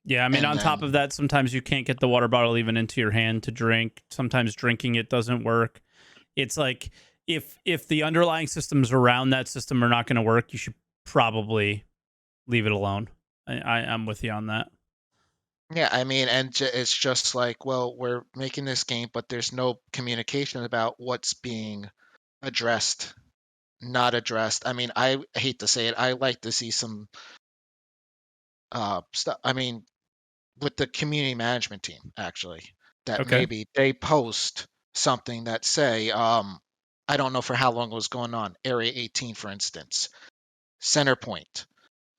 [SPEAKER 1] Yeah, I mean, on top of that, sometimes you can't get the water bottle even into your hand to drink. Sometimes drinking it doesn't work. It's like if the underlying systems around that system are not going to work, you should probably leave it alone. I'm with you on that.
[SPEAKER 8] Yeah, I mean, and it's just like, well, we're making this game, but there's no communication about what's being addressed, not addressed. I mean, I hate to say it, I like to see some stuff. I mean, with the community management team, actually, that maybe they post something that say, I don't know for how long it was going on. Area 18, for instance, center point.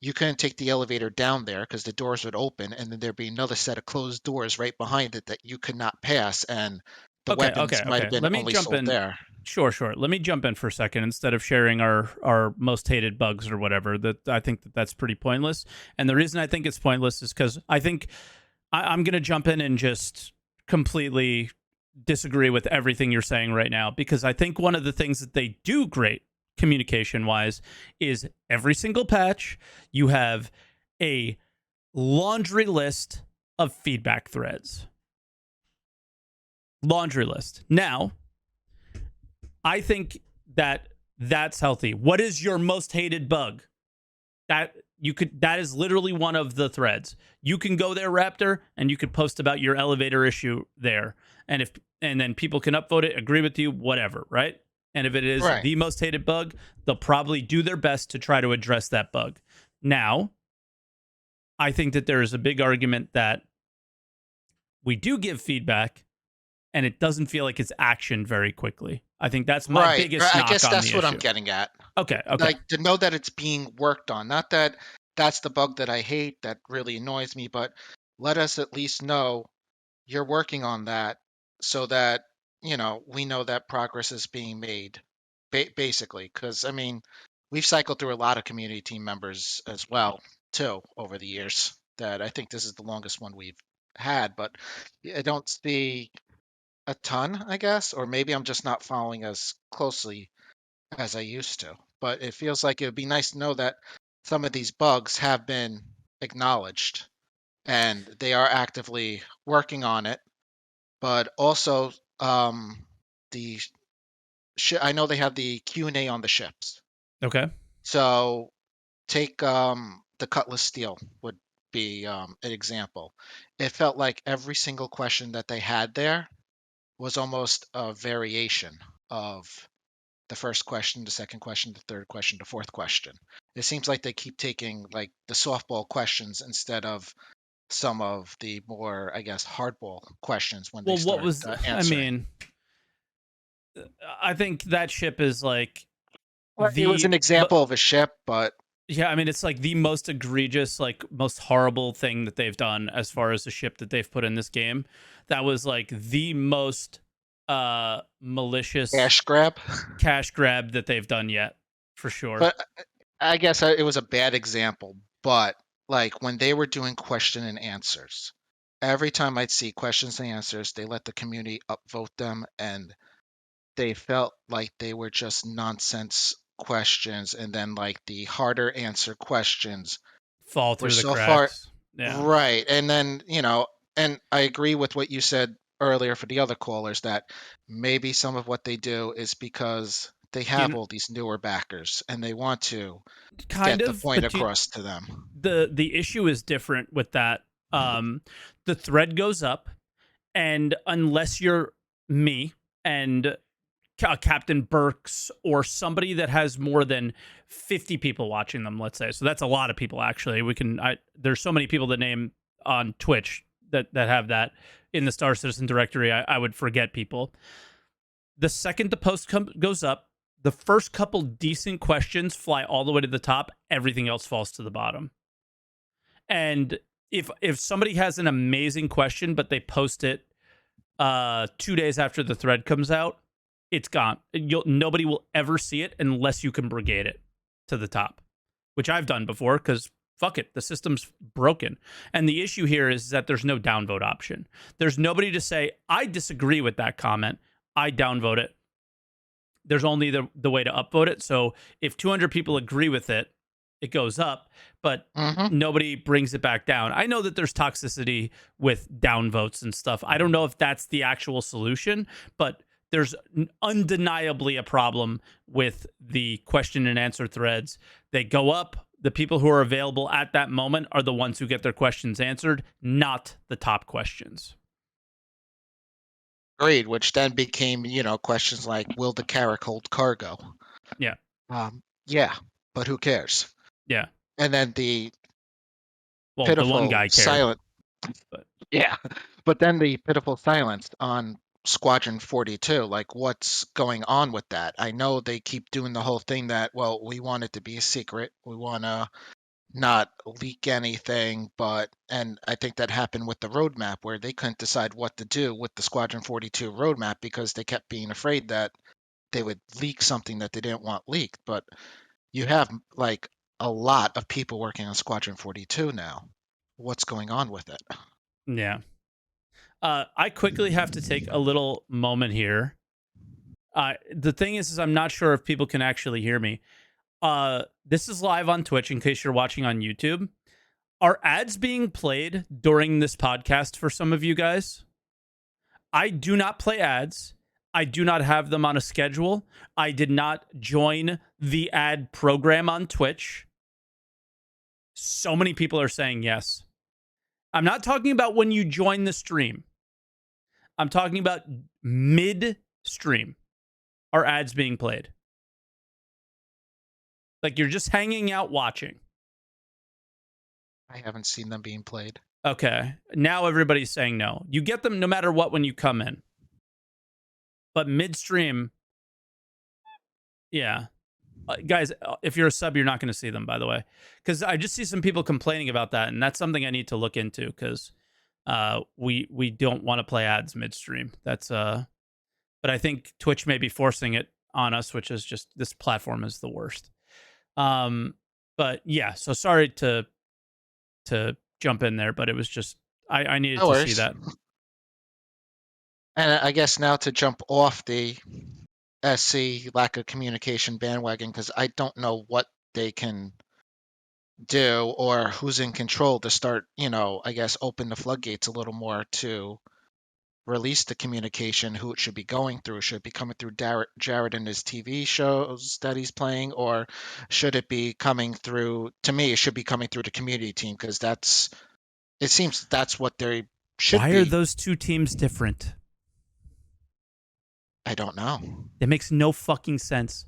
[SPEAKER 8] You couldn't take the elevator down there because the doors would open, and then there'd be another set of closed doors right behind it that you could not pass, and the weapons might have been only sold there.
[SPEAKER 1] Sure. Let me jump in for a second instead of sharing our most hated bugs or whatever. That I think that's pretty pointless. And the reason I think it's pointless is because I think I'm going to jump in and just completely disagree with everything you're saying right now, because I think one of the things that they do great communication wise is every single patch you have a laundry list of feedback threads. Laundry list. Now, I think that that's healthy. What is your most hated bug? That is literally one of the threads. You can go there, Raptor, and you could post about your elevator issue there. And then people can upvote it, agree with you, whatever, right? And if it is the most hated bug, they'll probably do their best to try to address that bug. Now, I think that there is a big argument that we do give feedback, and it doesn't feel like it's actioned very quickly. I think that's my biggest knock on the issue.
[SPEAKER 8] I guess that's what I'm getting at.
[SPEAKER 1] Okay.
[SPEAKER 8] Like, to know that it's being worked on. Not that that's the bug that I hate, that really annoys me, but let us at least know you're working on that so that, we know that progress is being made, basically. Because, I mean, we've cycled through a lot of community team members as well, too, over the years. That I think this is the longest one we've had, but I don't see a ton, I guess, or maybe I'm just not following as closely as I used to. But it feels like it would be nice to know that some of these bugs have been acknowledged and they are actively working on it. But also, the I know they have the Q&A on the ships.
[SPEAKER 1] Okay.
[SPEAKER 8] So take the Cutlass Steel would be an example. It felt like every single question that they had there was almost a variation of the first question, the second question, the third question, the fourth question. It seems like they keep taking like the softball questions instead of some of the more, I guess, hardball questions when they start answering.
[SPEAKER 1] I mean, I think that ship is like...
[SPEAKER 8] it was an example of a ship, but...
[SPEAKER 1] Yeah, I mean, it's like the most egregious, like most horrible thing that they've done as far as the ship that they've put in this game. That was like the most malicious
[SPEAKER 8] cash
[SPEAKER 1] grab that they've done yet, for sure.
[SPEAKER 8] But I guess it was a bad example. But like when they were doing question and answers, every time I'd see questions and answers, they let the community upvote them, and they felt like they were just nonsense questions, and then like the harder answer questions
[SPEAKER 1] fall through the cracks.
[SPEAKER 8] Yeah. Right. And then, and I agree with what you said earlier for the other callers, that maybe some of what they do is because They have all these newer backers, and they want to
[SPEAKER 1] get
[SPEAKER 8] the point across to them.
[SPEAKER 1] The issue is different with that. The thread goes up, and unless you're me and Captain Burks or somebody that has more than 50 people watching them, let's say. So that's a lot of people, actually. There's so many people that name on Twitch that have that in the Star Citizen directory. I would forget people. The second the post goes up, the first couple decent questions fly all the way to the top. Everything else falls to the bottom. And if somebody has an amazing question, but they post it 2 days after the thread comes out, it's gone. Nobody will ever see it unless you can brigade it to the top, which I've done before because fuck it, the system's broken. And the issue here is that there's no downvote option. There's nobody to say, I disagree with that comment. I downvote it. There's only the way to upvote it. So if 200 people agree with it, it goes up, but nobody brings it back down. I know that there's toxicity with downvotes and stuff. I don't know if that's the actual solution, but there's undeniably a problem with the question and answer threads. They go up. The people who are available at that moment are the ones who get their questions answered, not the top questions.
[SPEAKER 8] Agreed, which then became, questions like, will the Carrack hold cargo?
[SPEAKER 1] Yeah.
[SPEAKER 8] Yeah, but who cares?
[SPEAKER 1] Yeah.
[SPEAKER 8] And then the
[SPEAKER 1] pitiful the one guy cared.
[SPEAKER 8] Silent. Yeah. But then the pitiful silence on Squadron 42, like what's going on with that? I know they keep doing the whole thing that, well, we want it to be a secret. We want to not leak anything, and I think that happened with the roadmap where they couldn't decide what to do with the Squadron 42 roadmap because they kept being afraid that they would leak something that they didn't want leaked. But you have like a lot of people working on Squadron 42 now. What's going on with it?
[SPEAKER 1] Yeah. I quickly have to take a little moment here. The thing is I'm not sure if people can actually hear me. This is live on Twitch in case you're watching on YouTube. Are ads being played during this podcast for some of you guys? I do not play ads. I do not have them on a schedule. I did not join the ad program on Twitch. So many people are saying yes. I'm not talking about when you join the stream. I'm talking about mid-stream. Are ads being played? Like you're just hanging out watching.
[SPEAKER 8] I haven't seen them being played.
[SPEAKER 1] Okay. Now everybody's saying no. You get them no matter what when you come in. But midstream, yeah. Guys, if you're a sub, you're not going to see them, by the way. Because I just see some people complaining about that, and that's something I need to look into because we don't want to play ads midstream. That's but I think Twitch may be forcing it on us, which is just, this platform is the worst. But yeah, so sorry to jump in there, but it was just I needed to see that.
[SPEAKER 8] And I guess now to jump off the SC lack of communication bandwagon, because I don't know what they can do or who's in control to start, I guess open the floodgates a little more to release the communication, who it should be going through. Should it be coming through Jared and his TV shows that he's playing, or should it be coming through, to me, it should be coming through the community team, because it seems that's what they should be.
[SPEAKER 1] Why are those two teams different?
[SPEAKER 8] I don't know.
[SPEAKER 1] It makes no fucking sense.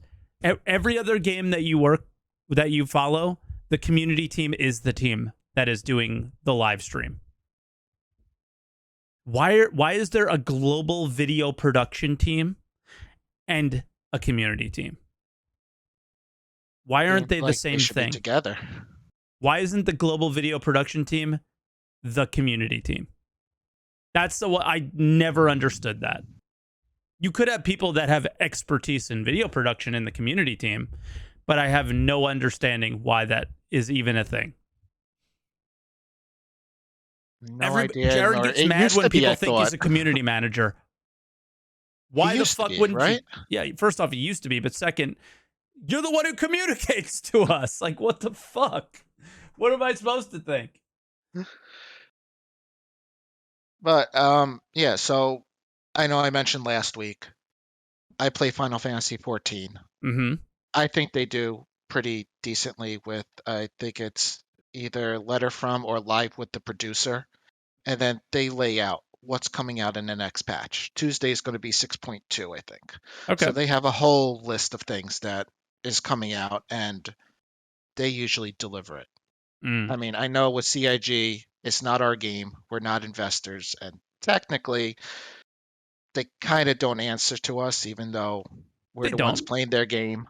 [SPEAKER 1] Every other game that you follow, the community team is the team that is doing the live stream. Why is there a global video production team and a community team? Why aren't they the same thing?
[SPEAKER 8] Together.
[SPEAKER 1] Why isn't the global video production team the community team? That's I never understood that. You could have people that have expertise in video production in the community team, but I have no understanding why that is even a thing.
[SPEAKER 8] No idea.
[SPEAKER 1] Jared gets mad when people think he's a community manager. Why the fuck wouldn't you? Yeah, first off, he used to be, but second, you're the one who communicates to us. Like, what the fuck? What am I supposed to think?
[SPEAKER 8] But yeah, so I know I mentioned last week I play Final Fantasy 14.
[SPEAKER 1] Mm-hmm.
[SPEAKER 8] I think they do pretty decently with, I think it's either letter from or live with the producer, and then they lay out what's coming out in the next patch. Tuesday is going to be 6.2, I think.
[SPEAKER 1] Okay.
[SPEAKER 8] So they have a whole list of things that is coming out, and they usually deliver it. I mean, I know with CIG, it's not our game. We're not investors, and technically, they kind of don't answer to us, even though we're the ones playing their game,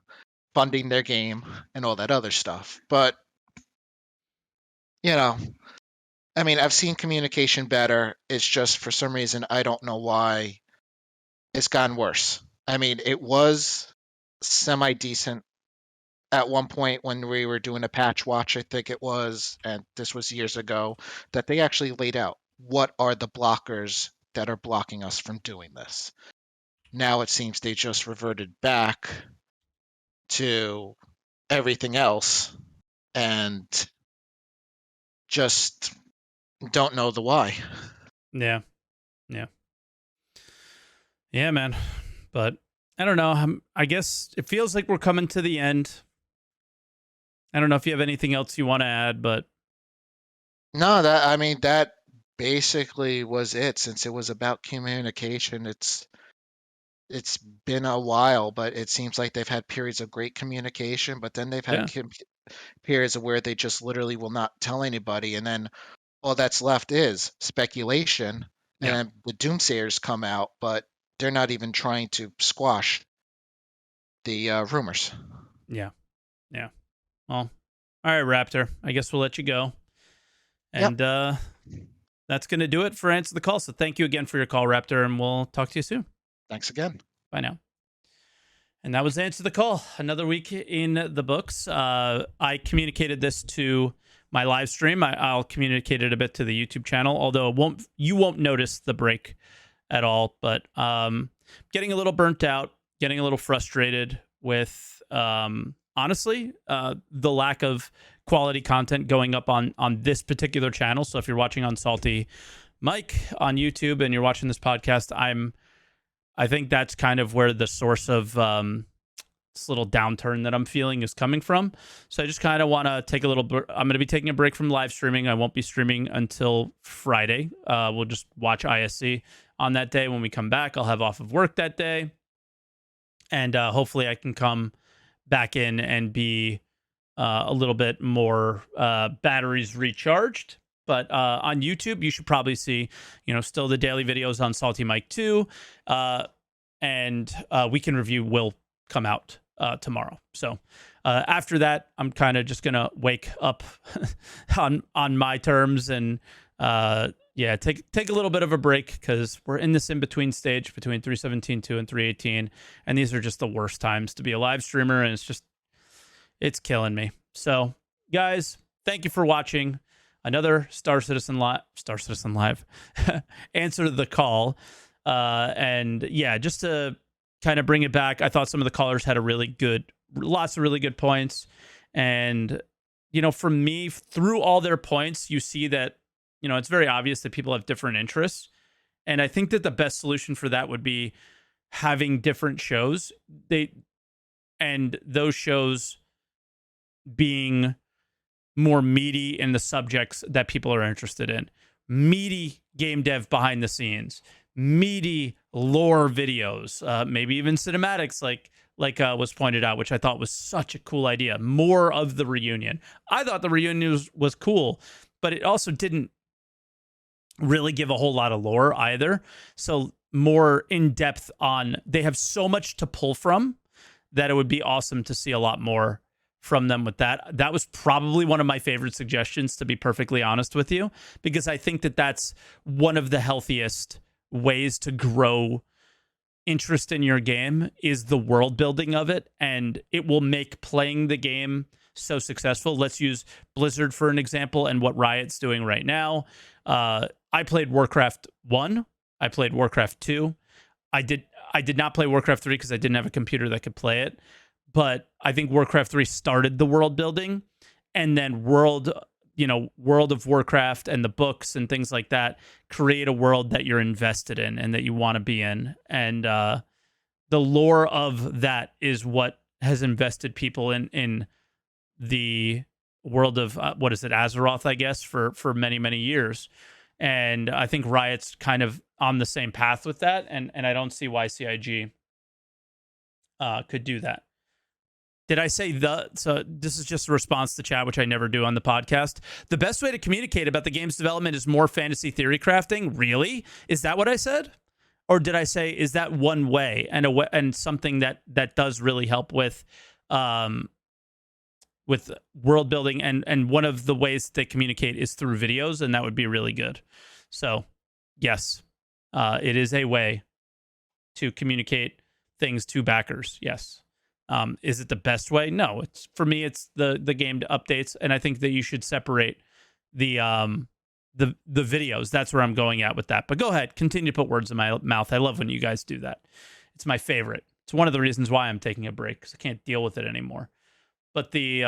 [SPEAKER 8] funding their game, and all that other stuff. But, you know, I mean, I've seen communication better. It's just for some reason, I don't know why it's gotten worse. I mean, it was semi decent at one point when we were doing a patch watch, I think it was, and this was years ago, that they actually laid out what are the blockers that are blocking us from doing this. Now it seems they just reverted back to everything else and just don't know the why.
[SPEAKER 1] Yeah. Yeah, man. But I don't know. I guess it feels like we're coming to the end. I don't know if you have anything else you want to add, but
[SPEAKER 8] no, that basically was it. Since it was about communication, it's been a while, but it seems like they've had periods of great communication, but then they've had periods of where they just literally will not tell anybody, and then all that's left is speculation, and then the doomsayers come out, but they're not even trying to squash the rumors.
[SPEAKER 1] Yeah. Well, all right, Raptor. I guess we'll let you go. And that's going to do it for Answer the Call. So thank you again for your call, Raptor, and we'll talk to you soon.
[SPEAKER 8] Thanks again.
[SPEAKER 1] Bye now. And that was Answer the Call. Another week in the books. I communicated this to my live stream. I'll communicate it a bit to the YouTube channel, although you won't notice the break at all. But getting a little burnt out, getting a little frustrated with, honestly, the lack of quality content going up on this particular channel. So if you're watching on SaltEMike on YouTube and you're watching this podcast, I think that's kind of where the source of this little downturn that I'm feeling is coming from. So I just kind of want to take a little bit. I'm going to be taking a break from live streaming. I won't be streaming until Friday. We'll just watch ISC on that day. When we come back, I'll have off of work that day. And hopefully I can come back in and be a little bit more batteries recharged. But on YouTube, you should probably see, still the daily videos on SaltEMike 2. And Weekend Review will come out tomorrow. So after that, I'm kind of just going to wake up on my terms and take a little bit of a break, because we're in this in-between stage between 3.17.2 and 3.18. And these are just the worst times to be a live streamer. And it's killing me. So guys, thank you for watching another Star Citizen Live Answer the Call. And yeah, just to kind of bring it back, I thought some of the callers had lots of really good points. And, for me, through all their points, you see that, it's very obvious that people have different interests. And I think that the best solution for that would be having different shows. And those shows being more meaty in the subjects that people are interested in. Meaty game dev behind the scenes. Meaty lore videos. Maybe even cinematics like was pointed out, which I thought was such a cool idea. More of the reunion. I thought the reunion was cool, but it also didn't really give a whole lot of lore either. So more in depth they have so much to pull from that it would be awesome to see a lot more from them with that. That was probably one of my favorite suggestions, to be perfectly honest with you, because I think that that's one of the healthiest ways to grow interest in your game is the world building of it, and it will make playing the game so successful. Let's use Blizzard for an example and what Riot's doing right now. I played Warcraft 1. I played Warcraft 2. I did not play Warcraft 3 because I didn't have a computer that could play it. But I think Warcraft 3 started the world building, and then World of Warcraft and the books and things like that create a world that you're invested in and that you want to be in. And the lore of that is what has invested people in the world of what is it, Azeroth, I guess, for many, many years. And I think Riot's kind of on the same path with that, and I don't see why CIG could do that. Did I say so this is just a response to chat, which I never do on the podcast. The best way to communicate about the game's development is more fantasy theory crafting. Really? Is that what I said? Or did I say, is that one way and something that does really help with world building? And one of the ways they communicate is through videos, and that would be really good. So yes, it is a way to communicate things to backers. Yes. Is it the best way? No. It's, for me, it's the game updates, and I think that you should separate the videos. That's where I'm going at with that. But go ahead, continue to put words in my mouth. I love when you guys do that. It's my favorite. It's one of the reasons why I'm taking a break, because I can't deal with it anymore. But the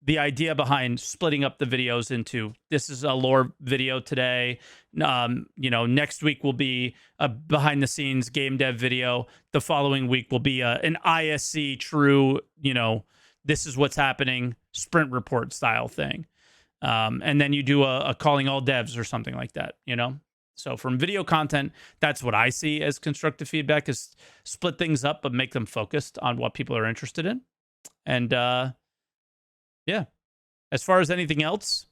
[SPEAKER 1] idea behind splitting up the videos into, this is a lore video today, next week will be a behind the scenes game dev video, the following week will be an ISC true, this is what's happening sprint report style thing, and then you do a calling all devs or something like that. So from video content, that's what I see as constructive feedback, is split things up but make them focused on what people are interested in. And yeah, as far as anything else,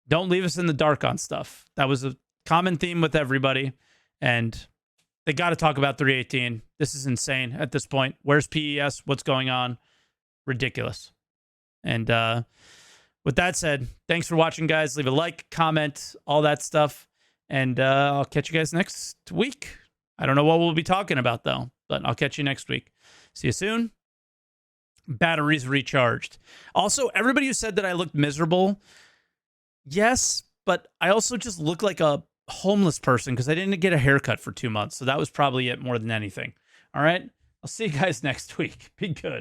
[SPEAKER 1] don't leave us in the dark on stuff. That was a common theme with everybody. And they got to talk about 318. This is insane at this point. Where's PES? What's going on? Ridiculous. And with that said, thanks for watching, guys. Leave a like, comment, all that stuff. And I'll catch you guys next week. I don't know what we'll be talking about, though, but I'll catch you next week. See you soon. Batteries recharged. Also, everybody who said that I looked miserable, yes, but I also just look like a homeless person because I didn't get a haircut for 2 months. So that was probably it more than anything. All right. I'll see you guys next week. Be good.